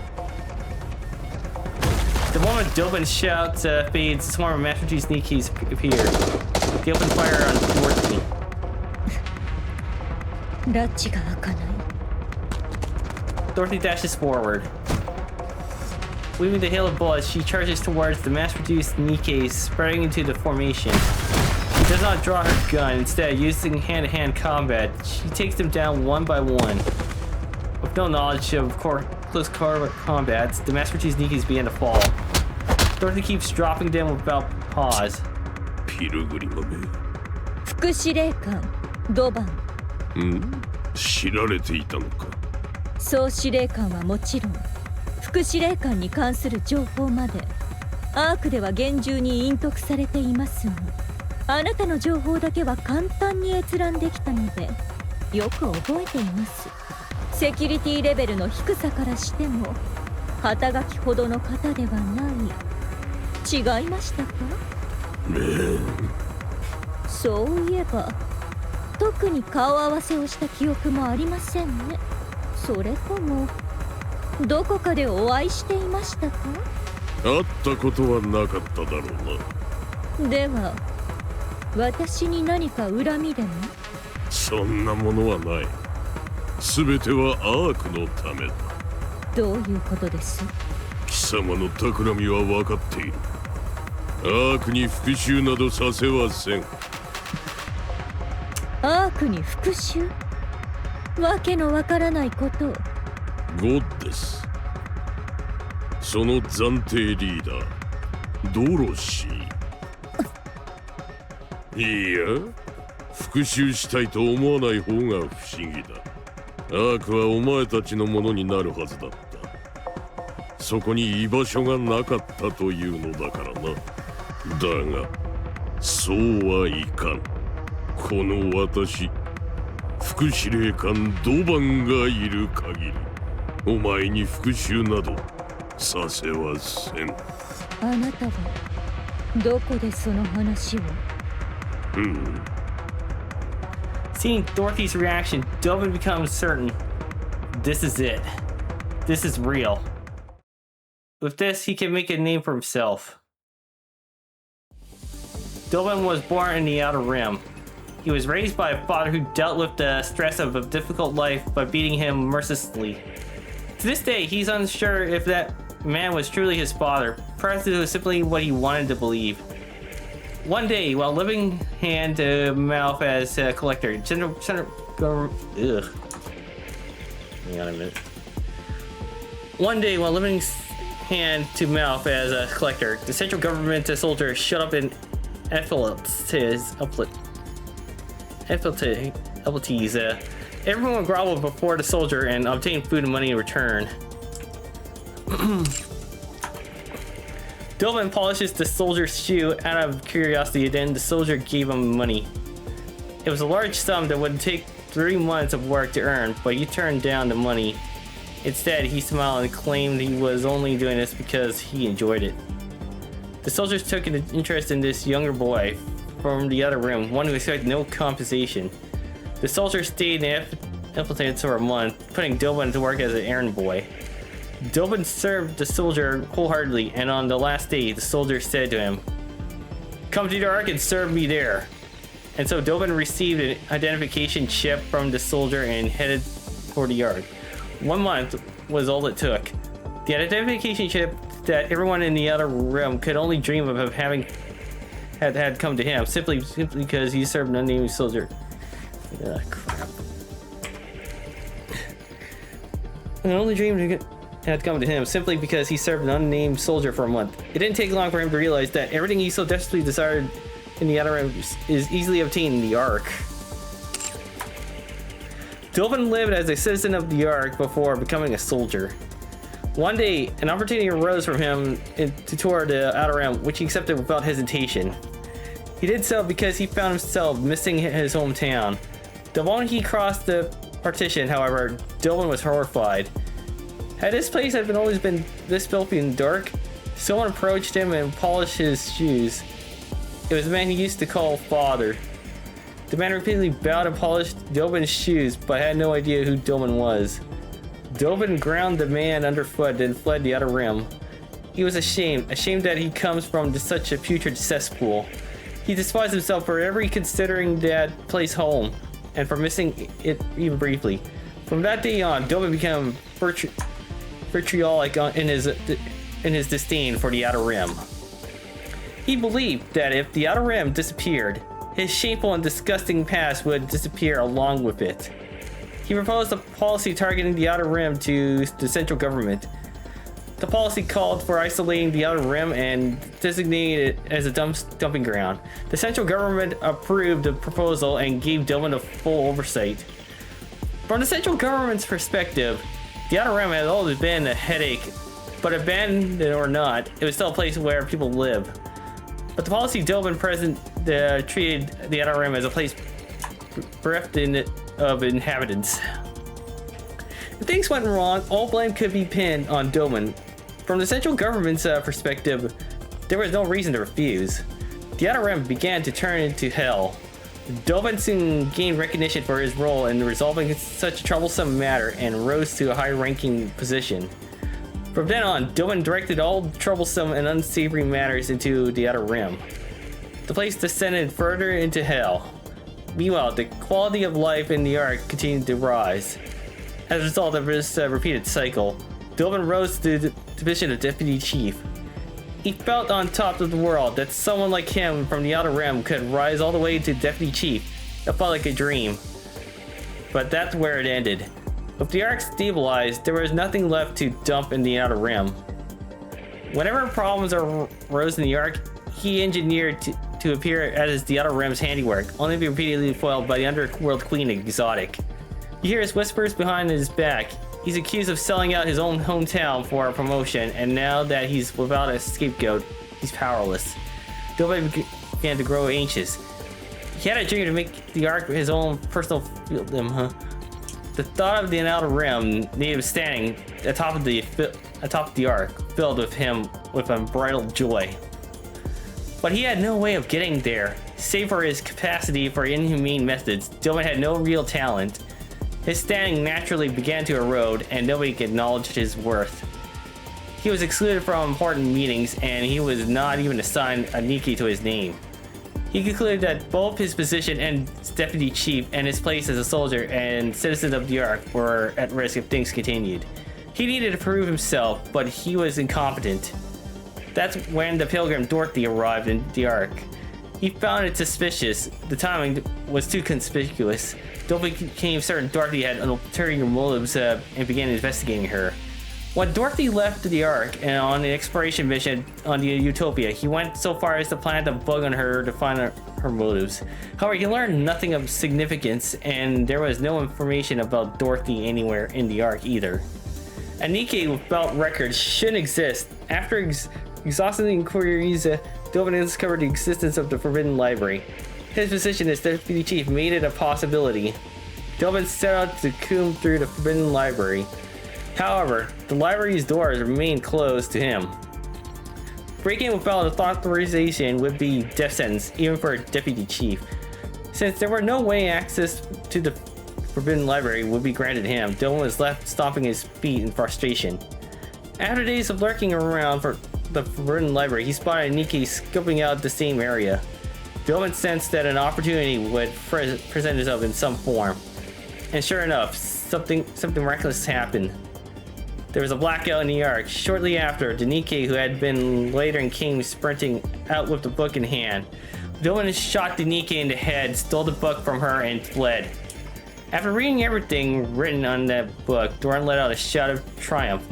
The moment Doban shouts fades, a swarm of mass-produced Nikkes appear. They open fire on Dorothy. ラッチが開かない。 Dorothy dashes forward. Weaving the hail of bullets, she charges towards the mass-produced Nikke spreading into the formation. She does not draw her gun, instead using hand-to-hand combat, she takes them down one by one. With no knowledge of close combat, the mass-produced Nikkes begin to fall. Dorothy keeps dropping them without pause. ピルグリムめ。副司令官ドバン。知られていたのか。総司令官はもちろん副司令官に関する情報までアークでは厳重に隠匿されていますが、あなたの情報だけは簡単に閲覧できたのでよく覚えています。セキュリティレベルの低さからしても肩書きほどの方ではない。違いましたか？そういえば特に顔合わせをした記憶もありませんね。それともどこかでお会いしていましたか？会ったことはなかっただろうな。では私に何か恨みでも？そんなものはない。全てはアークのためだ。どういうことです？貴様の企みは分かっている。アークに復讐などさせはせん。アークに復讐？わけのわからないことを。ゴッデス。その暫定リーダードロシー。いや、復讐したいと思わない方が不思議だ。アークはお前たちのものになるはずだった。そこに居場所がなかったというのだからな。だがそうはいかん。この私副司令官ドバンがいる限りお前に復讐などさせはせん。あなたはどこでその話を？Seeing Dorothy's reaction, Doban becomes certain. This is it. This is real. With this, he can make a name for himself. Doban was born in the Outer Rim. He was raised by a father who dealt with the stress of a difficult life by beating him mercilessly. To this day, he's unsure if that man was truly his father. Perhaps it was simply what he wanted to believe. One day, while living hand to mouth as a collector, Hang on a minute. One day, while living hand to mouth as a collector, the central government soldier shut up in everyone would grovel before the soldier and obtain food and money in return. Doban polishes the soldier's shoe out of curiosity, then the soldier gave him money. It was a large sum that would take 3 months of work to earn, but he turned down the money. Instead, he smiled and claimed he was only doing this because he enjoyed it. The soldiers took an interest in this younger boy from the other room, one who expected no compensation. The soldier stayed in the infiltrated for a month, putting Doban to work as an errand boy. Doban served the soldier wholeheartedly, and on the last day, the soldier said to him, "Come to the Ark and serve me there." And so Doban received an identification chip from the soldier and headed for the Ark. 1 month was all it took. The identification chip that everyone in the Outer Rim could only dream of having had come to him simply because he served an unnamed soldier. Crap. An only dream had come to him simply because he served an unnamed soldier for a month. It didn't take long for him to realize that everything he so desperately desired in the Outer Rim is easily obtained in the Ark. Doban lived as a citizen of the Ark before becoming a soldier. One day, an opportunity arose for him to tour the Outer Rim, which he accepted without hesitation. He did so because he found himself missing his hometown. The moment he crossed the partition, however, Doban was horrified. Had this place always been this filthy and dark? Someone approached him and polished his shoes. It was the man he used to call father. The man repeatedly bowed and polished Doban's shoes, but had no idea who Doban was. Doban ground the man underfoot and fled the Outer Rim. He was ashamed that he comes from such a putrid cesspool. He despised himself for ever considering that place home, and for missing it even briefly. From that day on, Doban became vitriolic in his disdain for the Outer Rim. He believed that if the Outer Rim disappeared, his shameful and disgusting past would disappear along with it. He proposed a policy targeting the Outer Rim to the central government. The policy called for isolating the Outer Rim and designating it as a dumping ground. The central government approved the proposal and gave Doban a full oversight. From the central government's perspective, the Outer Rim had always been a headache, but abandoned or not, it was still a place where people live. But the policy Doban present treated the Outer Rim as a place bereft of inhabitants. If things went wrong, all blame could be pinned on Doban. From the central government's perspective, there was no reason to refuse. The Outer Rim began to turn into hell. Doban soon gained recognition for his role in resolving such a troublesome matter and rose to a high-ranking position. From then on, Doban directed all troublesome and unsavory matters into the Outer Rim. The place descended further into hell. Meanwhile, the quality of life in the Ark continued to rise. As a result of this repeated cycle, Doban rose to the position of Deputy Chief. He felt on top of the world that someone like him from the Outer Rim could rise all the way to Deputy Chief. It felt like a dream. But that's where it ended. With the Ark stabilized, there was nothing left to dump in the Outer Rim. Whenever problems arose in the Ark, he engineered to appear as the Outer Rim's handiwork, only to be repeatedly foiled by the Underworld Queen Exotic. You hear his whispers behind his back. He's accused of selling out his own hometown for a promotion, and now that he's without a scapegoat, he's powerless. Doban began to grow anxious. He had a dream to make the Ark his own personal fiefdom, The thought of the Outer Rim native standing atop the Ark filled him with unbridled joy. But he had no way of getting there. Save for his capacity for inhumane methods, Doban had no real talent. His standing naturally began to erode, and nobody acknowledged his worth. He was excluded from important meetings, and he was not even assigned a Nikke to his name. He concluded that both his position as Deputy Chief and his place as a soldier and citizen of the Ark were at risk if things continued. He needed to prove himself, but he was incompetent. That's when the pilgrim Dorothy arrived in the Ark. He found it suspicious. The timing was too conspicuous. Doban became certain Dorothy had ulterior motives and began investigating her. When Dorothy left the Ark and on an exploration mission on the Utopia, he went so far as to plant a bug on her to find her motives. However, he learned nothing of significance, and there was no information about Dorothy anywhere in the Ark either. A Nikke without records shouldn't exist. After exhausting inquiries, Doban discovered the existence of the Forbidden Library. His position as Deputy Chief made it a possibility. Doban set out to comb through the Forbidden Library. However, the library's doors remained closed to him. Breaking without authorization would be death sentence, even for a Deputy Chief. Since there were no way access to the Forbidden Library would be granted him, Doban was left stomping his feet in frustration. After days of lurking around for the Forbidden Library, he spotted Nikke scoping out the same area. Doban sensed that an opportunity would present itself in some form. And sure enough, something miraculous happened. There was a blackout in the Ark. Shortly after, the Nikke, who had been loitering, came sprinting out with the book in hand. Doban shot the Nikke in the head, stole the book from her, and fled. After reading everything written on that book, Doran let out a shout of triumph.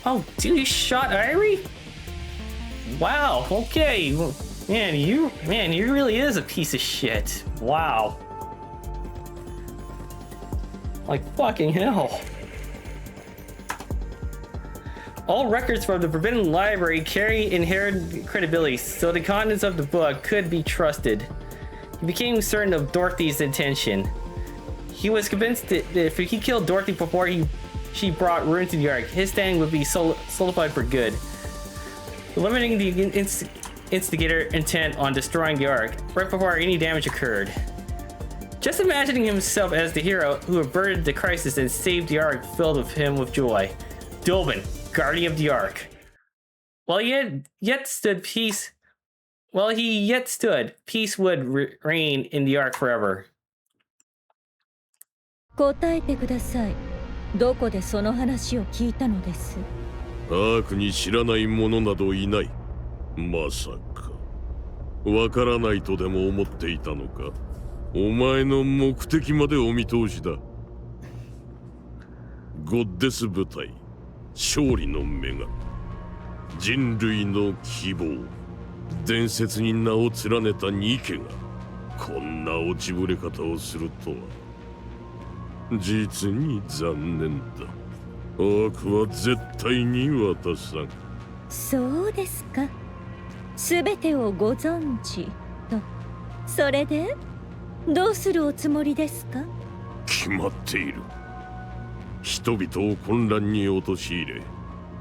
Oh, dude, you shot Irie? Wow, okay. Man, you really is a piece of shit. Wow. Like fucking hell. All records from the Forbidden Library carry inherent credibility, so the contents of the book could be trusted. He became certain of Dorothy's intention. He was convinced that if he killed Dorothy before she brought ruin to the Ark, his standing would be solidified for good. Eliminating the instigator intent on destroying the Ark right before any damage occurred. Just imagining himself as the hero who averted the crisis and saved the Ark filled him with joy. Doban, guardian of the Ark. While he had yet stood peace Well, he yet stood. Peace would reign in the Ark forever. 答えてください。どこでその話を聞いたのです？アークに知らない者などいない。まさかわからないとでも思っていたのか。お前の目的までお見通しだ。ゴッデス部隊、勝利の女神、人類の希望、伝説に名を連ねたニケがこんな落ちぶれ方をするとは実に残念だ。アークは絶対に渡さん。そうですか。すべてをご存知と。それでどうするおつもりですか？決まっている。人々を混乱に陥れ、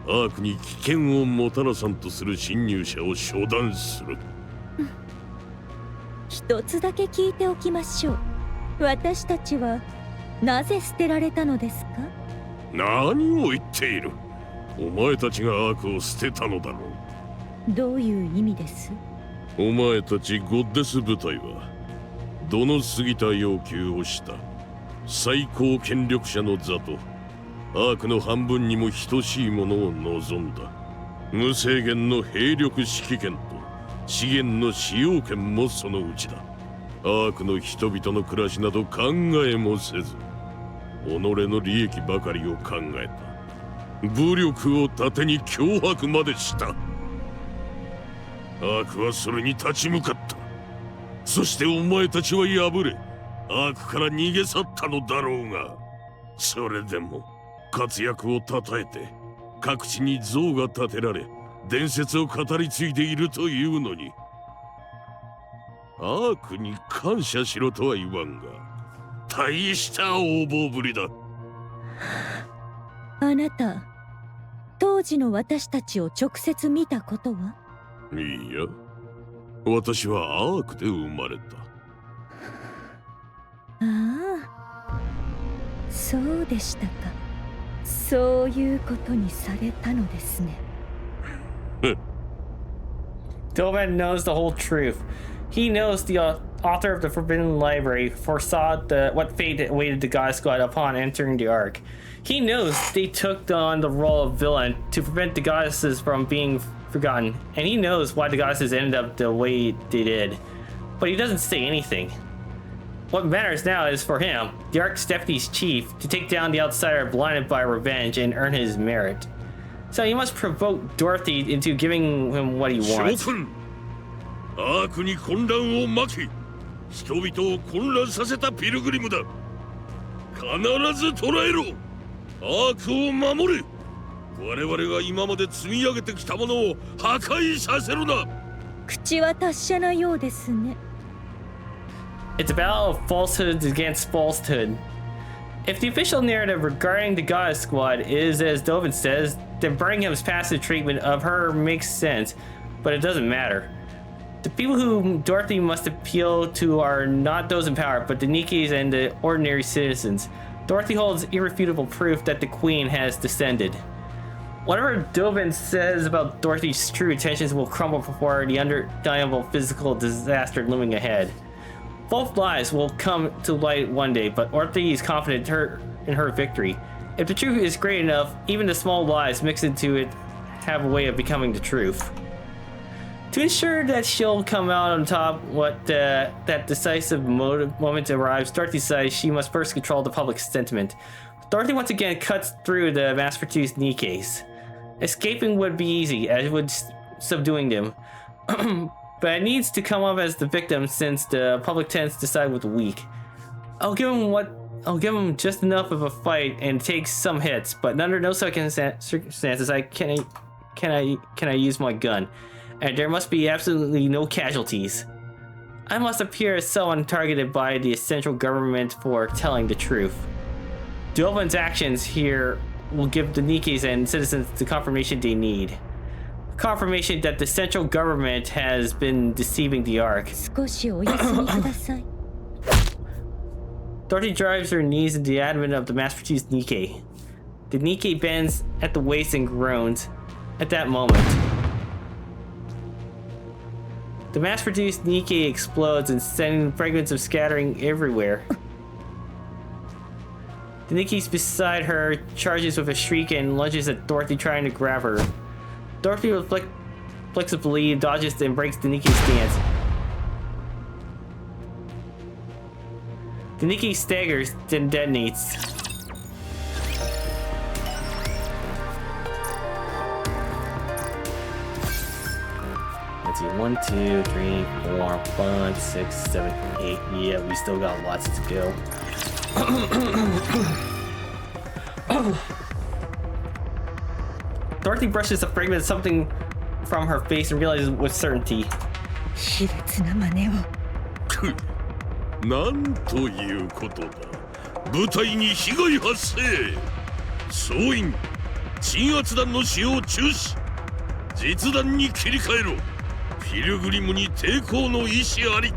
アークに危険をもたらさんとする侵入者を処断する。一つだけ聞いておきましょう。私たちはなぜ捨てられたのですか？何を言っている。お前たちがアークを捨てたのだろう。どういう意味です？お前たちゴッデス部隊は度の過ぎた要求をした。最高権力者の座とアークの半分にも等しいものを望んだ。無制限の兵力指揮権と資源の使用権もそのうちだ。アークの人々の暮らしなど考えもせず、己の利益ばかりを考えた。武力を盾に脅迫までした。アークはそれに立ち向かった。そしてお前たちは敗れ、アークから逃げ去ったのだろうが、それでも活躍をたたえて各地に像が建てられ、伝説を語り継いでいるというのに、アークに感謝しろとは言わんが、大した横暴ぶりだ。あなた、当時の私たちを直接見たことは？いや、私はアークで生まれた。ああ、そうでしたか。そういうことにされたのですね。Doban knows the whole truth. He knows the author of the Forbidden Library foresaw what fate awaited the God Squad upon entering the Ark. He knows they took on the role of villain to prevent the goddesses from being forgotten, and he knows why the goddesses ended up the way they did. But he doesn't say anything. What matters now is for him, the Ark's deputy's chief, to take down the outsider blinded by revenge and earn his merit. So he must provoke Dorothy into giving him what he wants. アークに混乱を巻き、人々を混乱させたピルグリムだ。必ず捕らえろ。アークを守れ。我々が今まで積み上げてきたものを破壊させるな。口は達者なようですね。It's a battle of falsehoods against falsehood. If the official narrative regarding the Goddess Squad is as Doban says, then Birmingham's passive treatment of her makes sense, but it doesn't matter. The people whom Dorothy must appeal to are not those in power, but the Nikkes and the ordinary citizens. Dorothy holds irrefutable proof that the Queen has descended. Whatever Doban says about Dorothy's true intentions will crumble before the undeniable physical disaster looming ahead. Both lies will come to light one day, but Dorothy is confident in her victory. If the truth is great enough, even the small lies mixed into it have a way of becoming the truth. To ensure that she'll come out on top when that decisive moment arrives, Dorothy decides she must first control the public sentiment. Dorothy once again cuts through the mass-produced Nikkes. Escaping would be easy, as would subduing them. But it needs to come up as the victim since the public tends to side with the weak. I'll give him just enough of a fight and take some hits, but under no circumstances can I use my gun. And there must be absolutely no casualties. I must appear as someone targeted by the central government for telling the truth. Doban's actions here will give the Nikkes and citizens the confirmation they need. Confirmation that the central government has been deceiving the Ark. 少しお休みください。 Dorothy drives her knees into the advent of the mass-produced Nikke. The Nikke bends at the waist and groans at that moment. The mass-produced Nikke explodes and sending fragments of scattering everywhere. The Nikke's beside her charges with a shriek and lunges at Dorothy, trying to grab her. Dorothy flexibly dodges and breaks the Nikke's stance. The Nikke staggers, then detonates. Let's see, 1, 2, 3, 4, 5, 6, 7, 8. Yeah, we still got lots to go. Dorothy brushes a fragment of something from her face and realizes with certainty. 卑劣な真似を。なんということだ。部隊に被害発生。総員、鎮圧弾の使用中止。実弾に切り替えろ。ピルグリムに抵抗の意思あり。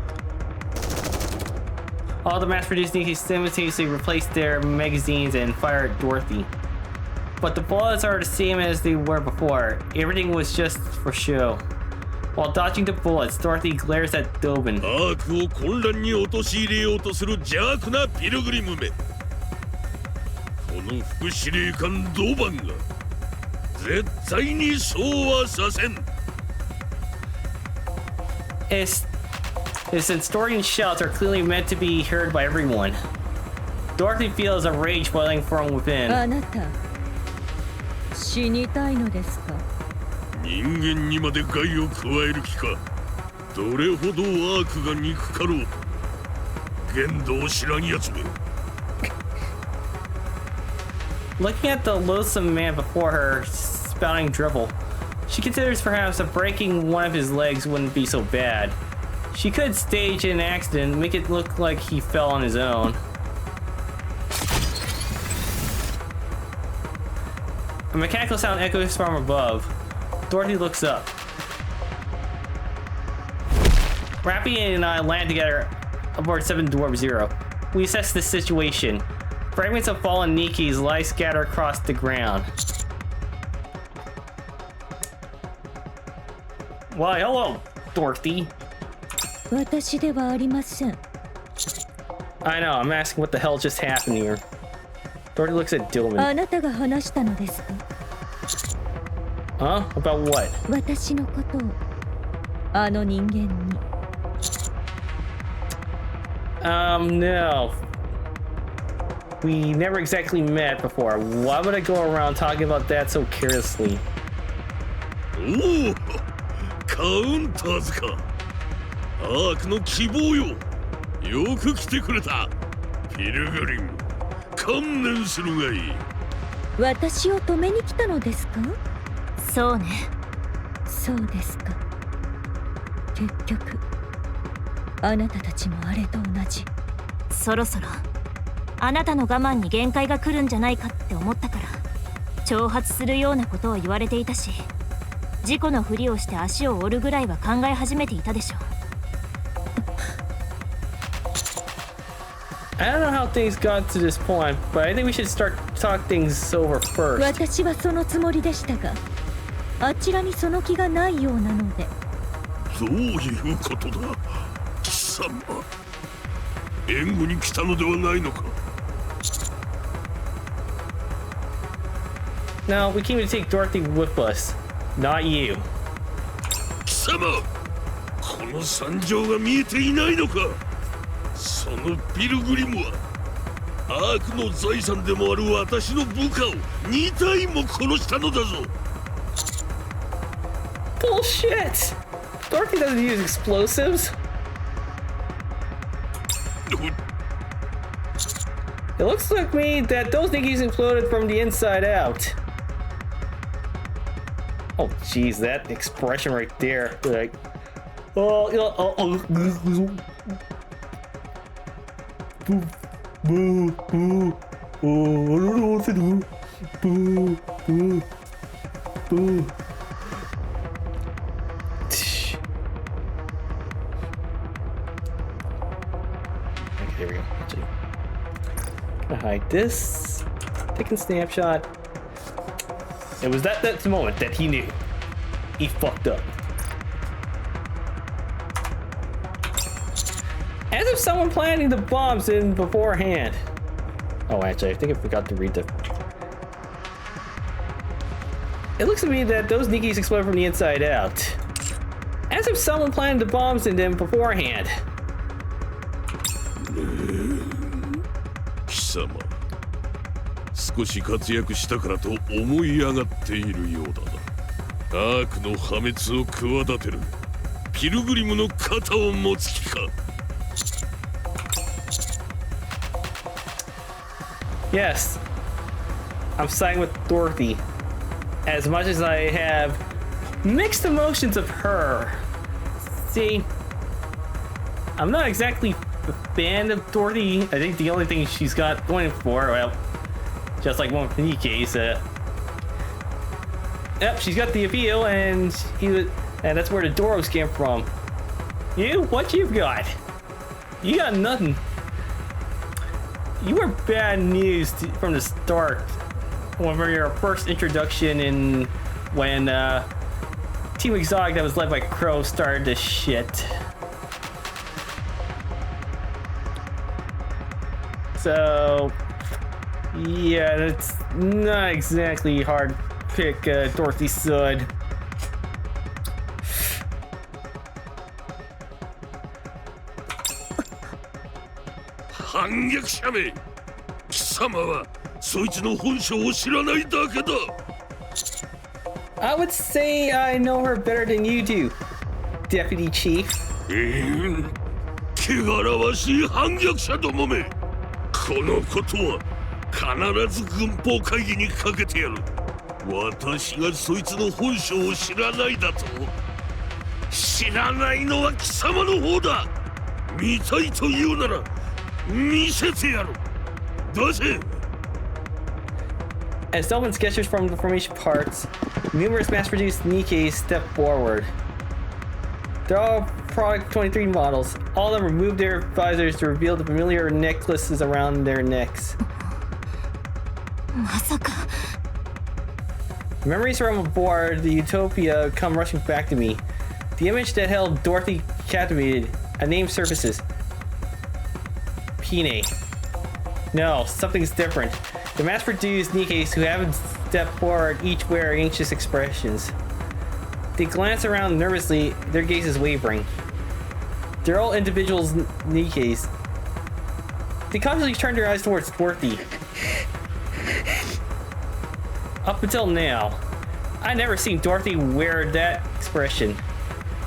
All the mass-produced Nikke simultaneously replace their magazines and fire at Dorothy. But the bullets are the same as they were before. Everything was just for show. While dodging the bullets, Dorothy glares at Doban. アークを混乱に陥れようとする邪悪なピルグリムめ。この副司令官ドバンが絶対にそうはさせん。His Stentorian shouts are clearly meant to be heard by everyone. Dorothy feels a rage welling from within. あなた、死にたいのですか？人間にまで害を加える気か。どれほどアークが憎かろうと。限度を知らんやつめ。Looking at the loathsome man before her, spouting drivel, she considers perhaps that breaking one of his legs wouldn't be so bad. She could stage an accident and make it look like he fell on his own. A mechanical sound echoes from above. Dorothy looks up. Rappy and I land together aboard 7 Dwarf 0. We assess the situation. Fragments of fallen Nikke's lie scattered across the ground. Why, hello, Dorothy. 私ではありません。I know, I'm asking what the hell just happened here. Dorothy looks at Doban. あなたが話したのですか？ Huh? About what? 私のことをあの人間に。No. We never exactly met before. Why would I go around talking about that so carelessly? おお、カウンターズか。アークの希望よ。よく来てくれた。ピルグリム、観念するがいい。私を止めに来たのですか？そうね。そうですか。結局あなたたちもあれと同じ。そろそろあなたの我慢に限界が来るんじゃないかって思ったから挑発するようなことを言われていたし、事故のふりをして足を折るぐらいは考え始めていたでしょう。I don't know how things got to this point, but I think we should start talk things over first. 私はそのつもりでしたが、あちらにその気がないようなので。どういうことだ、貴様。援護に来たのではないのか。No, we came to take Dorothy with us, not you. 貴様、この惨状が見えていないのか。そのピルグリムはアークの財産でもある私の部下を2体も殺したのだぞ。Bullshit! Dorothy doesn't use explosives. It looks like me that those Nikke's imploded from the inside out. Oh, jeez, that expression right there. Like, oh, I don't know what to do. Okay, here we go. Actually, gonna hide this. Taking snapshot. It was that moment that he knew he fucked up. if someone planting the bombs in beforehand. Oh, actually, I think I forgot to read the... It looks to me that those Nikkes explode from the inside out. As if someone planted the bombs in them beforehand. 貴様、少し活躍したからと思い上がっているようだな。アークの破滅を企てるピルグリムの肩を持つ気か。Yes, I'm siding with Dorothy. As much as I have mixed emotions of her. See, I'm not exactly a fan of Dorothy. I think the only thing she's got going for, well, just like one from Nikke's, yep, she's got the appeal, and that's where the Doros came from. You, what you've got? You got nothing. You were bad news from the start. Whenever your first introduction in when Team Exotic that was led by Crow started this shit. So yeah, it's not exactly hard to pick Dorothy's side. I would say I know her better than you do, Deputy Chief. 汚らわしい反逆者どもめ、このことは必ず軍法会議にかけてやる。私がそいつの本性を知らないだと？知らないのは貴様の方だ。見たいというなら見せてやる。出せ。 As Doban gestures from the formation parts, numerous mass-produced Nikkes step forward. They're all Product 23 models. All of them remove their visors to reveal the familiar necklaces around their necks. まさか。 Memories from aboard the Utopia come rushing back to me. The image that held Dorothy captivated. A name surfaces. Pine. No, something's different. The mass-produced Nikkes who haven't stepped forward each wear anxious expressions. They glance around nervously, their gaze is wavering. They're all individuals Nikkes. They cautiously turn their eyes towards Dorothy. Up until now, I've never seen Dorothy wear that expression.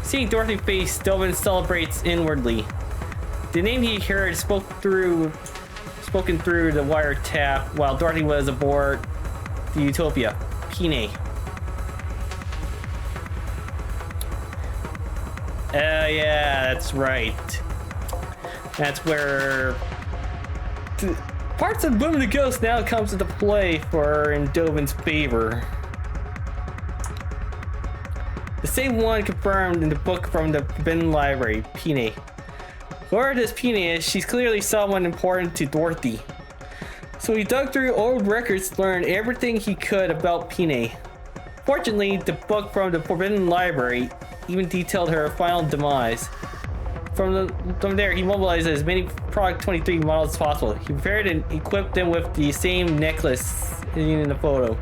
Seeing Dorothy's face, Doban celebrates inwardly. The name he heard spoken through the wiretap while Dorothy was aboard the Utopia. Pine. Yeah, that's right. That's where parts of Boom the Ghost now comes into play for in Doban's favor. The same one confirmed in the book from the Forbidden Library, Pine. Whoever this Pine is, she's clearly someone important to Dorothy. So he dug through old records to learn everything he could about Pine. Fortunately, the book from the Forbidden Library even detailed her final demise. From there, he mobilized as many Product 23 models as possible. He prepared and equipped them with the same necklace in the photo.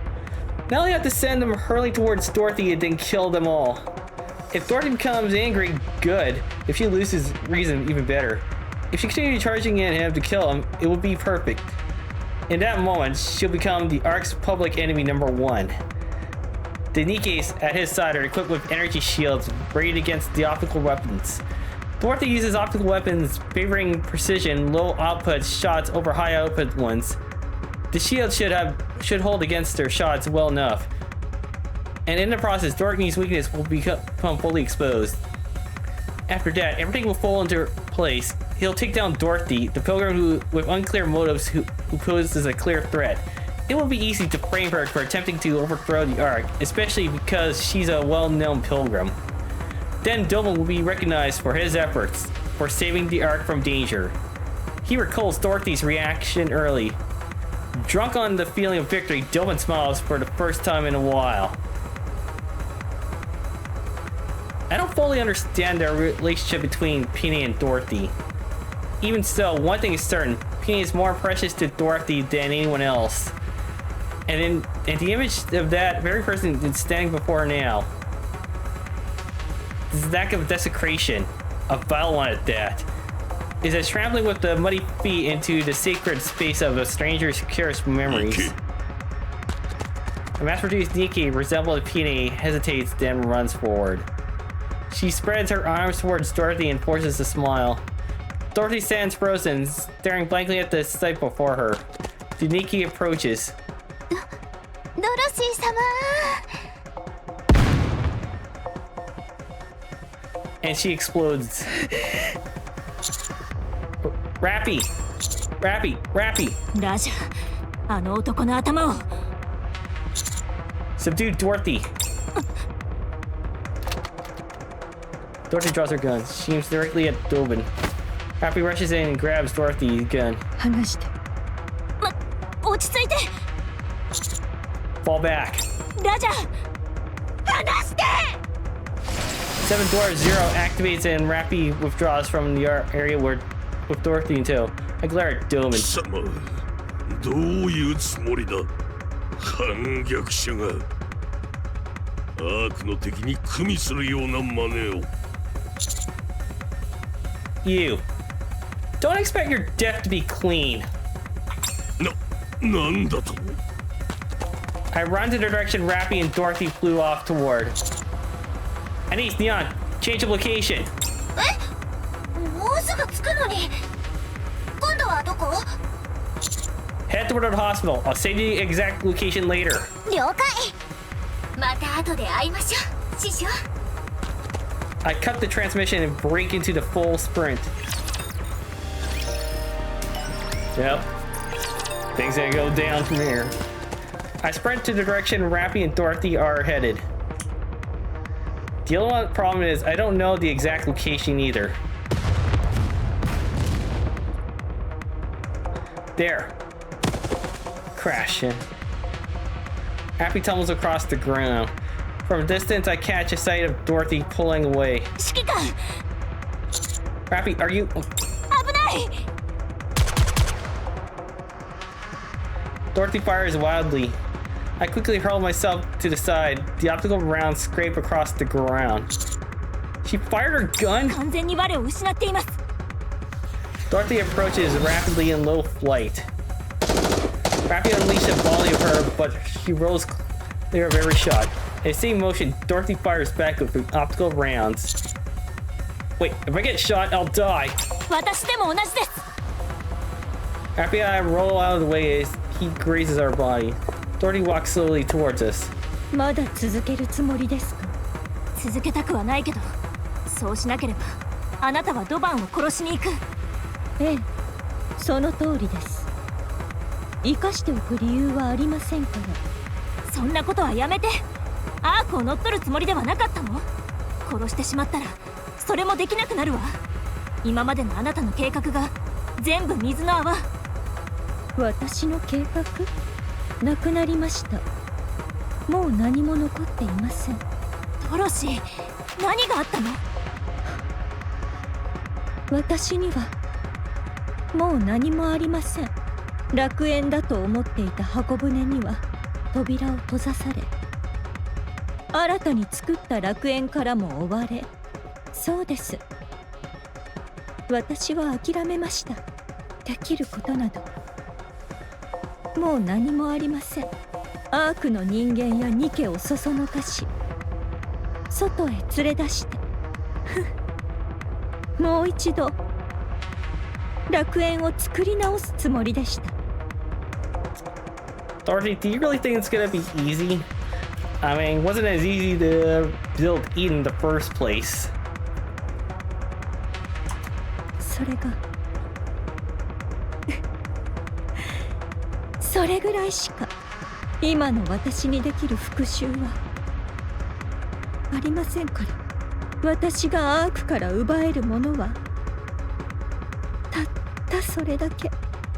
Now they have to send them hurling towards Dorothy and then kill them all. If Dorothy becomes angry, good. If she loses reason, even better. If she continues charging in him to kill him, it will be perfect. In that moment, she'll become the Ark's public enemy #1. The Nikkes at his side are equipped with energy shields rated against the optical weapons. Dorothy uses optical weapons favoring precision, low output shots over high output ones. The shield should hold against her shots well enough. And in the process, Dorothy's weakness will become fully exposed. After that, everything will fall into place. He'll take down Dorothy, the pilgrim who, with unclear motives, who poses a clear threat. It will be easy to frame her for attempting to overthrow the Ark, especially because she's a well-known pilgrim. Then Doban will be recognized for his efforts for saving the Ark from danger. He recalls Dorothy's reaction early. Drunk on the feeling of victory, Doban smiles for the first time in a while. I don't fully understand the relationship between Pine and Dorothy. even so, one thing is certain. Peony is more precious to Dorothy than anyone else. And the image of that very person is standing before her now. This is an act of desecration. A vile one at that. Is as trampling with the muddy feet into the sacred space of a stranger's curious memories. Nikke. A mass-produced Nikke, resembled Peony, hesitates, then runs forward. She spreads her arms towards Dorothy and forces a smile. Dorothy stands frozen, staring blankly at the sight before her. The Nikke approaches. ドロシー様 And she explodes. Rappy! Rappy! Rappy! ラジャあの男の頭を Subdue Dorothy. Dorothy draws her gun. She aims directly at Doban. Rappy rushes in and grabs Dorothy's gun. 話して。落ち着いて Fall back. ラジャ離して Seven Dwarf Zero activates and Rappy withdraws from the area with Dorothy in tow. I glare at Doban. 貴様どういうつもりだ反逆者がアークの敵に組みするような真似を You. Don't expect your death to be clean. なんだと I run to the direction Rappy and Dorothy flew off toward. Anise, Neon, change of location. もうすぐ着くのに今度はどこ Head toward the hospital. I'll send you the exact location later. 了解また後で会いましょう師匠 I cut the transmission and break into the full sprint. Yep. Things gonna go down from here. I sprint to the direction Rappy and Dorothy are headed. The only problem is I don't know the exact location either. There. Crash. Rappy tumbles across the ground. From a distance, I catch a sight of Dorothy pulling away. 指揮官 Rappy, are you... 危ない Dorothy fires wildly. I quickly hurl myself to the side. The optical rounds scrape across the ground. She fired her gun? 完全に我を失っています Dorothy approaches rapidly in low flight. Rappy unleashed a volley of her, but she rolls clear of every shot. In the same motion, Dorothy fires back with the optical rounds. Wait, if I get shot, I'll die. 私でも同じです Rappy and I roll out of the way as he grazes our body. Dorothy walks slowly towards us. まだ続けるつもりですか続けたくはないけどそうしなければあなたはドバンを殺しに行くええその通りです生かしておく理由はありませんからそんなことはやめてアークを乗っ取るつもりではなかったの殺してしまったらそれもできなくなるわ今までのあなたの計画が全部水の泡私の計画なくなりましたもう何も残っていませんトロシ何があったの私にはもう何もありません楽園だと思っていた箱舟には扉を閉ざされ新たに作った楽園からも追われそうです私は諦めましたできることなどもう何もありませんアークの人間やニケをそそのかし外へ連れ出してもう一度楽園を作り直すつもりでした Dorothy, do you really think it's gonna be easy? I mean, it wasn't as easy to build Eden in the first place. それがそれぐらいしか今の私にできる復讐はありませんから私がアークから奪えるものはたったそれだけ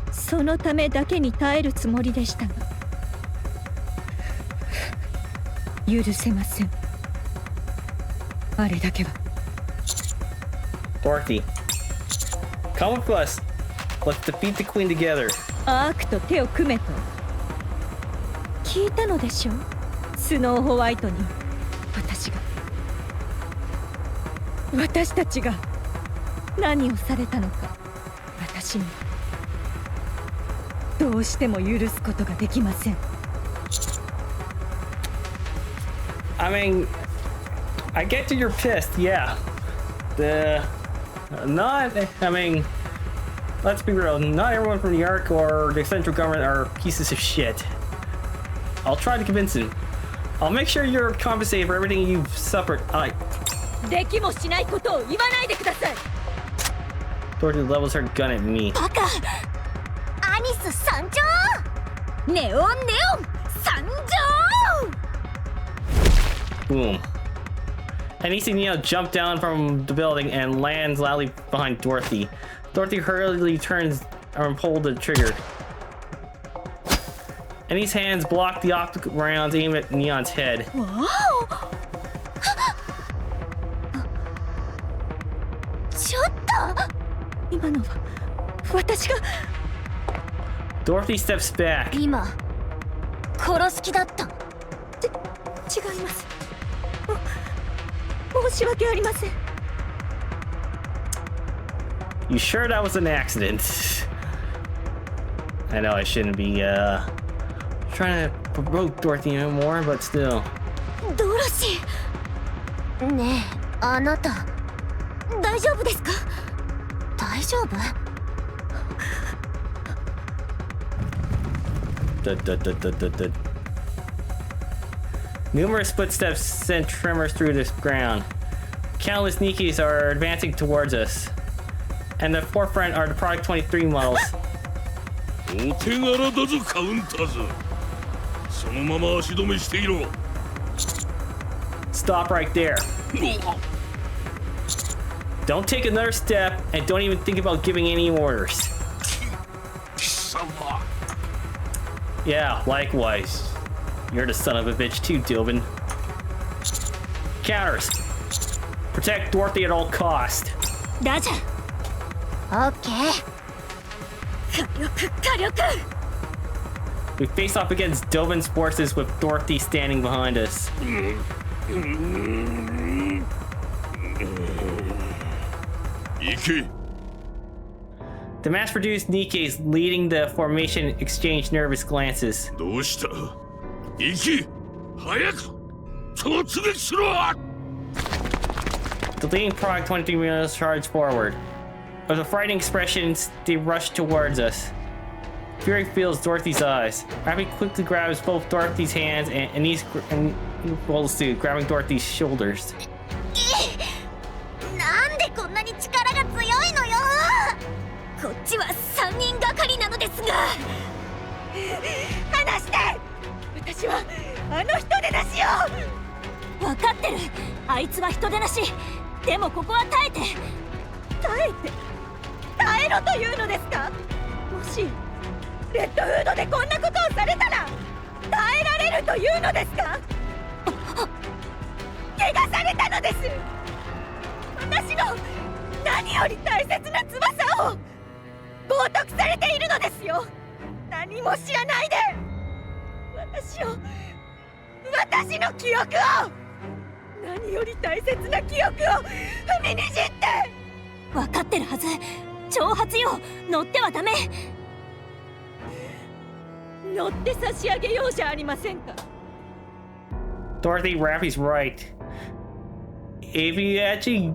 そのためだけに耐えるつもりでしたが許せませんあれだけは Dorothy, Come with us. Let's defeat the queen together. アークと手を組めと聞いたのでしょう、スノーホワイトに。私たちが何をされたのか、私にどうしても許すことができません。I mean, I get that you're pissed, yeah. I mean, let's be real, not everyone from New York or the central government are pieces of shit. I'll try to convince him. I'll make sure you're compensated for everything you've suffered. できもしないことを言わないでください。Dorothy levels her gun at me. バカ、アニス参上、ネオン参上。 Boom. Anise and Neo jump down from the building and lands loudly behind Dorothy. Dorothy hurriedly turns and pulls the trigger. Anise's hands block the optical rounds aimed at Neon's head. Wow! ちょっと今のは私が。 Dorothy steps back. 今殺す気だった。違います。申し訳ありません。 You sure that was an accident? I know I shouldn't be trying to provoke Dorothy anymore, but still. ドロシー、ねえ、あなた大丈夫ですか？大丈夫？Numerous footsteps send tremors through the ground. Countless Nikkes are advancing towards us. And the forefront are the Product 23 models. お手柄だぞカウンターズ。そのまま足止めしていろ。 Stop right there. Don't take another step and don't even think about giving any orders. Yeah, likewise. You're the son of a bitch too, Doban. Counters. Protect Dorothy at all cost. ラジャー。オッケー。火力。 We face off against Doban's forces with Dorothy standing behind us. Nikke. The mass-produced Nikke is leading the formation exchange nervous glances. どうした？Nikke, 早く突撃しろ！ The leading Product 23 males charge forward. With a frightening expression, they rush towards us. Fury fills Dorothy's eyes. Rabbit quickly grabs both Dorothy's hands and Anise rolls to, grabbing Dorothy's shoulders. なんでこんなに力が強いのよ。こっちは3人がかりなのですが。離して。私はあの人でなしよ。分かってる。あいつは人でなし。でもここは耐えて。耐えろというのですか？もしレッドフードでこんなことをされたら耐えられるというのですか？怪我されたのです。私の何より大切な翼を冒涜されているのですよ。何も知らないで私の記憶を、何より大切な記憶を踏みにじって。分かってるはず。挑発よ。乗ってはダメ。乗って差し上げようじゃありませんか。 Dorothy, Rappy's right. If you actually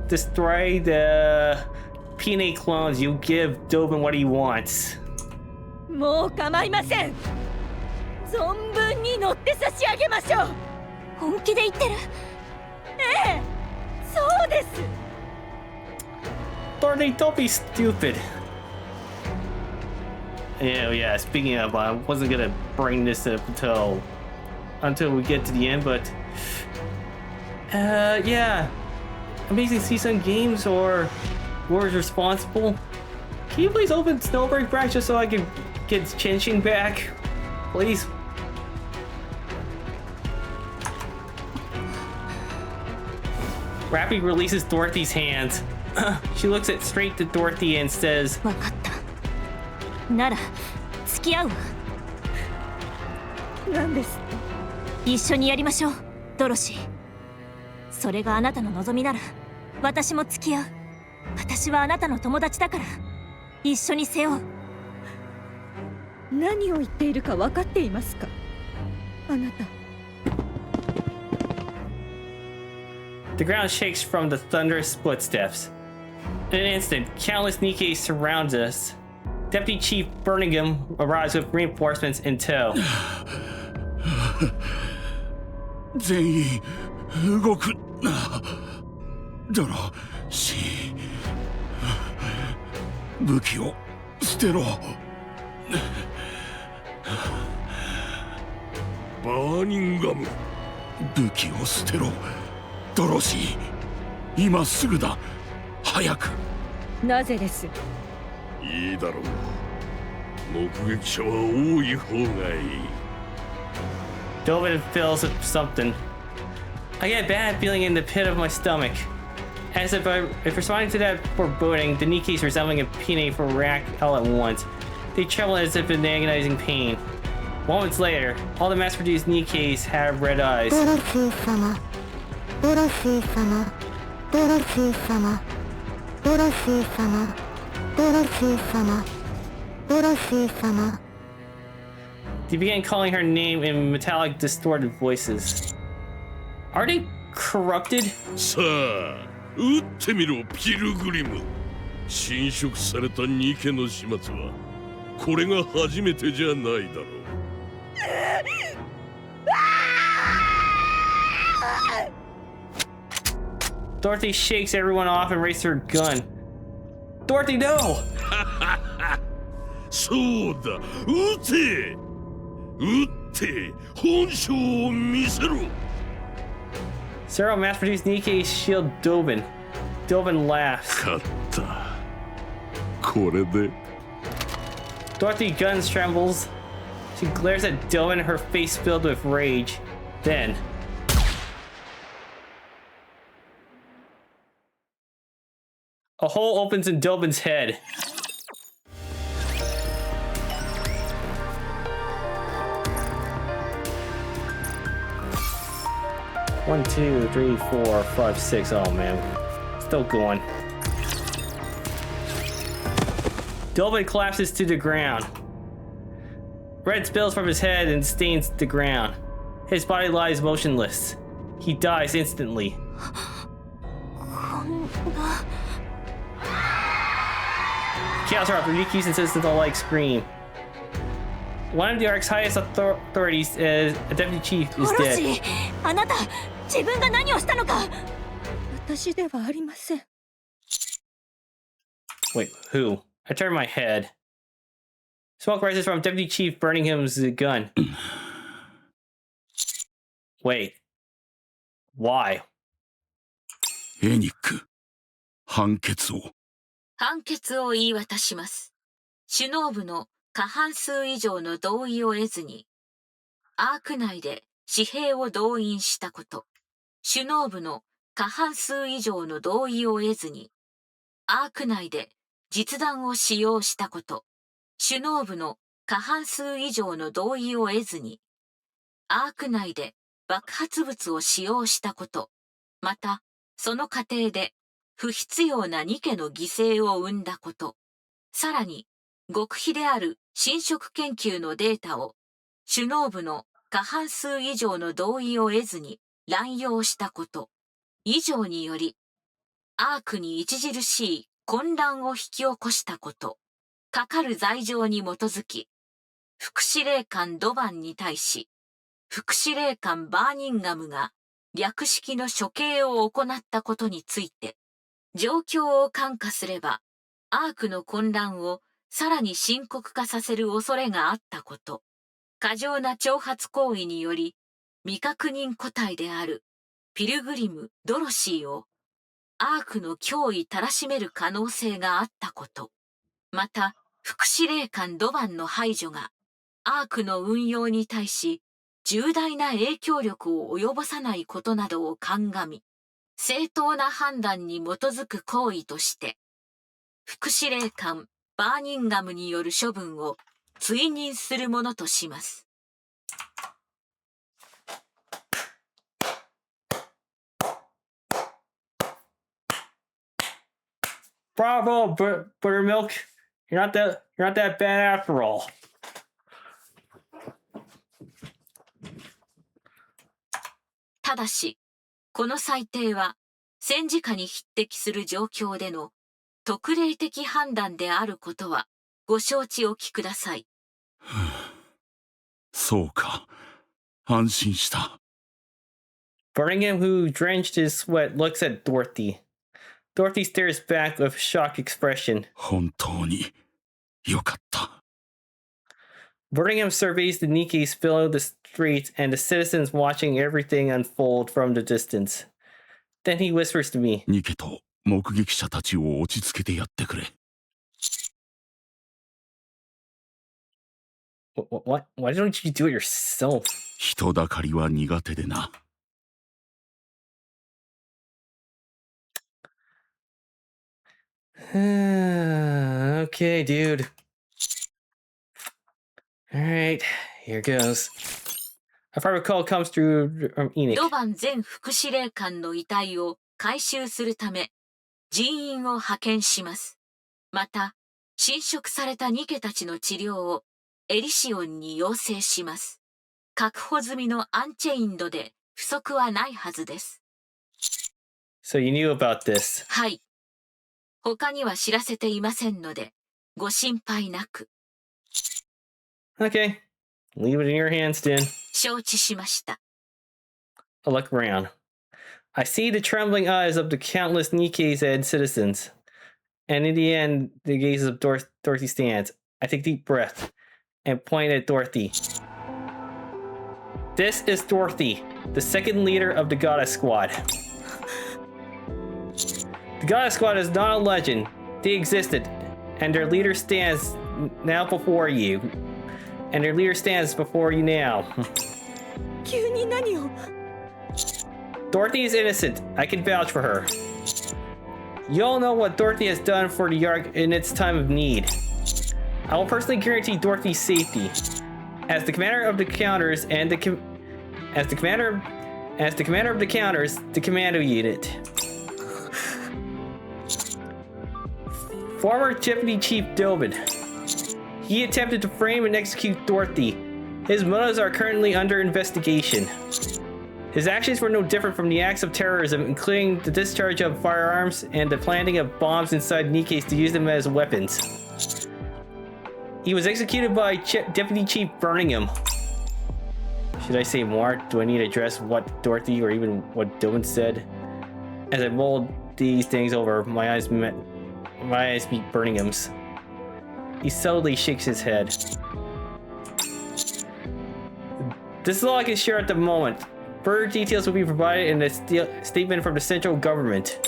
destroy the PNA clones, you give Doban what he wants. もう構いません。存分に乗って差し上げましょう。本気で言ってる？ええ、そうです。Dorothy, don't be stupid. Yeah, speaking of, I wasn't gonna bring this up until we get to the end, but yeah. Amazing Season Games or whoever's responsible, can you please open Snowbreak back just so I can get Chinchin back? Please? Rappy releases Dorothy's hands. She looks at straight to Dorothy and says, 分かったなら付き合うわ何です一緒にやりましょうドロシーそれがあなたの望みなら私も付き合う私はあなたの友達だから一緒に背負う何を言っているか分かっていますかあなた The ground shakes from the thunderous footsteps. In an instant, countless Nikke surrounds us. Deputy Chief Birmingham arrives with reinforcements in tow. 全員動くなドロシー武器を捨てろバーニンガム武器を捨てろドロシー今すぐだ早くなぜですいいだろう目撃者は多い方がいい Doban feels something. I get a bad feeling in the pit of my stomach. As if responding to that foreboding, the Nikke's resembling a peanut for rack all at once. They tremble as if in agonizing pain. Moments later, all the mass-produced Nikke's have red eyes. ドロシー様ドロシー様ドロシー様ドロシー様ドロシー様ドロシー様 They began calling her name in metallic, distorted voices. Are they corrupted? さあ撃ってみろピルグリム侵食されたニケの始末はこれが初めてじゃないだろう Dorothy shakes everyone off and raises her gun. Dorothy, no! そうだ撃て撃って本性を見せろ Several mass-produced Nikke shield Doban. Doban laughs. 勝ったこれで Dorothy guns trembles. She glares at Doban, her face filled with rage. Then, a hole opens in Doban's head. One, two, three, four, five, six. Oh man, still going. Doban collapses to the ground. Red spills from his head and stains the ground. His body lies motionless. He dies instantly. Chaos erupts. Rikis insist that the like scream. One of the Ark's highest authorities, a deputy chief, is ドロシ dead. ーあなた自分が何をしたのか私ではありません Wait, who? I turn my head. Smoke rises from Deputy Chief Birmingham's gun. Wait. Why? エニック判決を判決を言い渡します。首脳部の過半数以上の同意を得ずに、アーク内で私兵を動員したこと。首脳部の過半数以上の同意を得ずに、アーク内で実弾を使用したこと。首脳部の過半数以上の同意を得ずに、アーク内で爆発物を使用したこと。また、その過程で不必要なニケの犠牲を生んだこと。さらに、極秘である侵食研究のデータを首脳部の過半数以上の同意を得ずに乱用したこと。以上により、アークに著しい混乱を引き起こしたこと。かかる罪状に基づき、副司令官ドバンに対し、副司令官バーニンガムが略式の処刑を行ったことについて、状況を看過すれば、アークの混乱をさらに深刻化させる恐れがあったこと。過剰な挑発行為により、未確認個体であるピルグリム・ドロシーをアークの脅威たらしめる可能性があったこと。また、副司令官ドバンの排除がアークの運用に対し重大な影響力を及ぼさないことなどを鑑み、正当な判断に基づく行為として、副司令官バーニンガムによる処分を追認するものとします。Bravo, Buttermilk. You're not that bad after all. ただし、この裁定は戦時下に匹敵する状況での特例的判断であることはご承知おきください。そうか。安心した。Birmingham, who drenched his sweat, looks at Dorothy. Dorothy stares back with a shocked expression. 本当によかった。Birmingham surveys the Nikkes filling the streets and the citizens watching everything unfold from the distance. Then he whispers to me. ニケと目撃者たちを落ち着けてやってくれ。What? Why don't you do it yourself? 人だかりは苦手でな。Okay, dude. Alright, here goes. A private call comes through Enoch. ドバン前副司令官の遺体を回収するため人員を派遣します。また、侵食されたニケたちの治療をエリシオンに要請します。確保済みのアンチェインドで不足はないはずです。So you knew about this? はい。他には知らせていませんので、ご心配なく。Okay. Leave it in your hands, then. 承知しました。I look around. I see the trembling eyes of the countless Nikkes and citizens. And in the end, the gazes of Dorothy stands. I take a deep breath and point at Dorothy. This is Dorothy, the second leader of the Goddess Squad. The Goddess Squad is not a legend. They existed, and their leader stands now before you. And their leader stands before you now. 急に何を Dorothy is innocent. I can vouch for her. You all know what Dorothy has done for the Yark in its time of need. I will personally guarantee Dorothy's safety. As the commander of the counters and the commander of the counters, the commando unit. Former Deputy Chief Doban. He attempted to frame and execute Dorothy. His motives are currently under investigation. His actions were no different from the acts of terrorism, including the discharge of firearms and the planting of bombs inside Nikkes to use them as weapons. He was executed by Deputy Chief Birmingham. Should I say more? Do I need to address what Dorothy or even what Doban said? As I mulled these things over, my eyes meet Birmingham's. He subtly shakes his head. This is all I can share at the moment. Further details will be provided in a statement from the central government.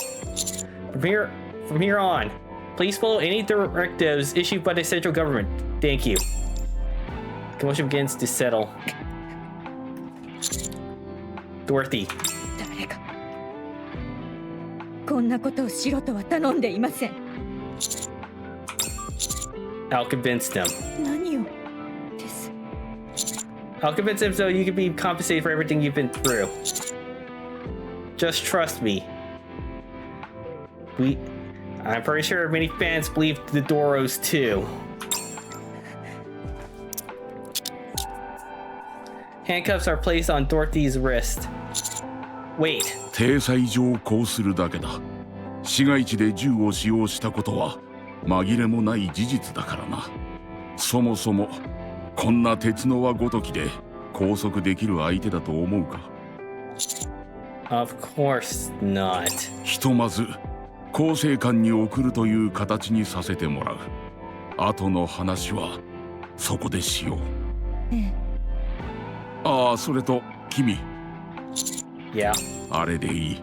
From here on, please follow any directives issued by the central government. Thank you. Commotion begins to settle. Dorothy. 誰かこんなことをしろとは頼んでいません。 I'll convince them. 何をです。 I'll convince them so you can be compensated for everything you've been through. Just trust me. I'm pretty sure many fans believe the Doros too. Handcuffs are placed on Dorothy's wrist. Wait. 体裁上こうするだけだ。市街地で銃を使用したことは紛れもない事実だからな。そもそもこんな鉄の輪ごときで拘束できる相手だと思うか？ Of course not. ひとまず構成官に送るという形にさせてもらう。後の話はそこでしよう。ええ。ああ、それと君。Yeah. あれでいい。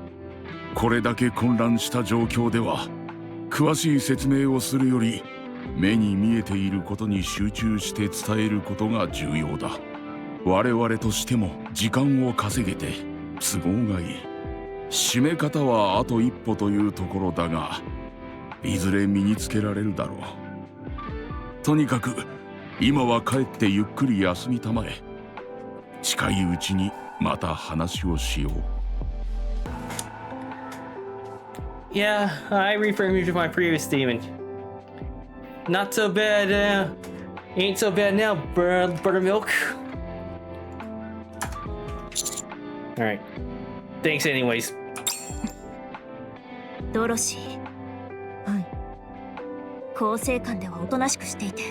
これだけ混乱した状況では詳しい説明をするより目に見えていることに集中して伝えることが重要だ。我々としても時間を稼げて都合がいい。締め方はあと一歩というところだが、いずれ身につけられるだろう。とにかく今は帰ってゆっくり休みたまえ。近いうちにまた話をしよう。Yeah, I reframed my previous statement. Not so bad, ain't so bad now, buttermilk. Alright. Thanks anyways. ドロシー。はい。構成官ではおとなしくしていて、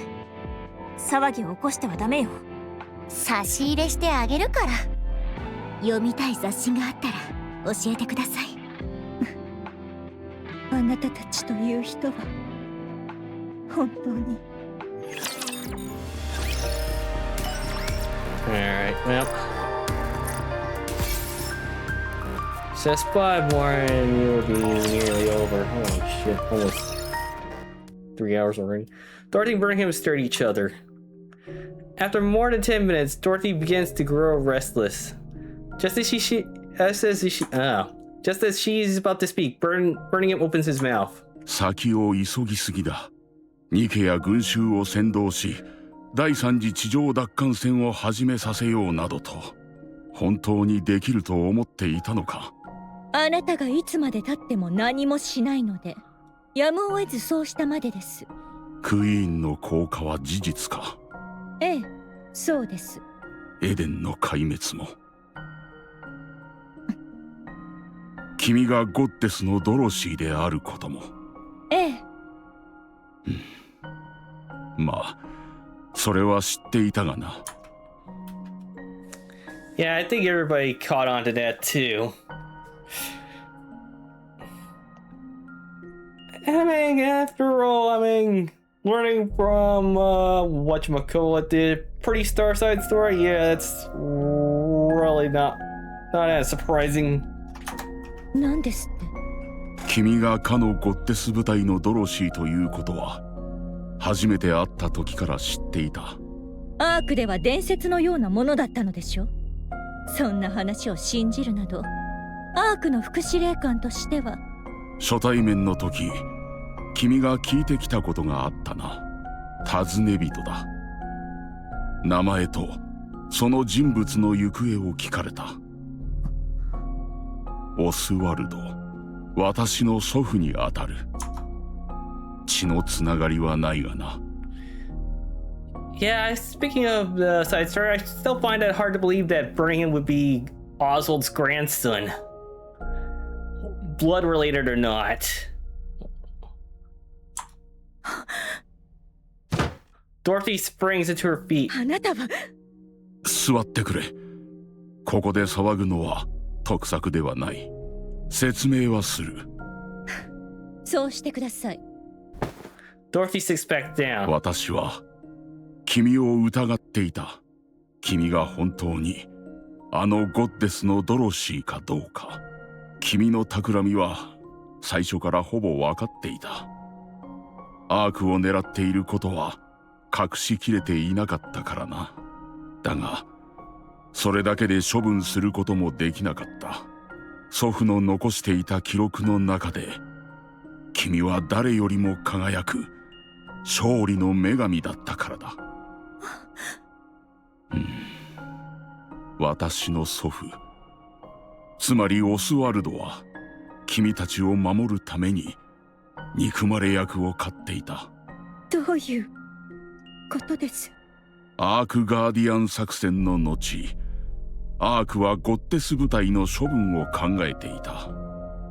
騒ぎを起こしてはダメよ。差し入れしてあげるから。読みたい雑誌があったら教えてください。あなたたちという人は本当に。Alright, well. Just 5 more and you'll be nearly over. Holy shit, almost 3 hours already. Dorothy and Birmingham stare at each other. After more than 10 minutes, Dorothy begins to grow restless. Just as she's about to speak, Birmingham opens his mouth. 先を急ぎすぎだ。ニケや群衆を先導し、第三次地上奪還戦を始めさせようなどと、本当にできると思っていたのか。あなたがいつまで経っても何もしないので、やむを得ずそうしたまでです。クイーンの降下は事実か。ええ、そうです。エデンの壊滅も。君がゴッデスのドロシーであることも。ええ。まあ、それは知っていたがな。Yeah, I think everybody caught on to that too. I mean, after all, learning from whatchamacallit, the pretty Starside story, yeah, that's really not as surprising. なんですって。君がかのゴッデス部隊のドロシーということは初めて会った時から知っていた。アークでは伝説のようなものだったのでしょ。そんな話を信じるなど、アークの副司令官としては。初対面の時、君が聞いてきたことがあったな。尋ね人だ。名前とその人物の行方を聞かれた。オスワルド、私の祖父にあたる。血のつながりはないがな。Yeah, speaking of the side story, I still find it hard to believe that Birmingham would be Oswald's grandson. Blood related or not. Dorothy springs into her feet. あなたは。座ってくれ。ここで騒ぐのは得策ではない。説明はする。そうしてください。Dorothy sits back down. 私は君を疑っていた。君が本当にあのゴッデスのドロシーかどうか。君の企みは最初からほぼ分かっていた。アークを狙っていることは隠しきれていなかったからな。だがそれだけで処分することもできなかった。祖父の残していた記録の中で君は誰よりも輝く勝利の女神だったからだ。私の祖父、つまりオスワルドは君たちを守るために憎まれ役を買っていた。どういうことです？アークガーディアン作戦の後、アークはゴッデス部隊の処分を考えていた。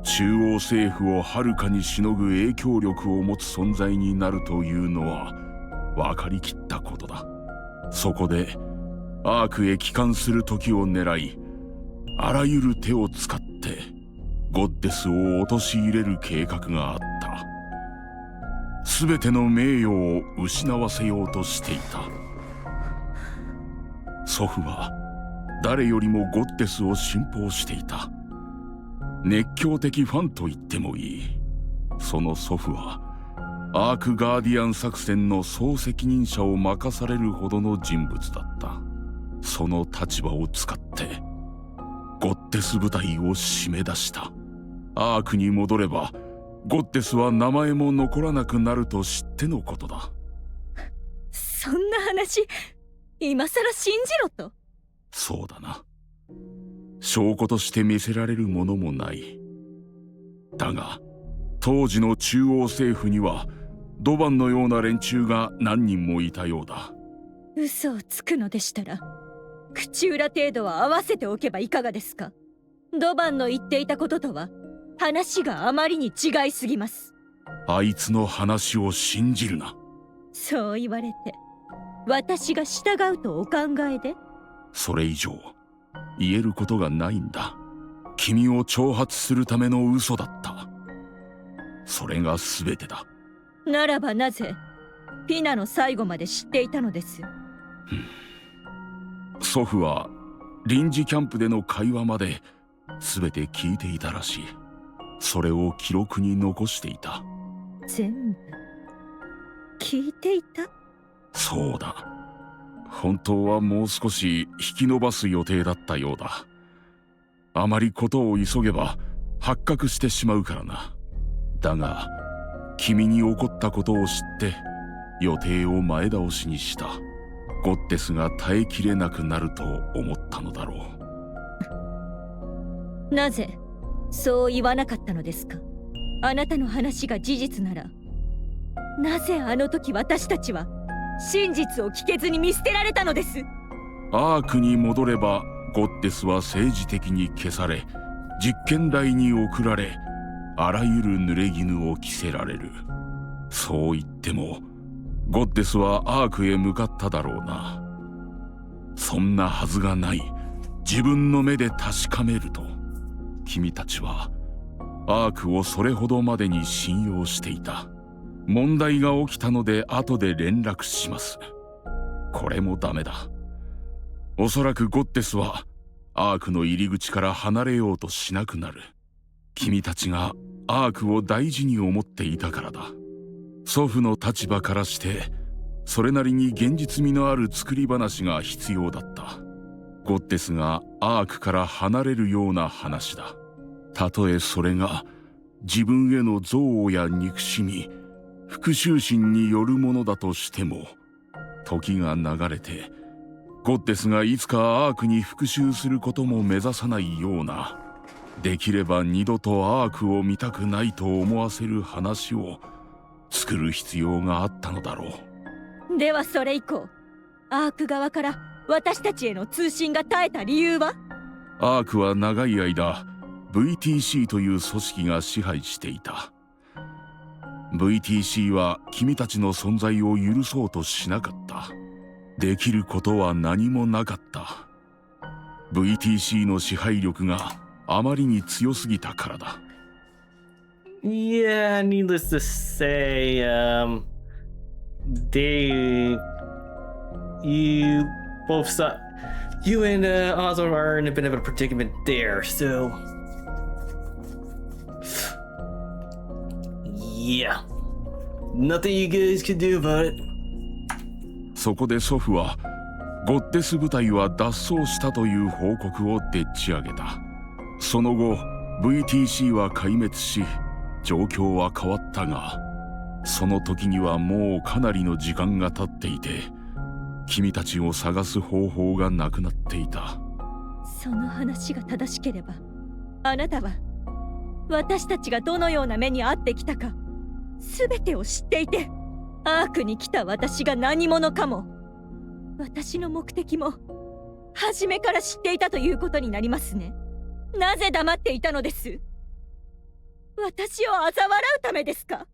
中央政府をはるかにしのぐ影響力を持つ存在になるというのは分かりきったことだ。そこでアークへ帰還する時を狙い、あらゆる手を使ってゴッデスを陥れる計画があった。全ての名誉を失わせようとしていた。祖父は誰よりもゴッデスを信奉していた。熱狂的ファンと言ってもいい。その祖父はアークガーディアン作戦の総責任者を任されるほどの人物だった。その立場を使ってゴッデス部隊を締め出した。アークに戻ればゴッテスは名前も残らなくなると知ってのことだ。そんな話今さら信じろと。そうだな。証拠として見せられるものもない。だが当時の中央政府にはドバンのような連中が何人もいたようだ。嘘をつくのでしたら口裏程度は合わせておけばいかがですか。ドバンの言っていたこととは話があまりに違いすぎます。あいつの話を信じるな。そう言われて私が従うとお考えで。それ以上言えることがないんだ。君を挑発するための嘘だった。それが全てだ。ならばなぜピナの最後まで知っていたのです。祖父は臨時キャンプでの会話まで全て聞いていたらしい。それを記録に残していた。全部聞いていた。そうだ。本当はもう少し引き延ばす予定だったようだ。あまりことを急げば発覚してしまうからな。だが君に起こったことを知って予定を前倒しにした。ゴッテスが耐えきれなくなると思ったのだろう。なぜそう言わなかったのですか。あなたの話が事実ならなぜあの時私たちは真実を聞けずに見捨てられたのです。アークに戻ればゴッテスは政治的に消され実験台に送られあらゆる濡れ衣を着せられる。そう言ってもゴッテスはアークへ向かっただろうな。そんなはずがない。自分の目で確かめると。君たちはアークをそれほどまでに信用していた。問題が起きたので後で連絡します。これもダメだ。おそらくゴッテスはアークの入り口から離れようとしなくなる。君たちがアークを大事に思っていたからだ。祖父の立場からしてそれなりに現実味のある作り話が必要だった。ゴッテスがアークから離れるような話だ。たとえそれが自分への憎悪や憎しみ、復讐心によるものだとしても、時が流れてゴッテスがいつかアークに復讐することも目指さないような、できれば二度とアークを見たくないと思わせる話を作る必要があったのだろう。ではそれ以降アーク側から私たちへの通信が絶えた理由は。アークは長い間 VTC という組織が支配していた。 VTC は君たちの存在を許そうとしなかった。できることは何もなかった。 VTC の支配力があまりに強すぎたからだ。Yeah, needless to say, you both saw, you and Ozma are in a bit of a predicament there, so yeah, nothing you guys can do about it. そこで祖父はゴッテス部隊は脱走したという報告をでっち上げた。その後 VTC は壊滅し状況は変わったが、その時にはもうかなりの時間が経っていて、君たちを探す方法がなくなっていた。その話が正しければ、あなたは私たちがどのような目に遭ってきたか全てを知っていて、アークに来た私が何者かも私の目的も初めから知っていたということになりますね。なぜ黙っていたのです。私を嘲笑うためですか。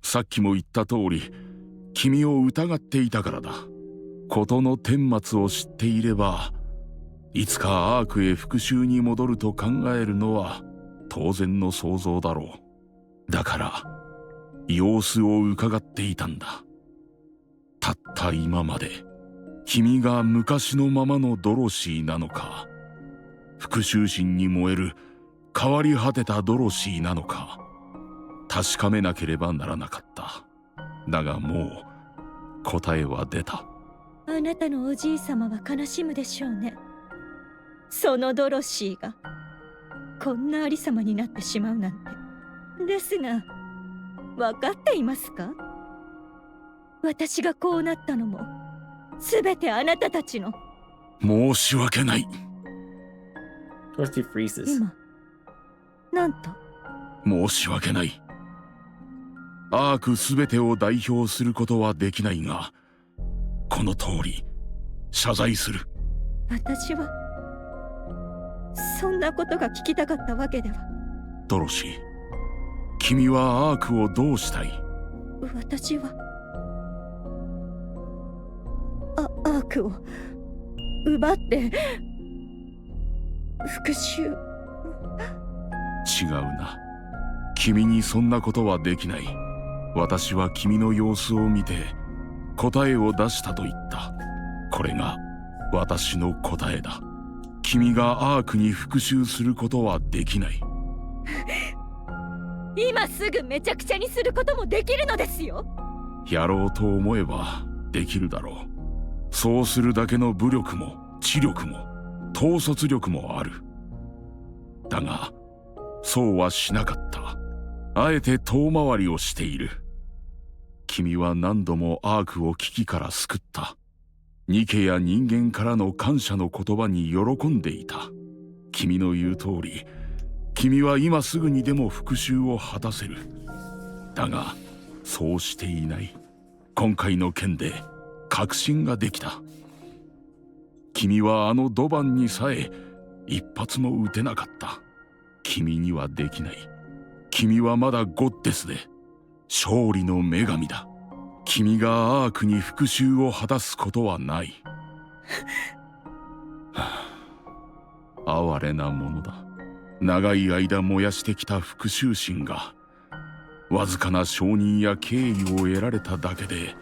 さっきも言った通り、君を疑っていたからだ。事の顛末を知っていれば、いつかアークへ復讐に戻ると考えるのは当然の想像だろう。だから様子を伺っていたんだ。たった今まで君が昔のままのドロシーなのか、復讐心に燃える変わり果てたドロシーなのか確かめなければならなかった。だがもう答えは出た。あなたのおじい様は悲しむでしょうね。そのドロシーがこんなありさまになってしまうなんて。ですが、分かっていますか？私がこうなったのも全てあなたたちの。申し訳ない。 Dorothy freezes. 今なんと？申し訳ない。アークすべてを代表することはできないが、この通り謝罪する。私はそんなことが聞きたかったわけでは。ドロシー、君はアークをどうしたい？私はアークを奪って復讐。違うな。君にそんなことはできない。私は君の様子を見て答えを出したと言った。これが私の答えだ。君がアークに復讐することはできない。今すぐめちゃくちゃにすることもできるのですよ。やろうと思えばできるだろう。そうするだけの武力も知力も統率力もある。だがそうはしなかった。あえて遠回りをしている。君は何度もアークを危機から救った。ニケや人間からの感謝の言葉に喜んでいた。君の言う通り、君は今すぐにでも復讐を果たせる。だがそうしていない。今回の件で確信ができた。君はあのドバンにさえ一発も撃てなかった。君にはできない。君はまだゴッデスで勝利の女神だ。君がアークに復讐を果たすことはない。哀れなものだ。長い間燃やしてきた復讐心がわずかな承認や敬意を得られただけで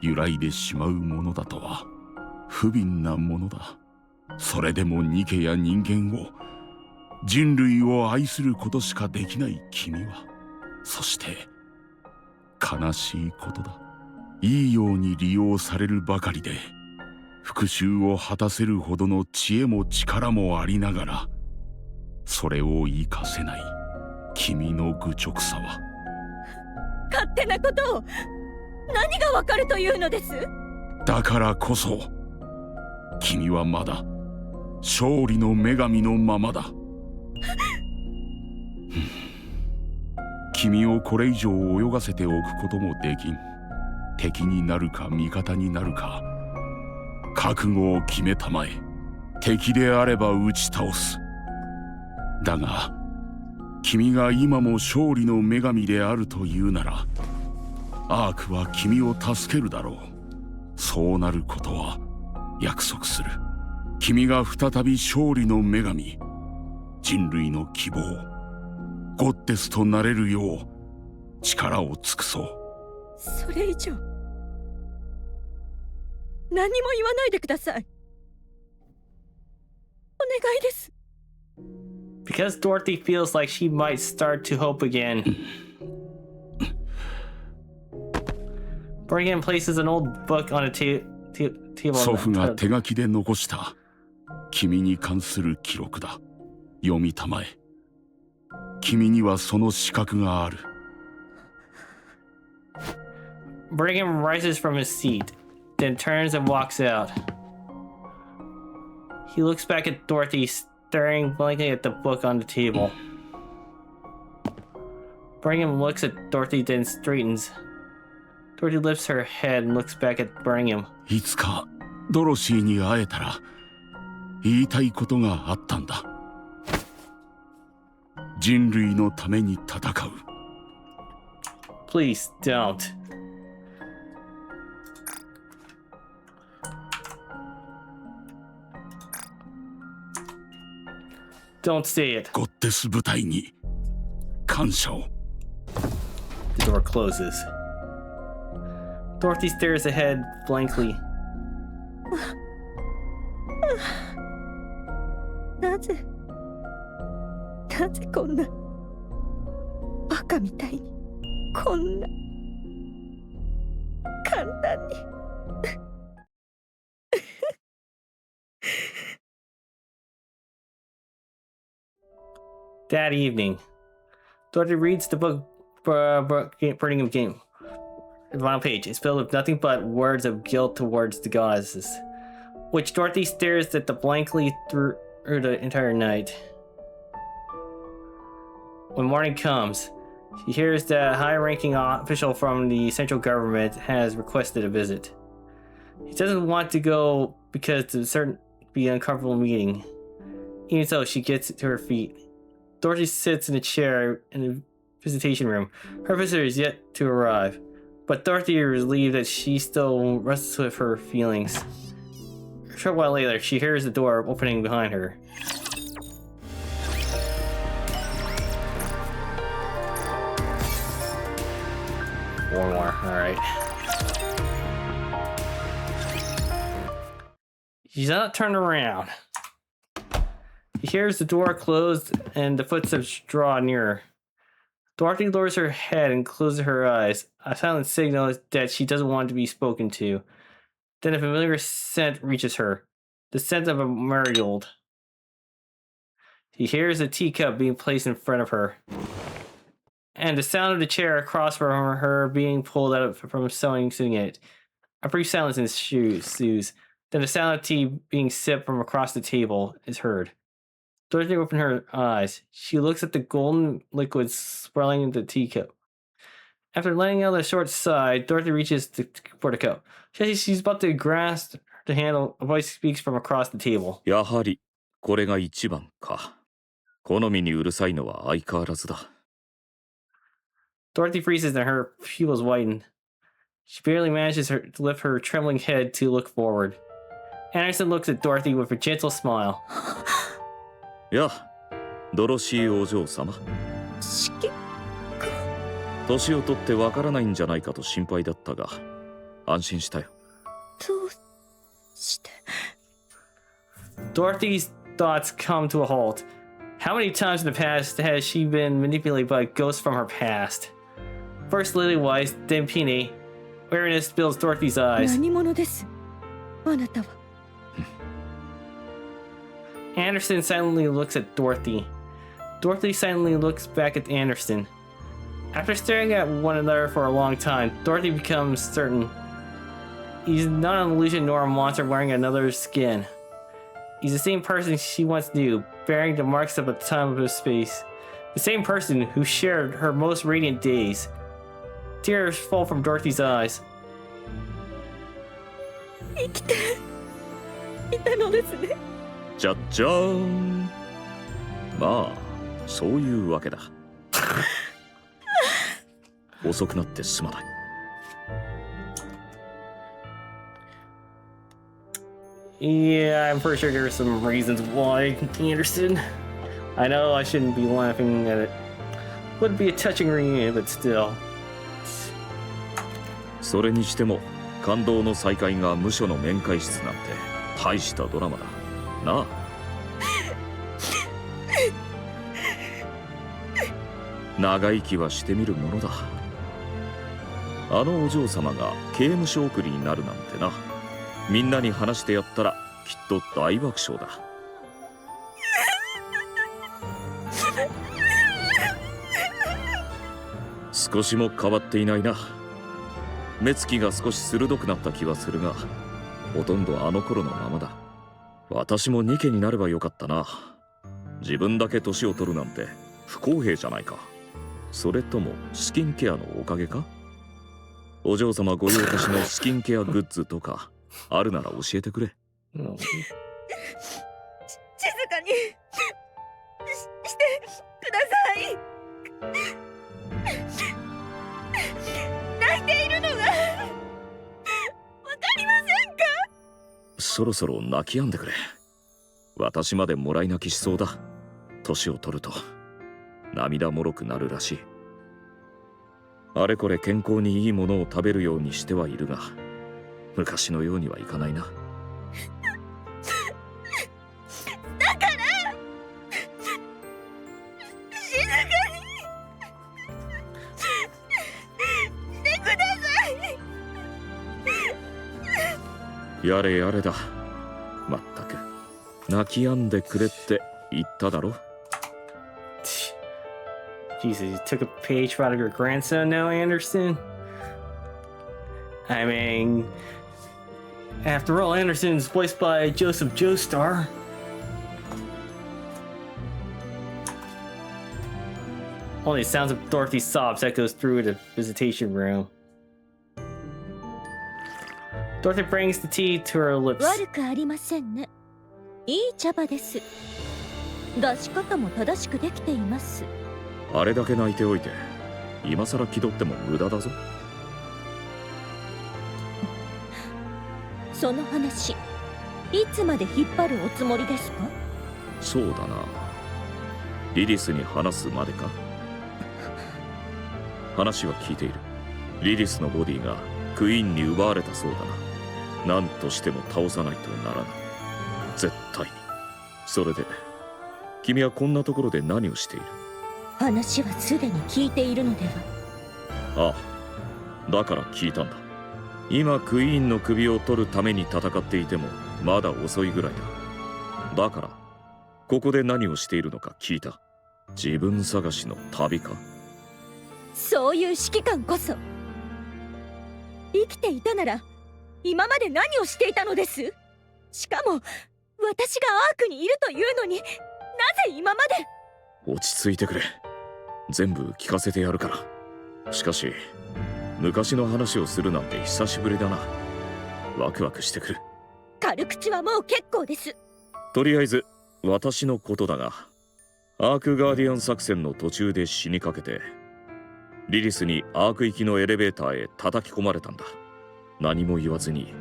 揺らいでしまうものだとは不憫なものだ。それでもニケや人間を、人類を愛することしかできない君は、そして悲しいことだ。いいように利用されるばかりで復讐を果たせるほどの知恵も力もありながら、それを活かせない君の愚直さは。勝手なことを何がわかるというのです？だからこそ君はまだ勝利の女神のままだ。君をこれ以上泳がせておくこともできん。敵になるか味方になるか覚悟を決めたまえ。敵であれば打ち倒す。だが君が今も勝利の女神であるというなら、アークは君を助けるだろう。そうなることは約束する。君が再び勝利の女神、人類の希望、ゴッデスとなれるよう力を尽くそう。それ以上何も言わないでください。お願いです。Because Dorothy feels like she might start to hope again. Brigham places an old book on a table. 祖父が手書きで残した君に関する記録だ。読みたまえ。君にはその資格がある。Brigham rises from his seat, then turns and walks out. He looks back at Dorothy, staring blankly at the book on the table. Brigham looks at Dorothy, then straightens. Dorothy lifts her head and looks back at Brigham. いつかドロシーに会えたら言いたいことがあったんだ。人類のために戦う。Please don't. Don't say it. ゴッデス部隊に感謝を。The door closes. Dorothy stares ahead blankly. なぜこんなバカみたいに、こんな簡単に。That evening, Dorothy reads the book Burning Game. The final page is filled with nothing but words of guilt towards the goddesses, which Dorothy stares at blankly through the entire night. When morning comes, she hears that a high-ranking official from the central government has requested a visit. He doesn't want to go because it's certain to be an uncomfortable meeting. Even so, she gets to her feet. Dorothy sits in a chair in the visitation room. Her visitor is yet to arrive, but Dorothy is relieved that she still wrestles with her feelings. A short while later, she hears the door opening behind her. Four more, alright. She's not turned around. She hears the door closed and the footsteps draw nearer. Dorothy lowers her head and closes her eyes, a silent signal that she doesn't want to be spoken to. Then a familiar scent reaches her, the scent of a marigold. She hears a teacup being placed in front of her, and the sound of the chair across from her being pulled out from someone sitting in it. A brief silence ensues. Then the sound of tea being sipped from across the table is heard. Dorothy opens her eyes. She looks at the golden liquid swirling in the teacup. After letting out a short sigh, Dorothy reaches for the cup. She's about to grasp the handle. A voice speaks from across the table. やはりこれが一番か。好みにうるさいのは相変わらずだ。Dorothy freezes and her pupils whiten. She barely manages to lift her trembling head to look forward. Anderson looks at Dorothy with a gentle smile. やあ、ドロシーお嬢様。年を取ってわからないんじゃないかと心配だったが、安心したよ。どうして Dorothy's thoughts come to a halt. How many times in the past has she been manipulated by ghosts from her past? First Lily-wise, then Peony. Weariness fills Dorothy's eyes. 何者です、あなたは。Anderson silently looks at Dorothy. Dorothy silently looks back at Anderson. After staring at one another for a long time, Dorothy becomes certain he's not an illusion nor a monster wearing another's skin. He's the same person she once knew, bearing the marks of a time of his face. The same person who shared her most radiant days. Tears fall from Dorothy's eyes. 生きていたのですね。じゃじゃーん。まあ、そういうわけだ。遅くなってすまない。Yeah, I'm pretty sure there are some reasons why, Anderson. I know I shouldn't be laughing at it. Would be a touching reunion, but still. それにしても、感動の再会が無所の面会室なんて大したドラマだ。なあ。長生きはしてみるものだ。あのお嬢様が刑務所送りになるなんてな。みんなに話してやったらきっと大爆笑だ。少しも変わっていないな。目つきが少し鋭くなった気はするが、ほとんどあの頃のままだ。私もニケになればよかったな。自分だけ年を取るなんて不公平じゃないか。それともスキンケアのおかげか？お嬢様御用達のスキンケアグッズとかあるなら教えてくれ。静かにしてください。泣いているのがわかりませんか？そろそろ泣き止んでくれ。私までもらい泣きしそうだ。年を取ると涙もろくなるらしい。あれこれ健康にいいものを食べるようにしてはいるが、昔のようにはいかないな。だから静かにしてください。やれやれだ。まったく泣き止んでくれって言っただろ。Jesus, you took a page out of your grandson now, Anderson? I mean, after all, Anderson's voiced by Joseph Joestar. Only the sounds of Dorothy's sobs echoes through the visitation room. Dorothy brings the tea to her lips. 悪くありませんね。いい茶葉です。出し方も正しくできています。あれだけ泣いておいて、今さら気取っても無駄だぞ。その話、いつまで引っ張るおつもりですか？そうだな。リリスに話すまでか。話は聞いている。リリスのボディがクイーンに奪われたそうだな。何としても倒さないとならない。絶対に。それで、君はこんなところで何をしている？話はすでに聞いているのでは？ああ、だから聞いたんだ。今クイーンの首を取るために戦っていてもまだ遅いぐらいだ。だからここで何をしているのか聞いた。自分探しの旅か？そういう指揮官こそ生きていたなら今まで何をしていたのです？しかも私がアークにいるというのになぜ今まで？落ち着いてくれ。全部聞かせてやるから。しかし昔の話をするなんて久しぶりだな。ワクワクしてくる。軽口はもう結構です。とりあえず私のことだが、アークガーディアン作戦の途中で死にかけてリリスにアーク行きのエレベーターへ叩き込まれたんだ。何も言わずに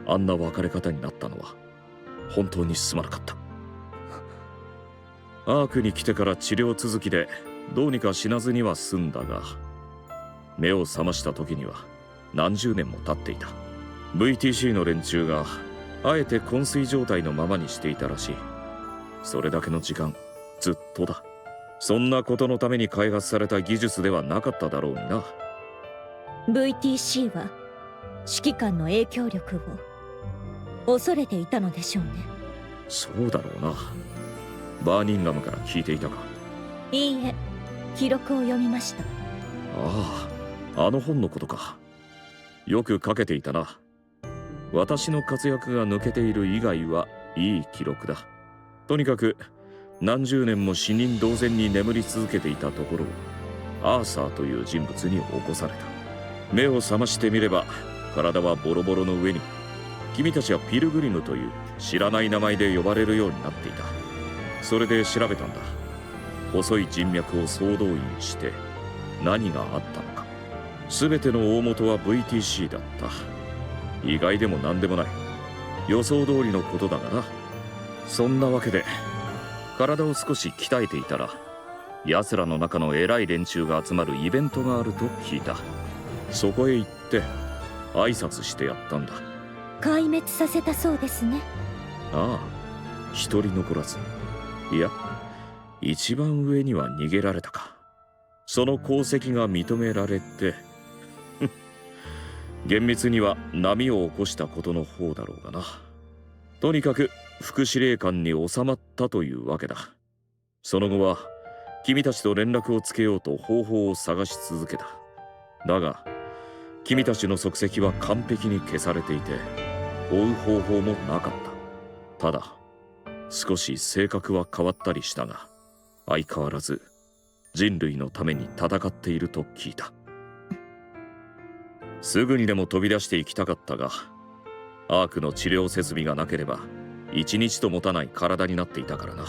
あんな別れ方になったのは本当にすまなかった。アークに来てから治療続きでどうにか死なずには済んだが、目を覚ました時には何十年も経っていた。 VTC の連中があえて昏睡状態のままにしていたらしい。それだけの時間ずっとだ。そんなことのために開発された技術ではなかっただろうにな。 VTC は指揮官の影響力を恐れていたのでしょうね。そうだろうな。バーニンガムから聞いていたか？いいえ、記録を読みました。ああ、あの本のことか。よく書けていたな。私の活躍が抜けている以外はいい記録だ。とにかく何十年も死人同然に眠り続けていたところをアーサーという人物に起こされた。目を覚ましてみれば体はボロボロの上に、君たちはピルグリムという知らない名前で呼ばれるようになっていた。それで調べたんだ。細い人脈を総動員して何があったのか。全ての大元は VTC だった。意外でも何でもない。予想通りのことだがな。そんなわけで体を少し鍛えていたら、奴らの中の偉い連中が集まるイベントがあると聞いた。そこへ行って挨拶してやったんだ。壊滅させたそうですね。ああ、一人残らず。いや、一番上には逃げられたか。その功績が認められて厳密には波を起こしたことの方だろうがな。とにかく副司令官に収まったというわけだ。その後は君たちと連絡をつけようと方法を探し続けた。だが君たちの足跡は完璧に消されていて追う方法もなかった。ただ少し性格は変わったりしたが、相変わらず人類のために戦っていると聞いた。すぐにでも飛び出していきたかったが、アークの治療設備がなければ一日と持たない体になっていたからな。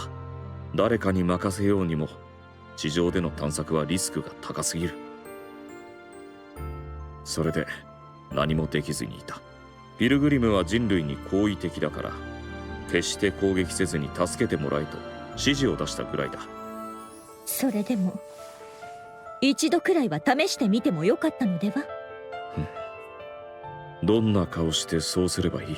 誰かに任せようにも地上での探索はリスクが高すぎる。それで何もできずにいた。ピルグリムは人類に好意的だから決して攻撃せずに助けてもらえと指示を出したくらいだ。それでも一度くらいは試してみてもよかったのでは？どんな顔してそうすればいい？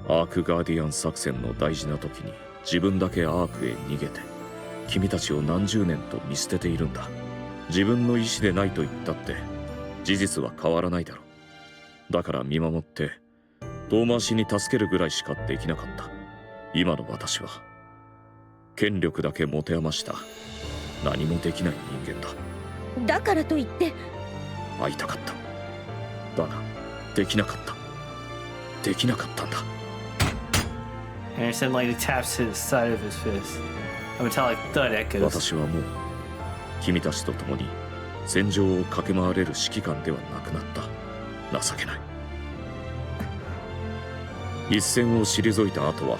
アークガーディアン作戦の大事な時に自分だけアークへ逃げて君たちを何十年と見捨てているんだ。自分の意思でないと言ったって事実は変わらないだろう。だから見守って遠回しに助けるぐらいしかできなかった。今の私は権力だけ持て余した何もできない人間だ。だからといって会いたかった。だができなかった。できなかったんだ。 Anderson lightly taps to the side of his fist. A metallic thud echoes. 私はもう君たちと共に戦場を駆け回れる指揮官ではなくなった。情けない。一戦を退いた後は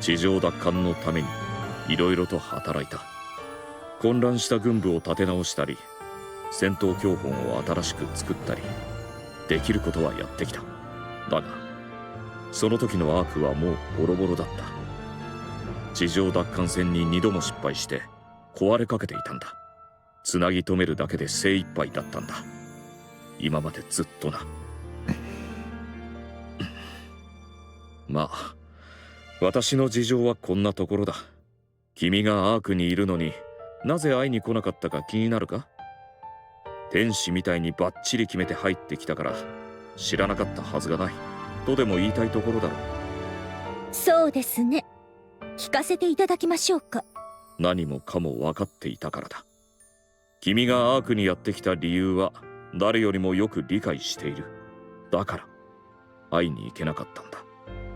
地上奪還のためにいろいろと働いた。混乱した軍部を立て直したり、戦闘教本を新しく作ったり、できることはやってきた。だがその時のアークはもうボロボロだった。地上奪還戦に2度も失敗して壊れかけていたんだ。つなぎ止めるだけで精一杯だったんだ。今までずっとな。まあ私の事情はこんなところだ。君がアークにいるのになぜ会いに来なかったか気になるか？天使みたいにバッチリ決めて入ってきたから知らなかったはずがないとでも言いたいところだろう。そうですね。聞かせていただきましょうか。何もかも分かっていたからだ。君がアークにやってきた理由は誰よりもよく理解している。だから会いに行けなかったんだ。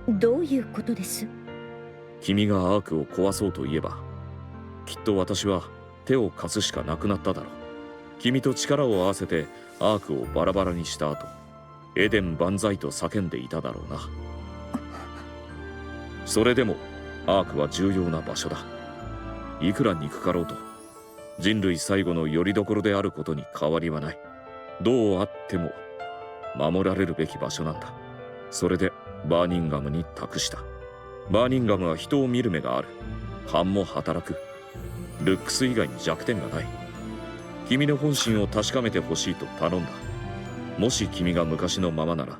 どういうことです？君がアークを壊そうと言えばきっと私は手を貸すしかなくなっただろう。君と力を合わせてアークをバラバラにした後、エデン万歳と叫んでいただろうな。それでもアークは重要な場所だ。いくら憎かろうと人類最後の拠り所であることに変わりはない。どうあっても守られるべき場所なんだ。それでバーニンガムに託した。バーニンガムは人を見る目がある。勘も働く。ルックス以外に弱点がない。君の本心を確かめてほしいと頼んだ。もし君が昔のままなら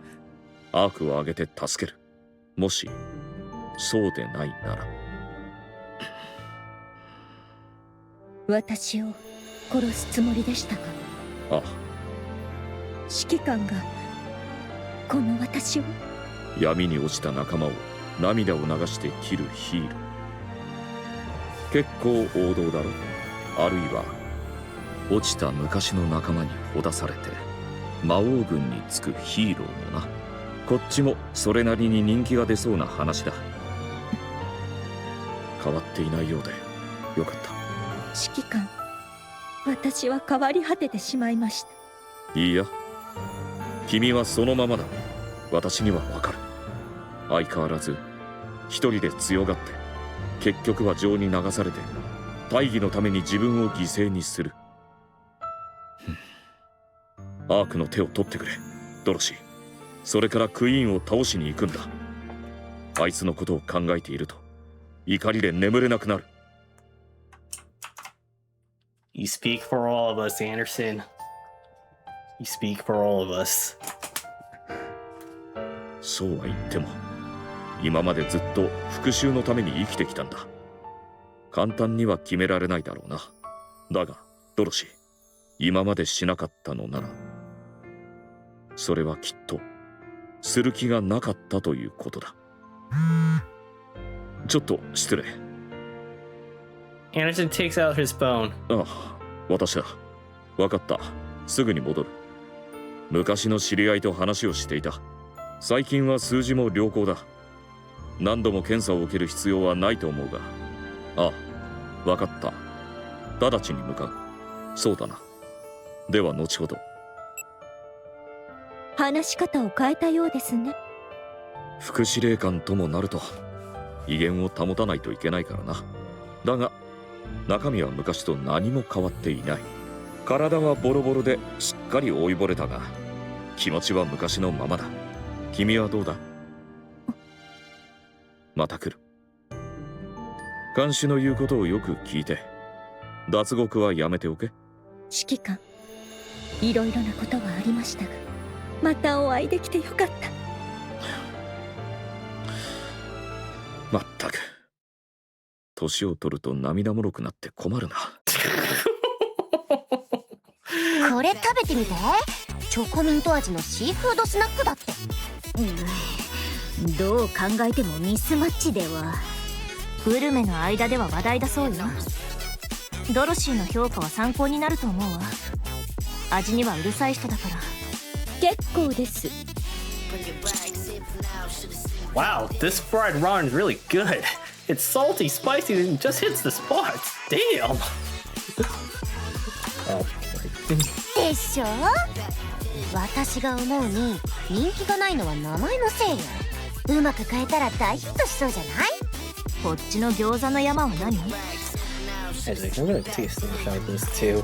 アークを挙げて助ける。もしそうでないなら。私を殺すつもりでしたか？ああ。指揮官がこの私を。闇に落ちた仲間を涙を流して切るヒーロー。結構王道だろう。あるいは落ちた昔の仲間にほだされて魔王軍につくヒーローもな。こっちもそれなりに人気が出そうな話だ。変わっていないようでよかった。指揮官、私は変わり果ててしまいました。いいや、君はそのままだ。私にはわかる。相変わらず一人で強がって結局は情に流されて大義のために自分を犠牲にする。アークの手を取ってくれドロシー。それからクイーンを倒しに行くんだ。あいつのことを考えていると怒りで眠れなくなる。 You speak for all of us, Anderson. You speak for all of us. そうは言っても今までずっと復讐のために生きてきたんだ。簡単には決められないだろうな。だがドロシー、今までしなかったのならそれはきっとする気がなかったということだ。ちょっと失礼。 Anderson takes out his phone. ああ、私だ。わかった。すぐに戻る。昔の知り合いと話をしていた。最近は数字も良好だ。何度も検査を受ける必要はないと思うが。ああ、わかった。直ちに向かう。そうだな。では後ほど。話し方を変えたようですね。副司令官ともなると威厳を保たないといけないからな。だが中身は昔と何も変わっていない。体はボロボロでしっかり老いぼれたが気持ちは昔のままだ。君はどうだ？また来る。看守の言うことをよく聞いて脱獄はやめておけ。指揮官、いろいろなことはありましたがまたお会いできてよかった。まったく年を取ると涙もろくなって困るな。これ食べてみて。チョコミント味のシーフードスナックだって。どう考えてもミスマッチでは。グルメの間では話題だそうよ。ドロシーの評価は参考になると思うわ。味にはうるさい人だから。結構です。 Wow, this fried ramen is really good. It's salty, spicy, and just hits the spots. Damn. Oh. でしょ。私が思うに人気がないのは名前のせいよ。うまく変えたら大ヒットしそうじゃない？こっちの餃子の山は何？ Actually, I'm gonna take a snapshot of this too.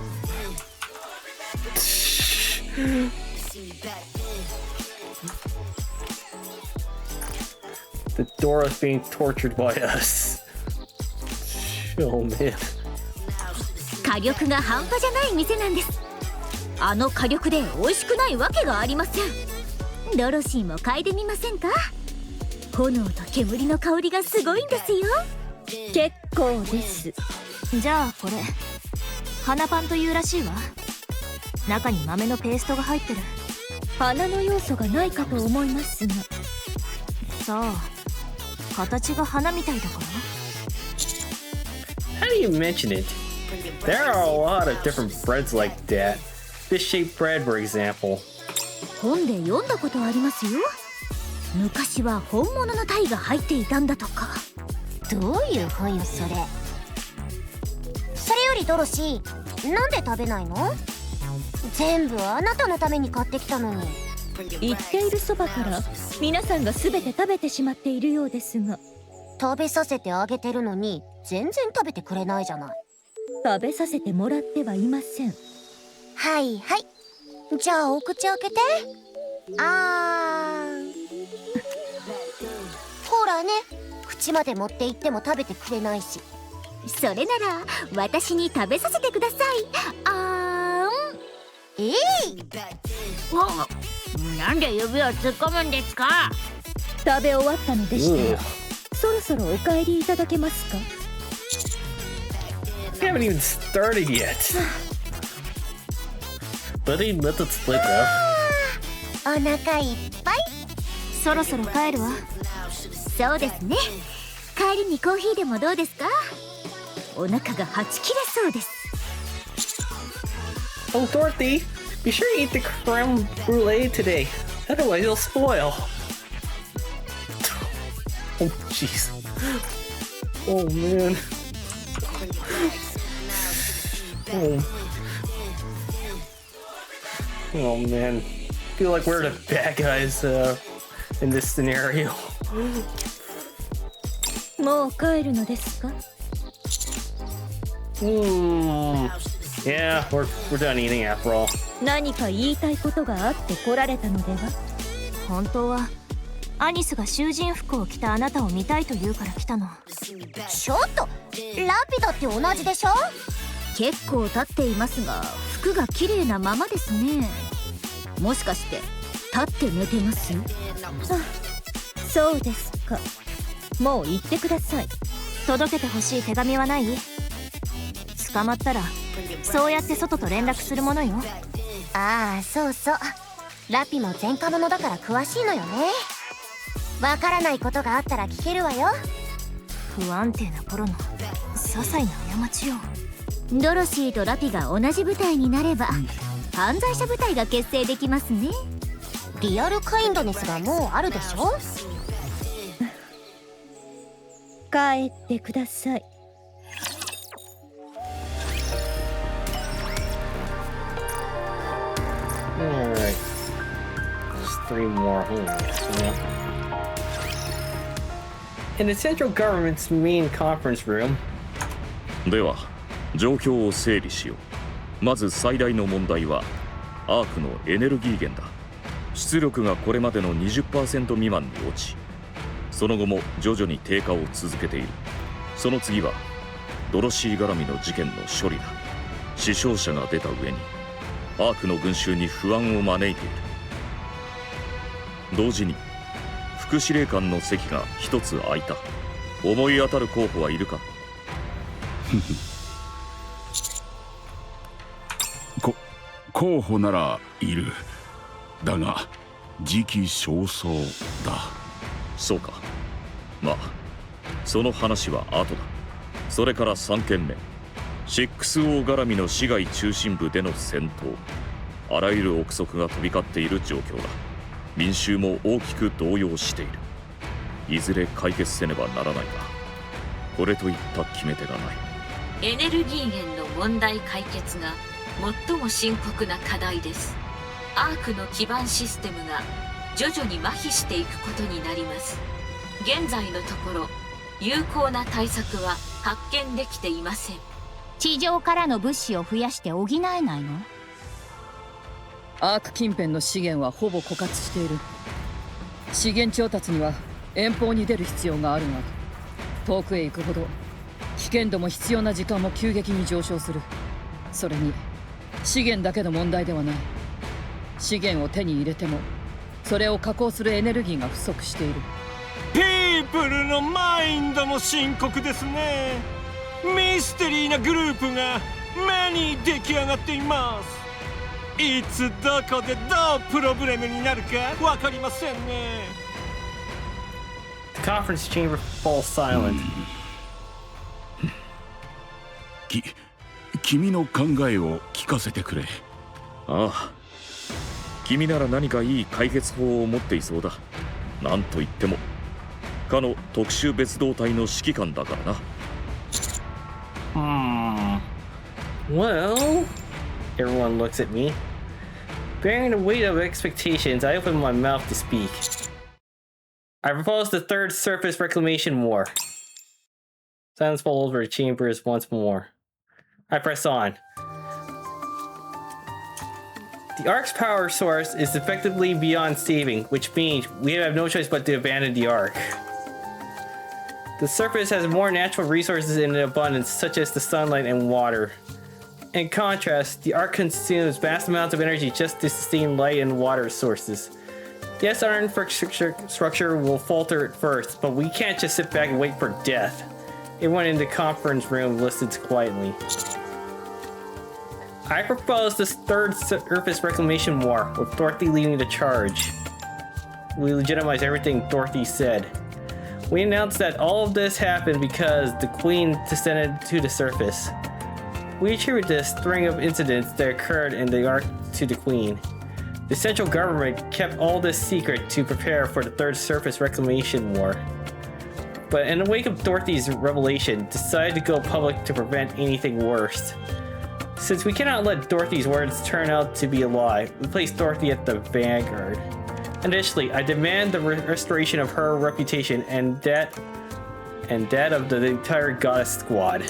The Dora's being tortured by us. Oh man. 火力が半端じゃない店なんです。あの火力で美味しくないわけがありません。ドロシーも嗅いでみませんか？炎と煙の香りがすごいんですよ。結構です。じゃあこれ花パンというらしいわ。中に豆のペーストが入ってる。花の要素がないかと思いますが。さあ、形が花みたいだから。 How do you mention it? There are a lot of different breads like that. Fish-shaped bread, for example. 本で読んだことありますよ。昔は本物の鯛が入っていたんだとか。どういう本よそれ。それよりドロシー、なんで食べないの？全部あなたのために買ってきたのに。言っているそばから皆さんが全て食べてしまっているようですが。食べさせてあげてるのに全然食べてくれないじゃない。食べさせてもらってはいません。はいはい、じゃあお口開けて。あーん。ほらね、口まで持って行っても食べてくれないし。それなら私に食べさせてください。あーん。なんで指を突っ込むんですか？食べ終わったのでしたら、そろそろお帰りいただけますか？ We haven't even started yet. But he let it split up. お腹いっぱい。そろそろ帰るわ。そうですね。帰りにコーヒーでもどうですか？お腹がはち切れそうです。 Oh, Dorothy, be sure you eat the creme brulee today. Otherwise, it'll spoil. Oh, jeez. Oh, man. Oh, man. I feel like we're the bad guys in this scenario. もう帰るのですか？ Yeah, we're done eating after all. 何か言いたいことがあって来られたのでは？本当はアニスが囚人服を着たあなたを見たいと言うから来たの。ちょっと、ラピだって同じでしょ？結構経っていますが服が綺麗なままですね。もしかして立って寝てます？あ、そうですか。もう行ってください。届けてほしい手紙はない？捕まったらそうやって外と連絡するものよ。ああ、そうそう。ラピも前科者だから詳しいのよね。わからないことがあったら聞けるわよ。不安定な頃の些細な過ちよ。ドロシーとラピが同じ部隊になれば犯罪者部隊が結成できますね。リアルカインドネスがもうあるでしょ？帰ってください。Alright. Just 3 more. Holy yeah. In the central government's main conference room. では状況を整理しよう。まず最大の問題はアークのエネルギー源だ。出力がこれまでの 20% 未満に落ち、その後も徐々に低下を続けている。その次はドロシー絡みの事件の処理だ。死傷者が出た上にアークの群衆に不安を招いている。同時に副司令官の席が一つ空いた。思い当たる候補はいるか？候補ならいる。だが時期尚早だ。そうか。まあその話は後だ。それから3件目、6O 絡みの市街中心部での戦闘、あらゆる憶測が飛び交っている状況だ。民衆も大きく動揺している。いずれ解決せねばならないが、これといった決め手がない。エネルギー源の問題解決が最も深刻な課題です。アークの基盤システムが徐々に麻痺していくことになります。現在のところ有効な対策は発見できていません。地上からの物資を増やして補えないの？アーク近辺の資源はほぼ枯渇している。資源調達には遠方に出る必要があるが、遠くへ行くほど危険度も必要な時間も急激に上昇する。それに資源だけの問題ではない。資源を手に入れてもそれを加工するエネルギーが不足している。ピープルのマインドも深刻ですね。ミステリーなグループが目に出来上がっています。いつどこでどうプロブレムになるか分かりませんね。 The conference chamber falls silent. 君の考えを聞かせてくれ。ああ、君なら何かいい解決法を持っていそうだ。なんといってもかの特殊別動隊の指揮官だからな。Well, everyone looks at me. Bearing the weight of expectations, I open my mouth to speak. I propose the third surface reclamation war. Silence falls over the chambers once more. I press on. The Ark's power source is effectively beyond saving, which means we have no choice but to abandon the Ark. The surface has more natural resources in abundance, such as the sunlight and water. In contrast, the Ark consumes vast amounts of energy just to sustain light and water sources. Yes, our infrastructure will falter at first, but we can't just sit back and wait for death. Everyone in the conference room listens quietly. I propose this third surface reclamation war, with Dorothy leading the charge. We legitimize everything Dorothy said. We announced that all of this happened because the Queen descended to the surface. We attribute this string of incidents that occurred in the Ark to the Queen. The central government kept all this secret to prepare for the third surface reclamation war. But in the wake of Dorothy's revelation, decided to go public to prevent anything worse. Since we cannot let Dorothy's words turn out to be a lie, we place Dorothy at the vanguard. Additionally, I demand the restoration of her reputation and that of the entire Goddess Squad.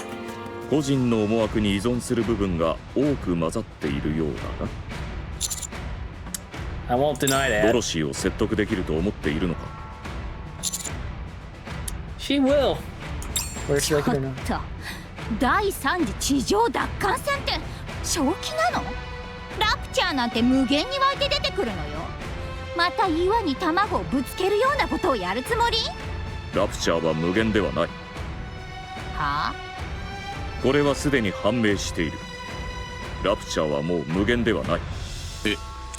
個人の思惑に依存する部分が多く混ざっているようだな。I won't deny that. ドロシーを説得できると思っているのか。She will. ちょっと、第3次地上奪還戦って正気なの？ラプチャーなんて無限に湧いて出てくるのよ。また岩に卵をぶつけるようなことをやるつもり？ラプチャーは無限ではない。はあ？これはすでに判明している。ラプチャーはもう無限ではない。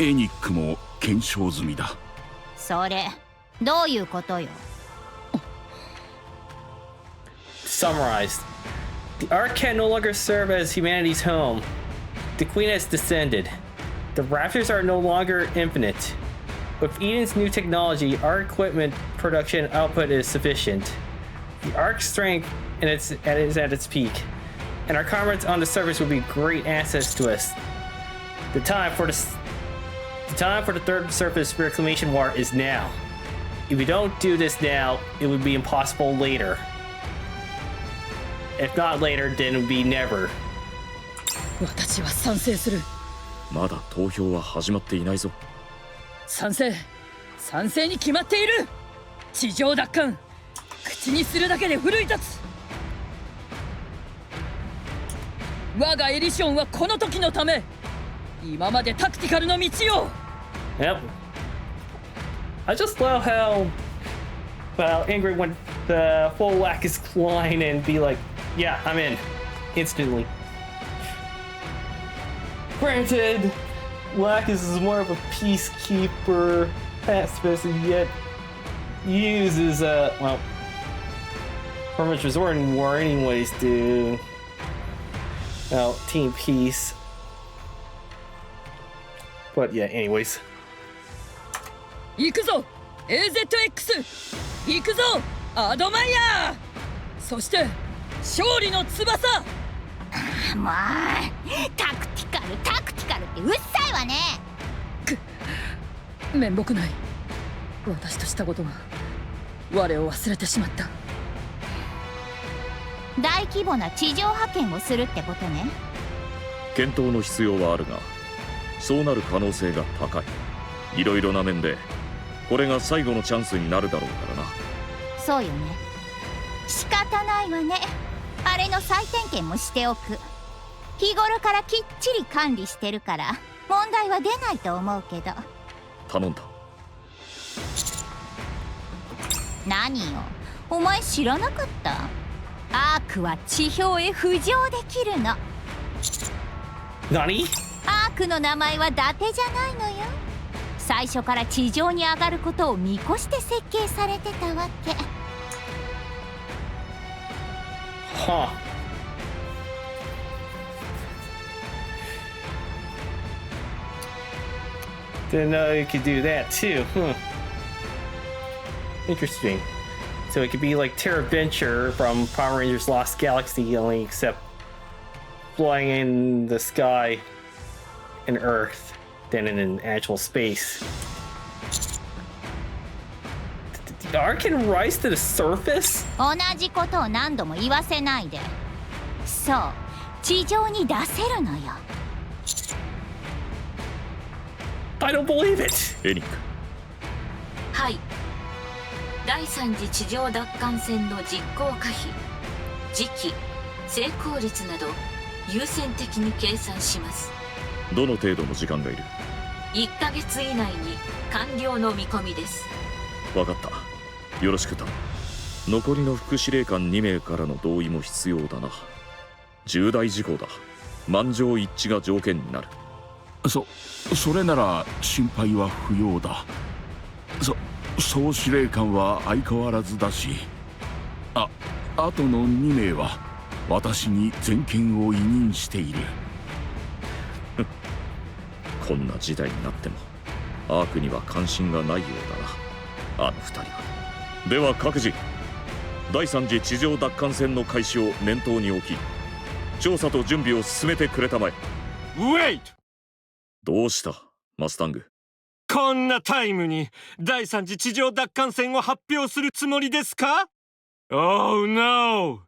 エニックも検証済みだ。それどういうことよ？ Summarized. The Ark can no longer serve as humanity's home. The Queen has descended. The Raptors are no longer infinite. With Eden's new technology, our equipment production output is sufficient. The Ark's strength is at its peak, and our comrades on the surface will be great assets to us. The time for the third surface reclamation war is now. If we don't do this now, it would be impossible later. If not later, then it would be never. 私は賛成する。まだ投票は始まっていないぞ。賛成に決まっている。地上奪還、口にするだけで奮い立つ。我がエリションはこの時のため、今までタクティカルの道を。Yep. I just love how angry when the full whack is line and be like, yeah, I'm in instantly. Granted, Lacus is more of a peacekeeper, pacifist, and yet uses well, pretty much resort in war anyways to Well, team peace. But yeah, anyways. 行くぞ AZX 行くぞアドマイヤーそして勝利の翼もうタクティカルってうっさいわね。面目ない私としたことが我を忘れてしまった。大規模な地上派遣をするってことね。検討の必要はあるがそうなる可能性が高い。いろいろな面でこれが最後のチャンスになるだろうからな。そうよね。仕方ないわね。あれの再点検もしておく。日頃からきっちり管理してるから問題は出ないと思うけど。頼んだ。何よ、お前知らなかった？アークは地表へ浮上できるの。何？アークの名前は伊達じゃないのよ。最初から地上に上がることを見越して設計されてたわけ。はあ。Didn't know you could do that too. Interesting. So it could be like Terra Venture from Power Rangers Lost Galaxy, only except flying in the sky and Earth than in an actual space. Did Arkin rise to the surface? 同じことを何度も言わせないで。そう、地上に出せるのよ。I don't believe it! エニック。はい。第3次地上奪還戦の実行可否、時期、成功率など優先的に計算します。どの程度の時間がいる？1ヶ月以内に完了の見込みです。分かった。よろしく頼む。残りの副司令官2名からの同意も必要だな。重大事項だ。満場一致が条件になる。それなら心配は不要だ。総司令官は相変わらずだし、あとの2名は私に全権を委任している。こんな時代になってもアークには関心がないようだな、あの2人は。では各自第3次地上奪還戦の開始を念頭に置き調査と準備を進めてくれたまえ。 Wait! どうしたマスタング。こんなタイムに第3次地上奪還戦を発表するつもりですか？ Oh no!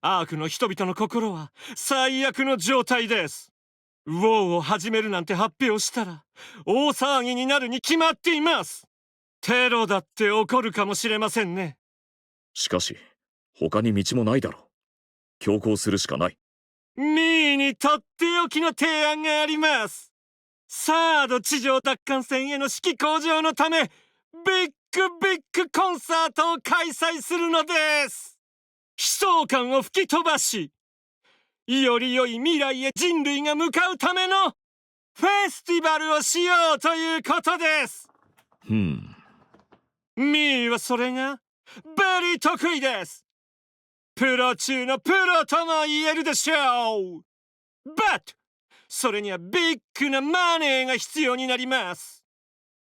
アークの人々の心は最悪の状態です。ウォーを始めるなんて発表したら大騒ぎになるに決まっています。テロだって起こるかもしれませんね。しかし他に道もないだろう。強行するしかない。ミーにとっておきの提案があります。サード地上奪還戦への士気向上のためビッグコンサートを開催するのです。悲壮感を吹き飛ばしより良い未来へ人類が向かうためのフェスティバルをしようということです。ミーはそれがベリー得意です。プロ中のプロとも言えるでしょう。Butそれにはビッグなマネーが必要になります。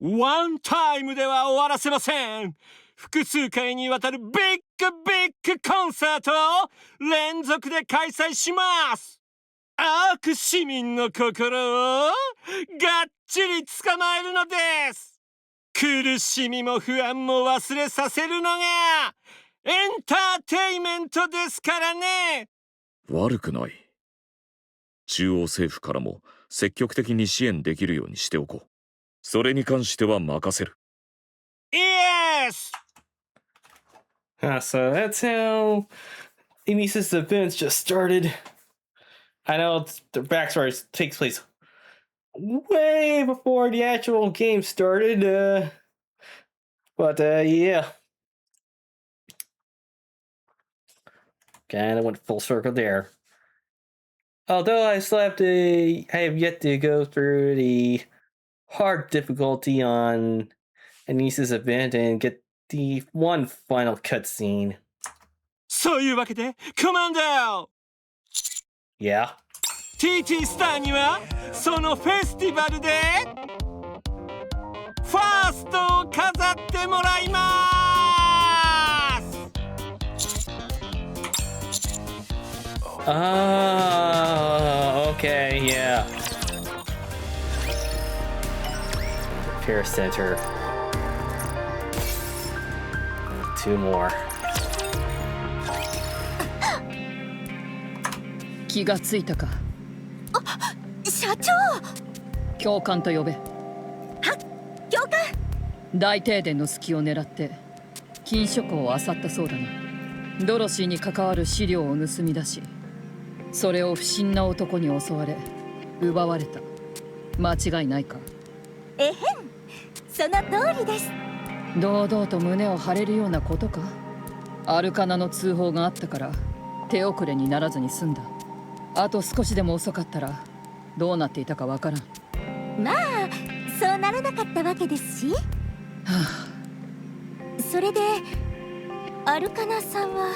ワンタイムでは終わらせません。複数回にわたるビッグコンサートを連続で開催します。アーク市民の心をがっちり捕まえるのです。苦しみも不安も忘れさせるのがエンターテイメントですからね。悪くない。中央政府からも積極的に支援できるようにしておこう。それに関しては任せる。Yes! So that's how Enisa's events just started. I know the backstory takes place way before the actual game started, but yeah. Kinda went full circle there. Although I have yet to go through the hard difficulty on Enisa's event and get the one final cutscene. そういうわけで、コマンダー! Yeah? TT スターにはそのフェスティバルでファーストを飾ってもらいます。Okay, yeah. Repair center. 2 more. 気がついたか。社長。教官と呼べ。は、教官。大停電の隙を狙って禁書庫を漁ったそうだな。ドロシーに関わる資料を盗み出し、それを不審な男に襲われ奪われた。間違いないか。えへん、その通りです。堂々と胸を張れるようなことか。アルカナの通報があったから手遅れにならずに済んだ。あと少しでも遅かったらどうなっていたかわからん。まあそうならなかったわけですし、それでアルカナさんは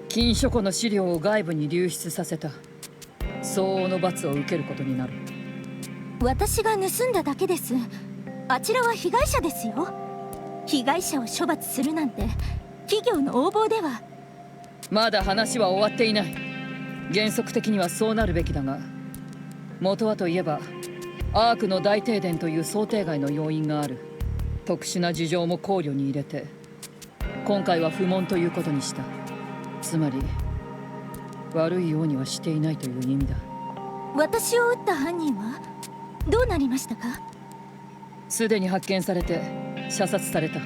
禁書庫の資料を外部に流出させた。相応の罰を受けることになる。私が盗んだだけです。あちらは被害者ですよ。被害者を処罰するなんて企業の横暴では。まだ話は終わっていない。原則的にはそうなるべきだが、元はといえばアークの大停電という想定外の要因がある。特殊な事情も考慮に入れて今回は不問ということにした。つまり悪いようにはしていないという意味だ。私を撃った犯人はどうなりましたか？すでに発見されて射殺された。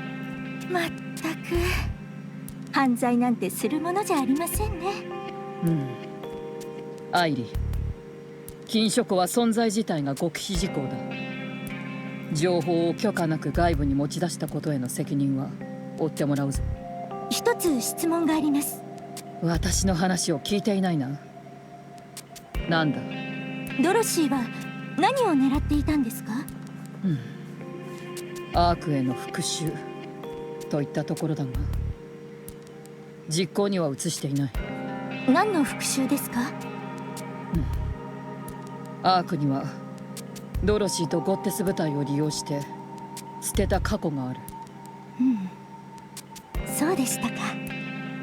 まったく犯罪なんてするものじゃありませんね。アイリ、禁書庫は存在自体が極秘事項だ。情報を許可なく外部に持ち出したことへの責任は負ってもらうぞ。一つ質問があります。私の話を聞いていないな。なんだ？ドロシーは何を狙っていたんですか？アークへの復讐といったところだが、実行には移していない。何の復讐ですか？アークにはドロシーとゴッテス部隊を利用して捨てた過去がある。そうでしたか。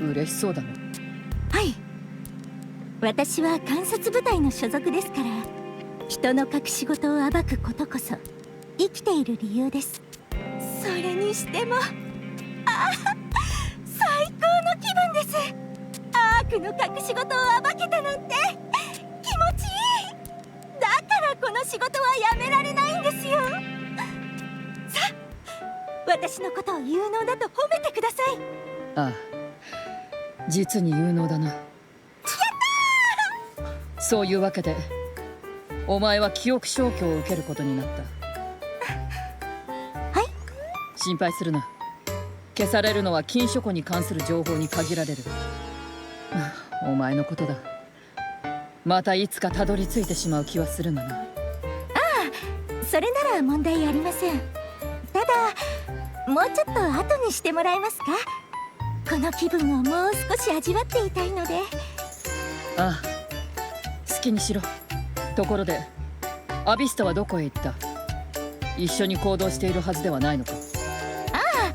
嬉しそうだね。はい、私は観察部隊の所属ですから、人の隠し事を暴くことこそ生きている理由です。それにしても最高の気分です。アークの隠し事を暴けたなんて気持ちいい。だからこの仕事はやめられないんですよ。さあ、私のことを有能だと褒めてください。ああ、実に有能だな。やったー！そういうわけでお前は記憶消去を受けることになった。はい？心配するな。消されるのは禁書庫に関する情報に限られる。お前のことだ。またいつかたどり着いてしまう気はするがな。ああ、それなら問題ありません。ただもうちょっと後にしてもらえますか？この気分をもう少し味わっていたいので。ああ、好きにしろ。ところでアビスタはどこへ行った？一緒に行動しているはずではないのか？あ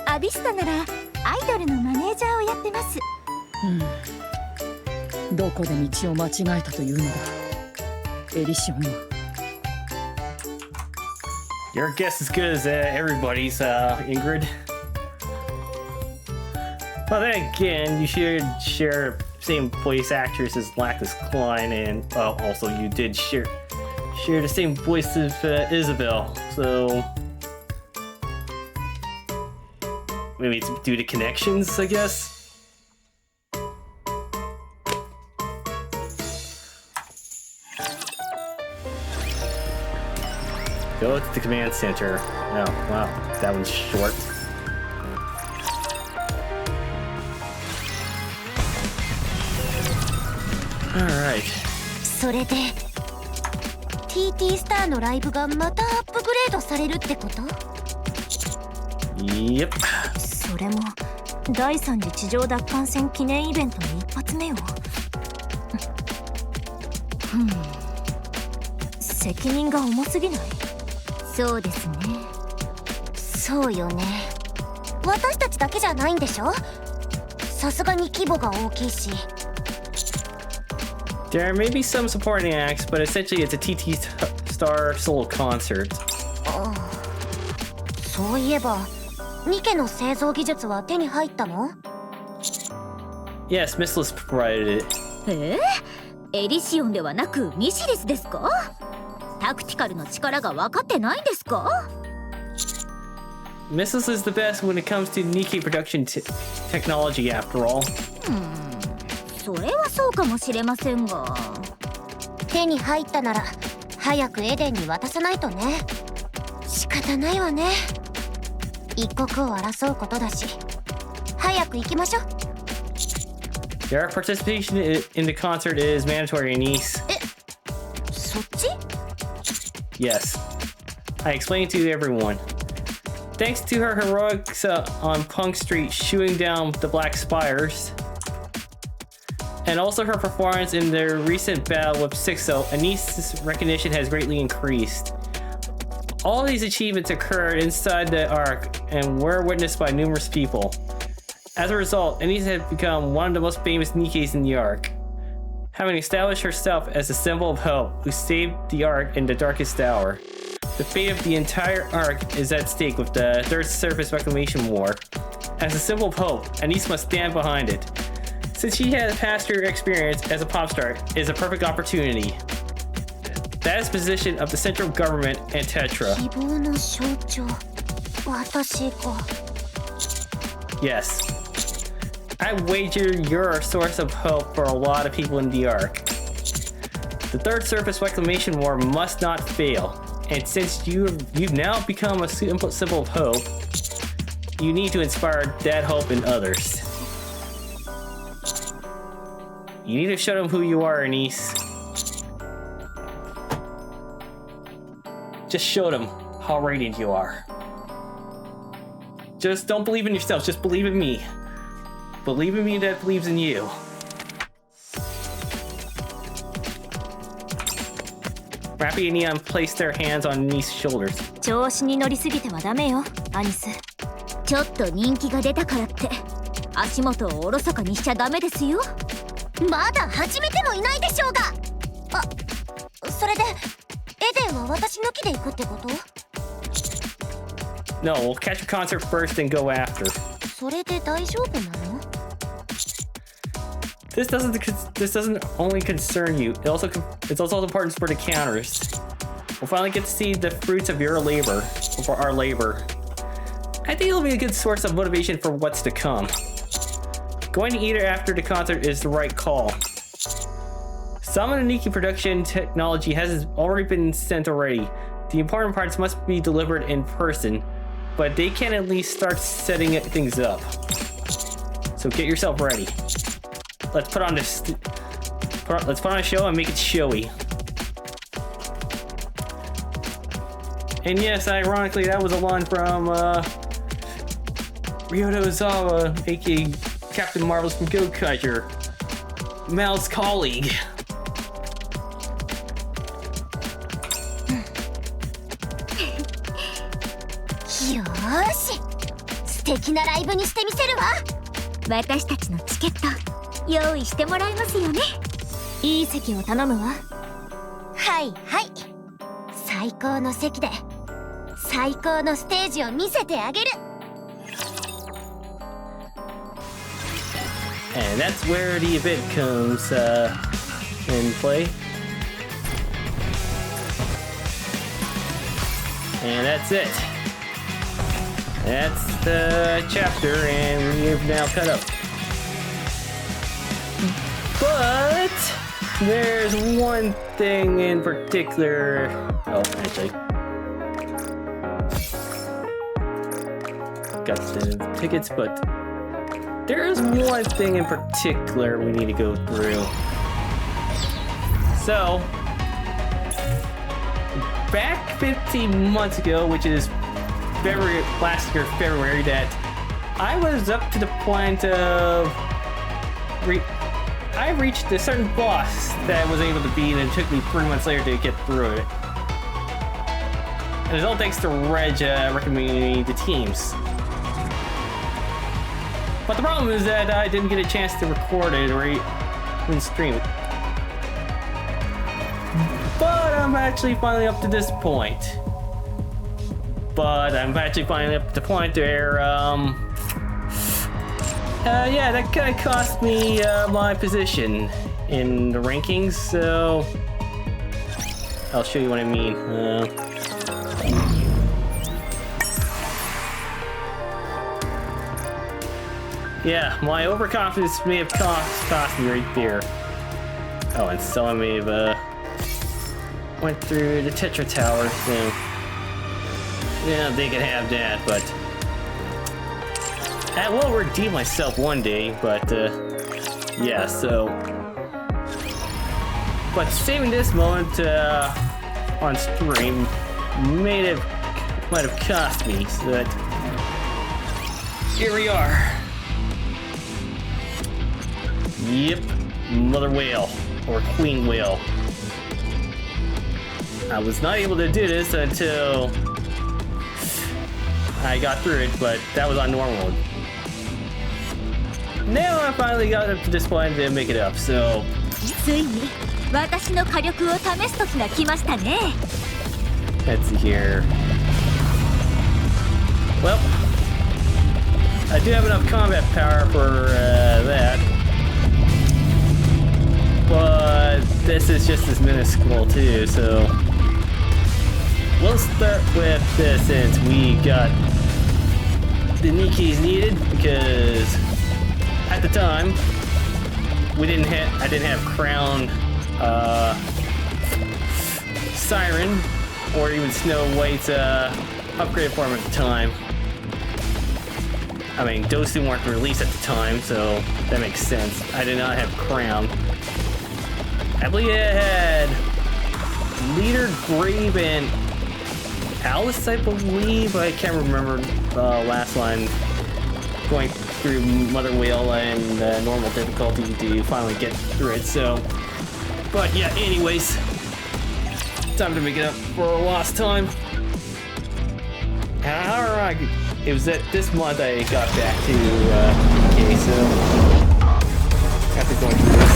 あ、アビスタならアイドルのマネージャーをやってます。どこで道を間違えたというのだ、エリシオンは。Your guess is good as everybody's, Ingrid. Well, then again, you should share same voice actress as Lactus Klein, and also you did share the same voice of Isabel. So maybe it's due to connections, I guess. Go to the command center. Oh, wow. That one's short. Alright. それで TT スターのライブがまたアップグレードされるってこと？ Yep. それも第3次地上奪還戦記念イベントの一発目よ。責任が重すぎない？そうですね。そうよね。私たちだけじゃないんでしょ？さすがに規模が大きいし。There may be some supporting acts, but essentially it's a TT Star solo concert. そういえば、ニケの製造技術は手に入ったの？ Yes, Misslis provided it. エリシオンではなくミシリスですか？タクティカルの力が分かってないんですか？ Misslis is the best when it comes to Nikke production technology, after all. それはそうかもしれませんが。手に入ったなら早くエデンに渡さないとね。仕方ないわね。一刻を争うことだし、早く行きましょう。Your participation in the concert is mandatory, Anise. そっち？ Yes. I explained to everyone. Thanks to her heroics on Punk Street shooting down the Black Spires, and also her performance in their recent battle with Sixo, Anise's recognition has greatly increased. All these achievements occurred inside the Ark and were witnessed by numerous people. As a result, Anise has become one of the most famous Nikkes in the Ark, having established herself as a symbol of hope who saved the Ark in the darkest hour. The fate of the entire Ark is at stake with the Third Surface Reclamation War. As a symbol of hope, Anise must stand behind it. Since she has past her experience as a pop star, it is a perfect opportunity. That is the position of the central government and Tetra. 希望の象徴。私が。Yes. I wager you're a source of hope for a lot of people in the Ark. The Third Surface Reclamation War must not fail, and since you've now become a symbol of hope, you need to inspire that hope in others. You need to show them who you are, Anise. Just show them how radiant you are. Just don't believe in yourself, just believe in me. Believe in me that believes in you. Rappy and Neon placed their hands on Anise's shoulders. 調子に乗りすぎてはダメよ、アニス。ちょっと人気が出たからって足元をおろそかにしちゃダメですよ。まだ始めてもいないでしょうが。それでエデンは私抜きで行くってこと？ No, we'll catch a concert first and go after. それで大丈夫なの？ This doesn't only concern you. It's also important for the counters. We'll finally get to see the fruits of your labor, for our labor. I think it'll be a good source of motivation for what's to come. Going to eat it after the concert is the right call. Some of the Nikke production technology has already been sent already. The important parts must be delivered in person, but they can at least start setting things up. So get yourself ready. Let's put on a show and make it showy. And yes, ironically, that was a line from Ryota Ozawa, aka Captain Marvel's from Gokaiger, Mal's colleague. よーし、素敵なライブにしてみせるわ。私たちのチケット用意してもらえますよね。いい席を頼むわ。はいはい。最高の席で最高のステージを見せてあげる。And that's where the event comes in play. And that's it. That's the chapter, and we've now cut up. But there's one thing in particular. Oh, actually, got the tickets, but there's one thing in particular we need to go through. So, back 15 months ago, which is last year February, that I was up to the point of I reached a certain boss that I was able to beat, and it took me 3 months later to get through it. And it's all thanks to Reg recommending me the teams. But the problem is that I didn't get a chance to record it or even stream it. But I'm actually finally up to this point. Yeah, that kind of cost me my position in the rankings, so I'll show you what I mean. Yeah, my overconfidence may have cost me right there. Oh, and so I may have went through the Tetra Tower, so yeah, they can have that, but I will redeem myself one day, but yeah, so. But saving this moment on stream might have cost me, so that here we are. Yep, Mother Whale, or Queen Whale. I was not able to do this until I got through it, but that was on normal mode. Now I finally got up to this point to make it up, so. ついに私の火力を試す時が来ましたね。Let's see here. Well, I do have enough combat power for that. But this is just as minuscule too, so we'll start with this since we got the Nikkes needed, because at the time I didn't have Crown, Siren, or even Snow White's upgrade form at the time. I mean, those two weren't released at the time, so that makes sense. I did not have Crown. I believe it had Leader, Grave, and Alice, I believe. I can't remember the last line. Going through Mother Whale and normal difficulty to finally get through it, so. But yeah, anyways. Time to make it up for lost time. Alright, it was at this month I got back to Nikke, so. After going through this.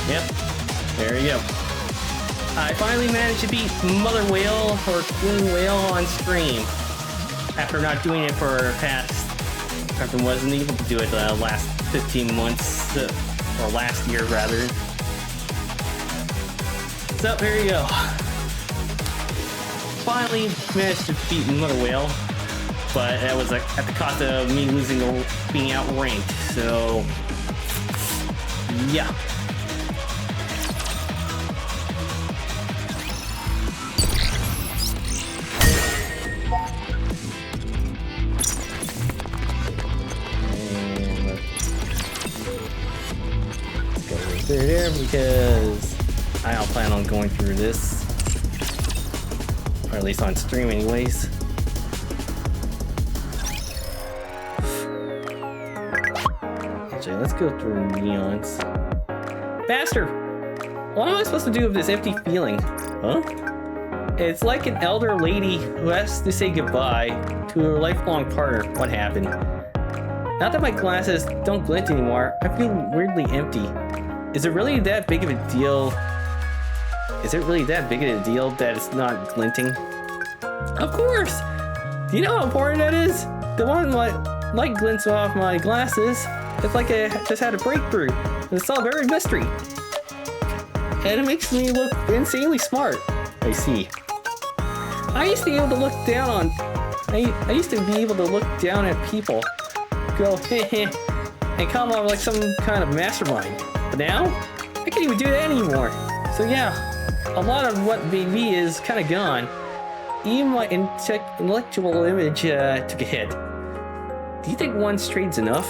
Yep, there you go. I finally managed to beat Mother Whale or Queen Whale on stream after not doing it for after wasn't able to do it the last 15 months, or last year rather. So there you go. Finally managed to beat Mother Whale, but that was at the cost of me losing or being outranked. So yeah. Through there because I don't plan on going through this, or at least on stream anyways. Actually, let's go through Neons. Faster! What am I supposed to do with this empty feeling? Huh? It's like an elder lady who has to say goodbye to her lifelong partner. What happened? Now that my glasses don't glint anymore, I feel weirdly empty. Is it really that big of a deal? Is it really that big of a deal that it's not glinting? Of course! Do you know how important that is? The one light glints off my glasses. It's like I just had a breakthrough and solve every mystery. And it makes me look insanely smart. I see. I used to be able to look down on... I used to be able to look down at people, go heh heh, and come on like some kind of mastermind. But now, I can't even do that anymore. So yeah, a lot of what made me is kind of gone. Even my intellectual image took a hit. Do you think one straight's enough?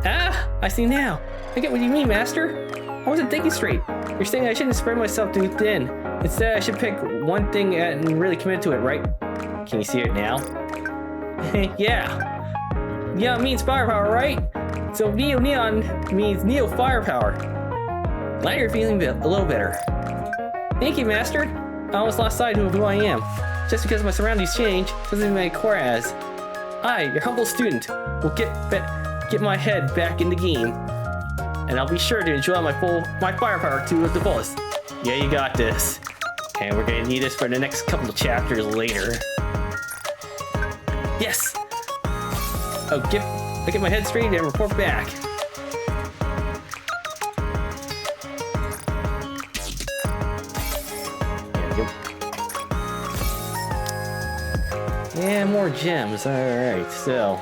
Ah, I see now. I get what you mean, Master. I wasn't thinking straight. You're saying I shouldn't spread myself too thin. Instead, I should pick one thing and really commit to it, right? Can you see it now? Yeah. Neon means firepower, right? So Neon means Neo firepower. Glad you're feeling a little better. Thank you, Master. I almost lost sight of who I am. Just because my surroundings change doesn't mean my core has. I, your humble student, will get my head back in the game. And I'll be sure to enjoy my firepower to the fullest. Yeah, you got this. And we're gonna need this for the next couple of chapters later. Yes! I'll get my head straight and report back. There we go. Yeah, more gems. Alright, so.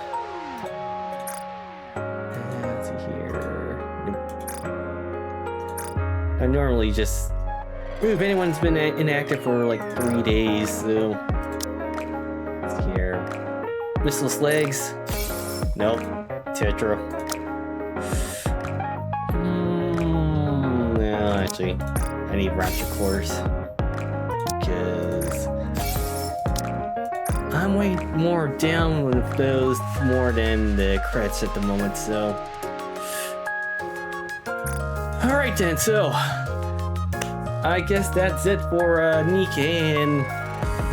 Let's see here. I normally just. If anyone's been inactive for like 3 days, so. Let's see here. Listless legs. Nope. Tetra. No, actually, I need rapture cores. Because I'm way more down with those more than the creds at the moment, so. Alright then, so. I guess that's it for Nikke, and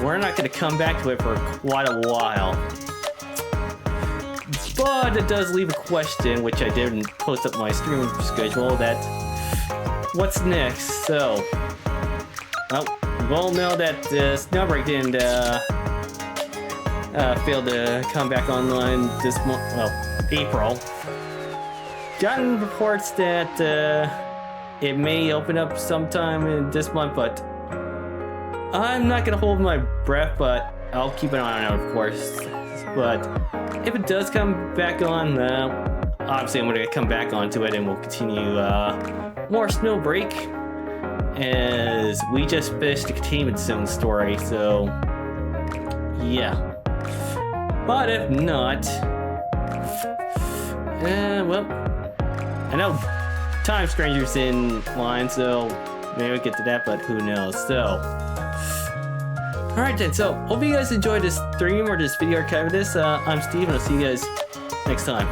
we're not going to come back to it for quite a while. But it does leave a question, which I didn't post up my stream schedule, that what's next? So, well, we all know that Snowbreak didn't fail to come back online this month, well, April. Gotten reports that it may open up sometime in this month, but I'm not gonna hold my breath, but I'll keep an eye on it, of course. But if it does come back on, obviously I'm gonna come back onto it and we'll continue more Snowbreak, as we just finished the Containment Zone story, so yeah. But if not, well, I know Time Stranger's in line, so maybe we'll get to that, but who knows. So, alright then, so hope you guys enjoyed this stream or this video archive of this. I'm Steve, and I'll see you guys next time.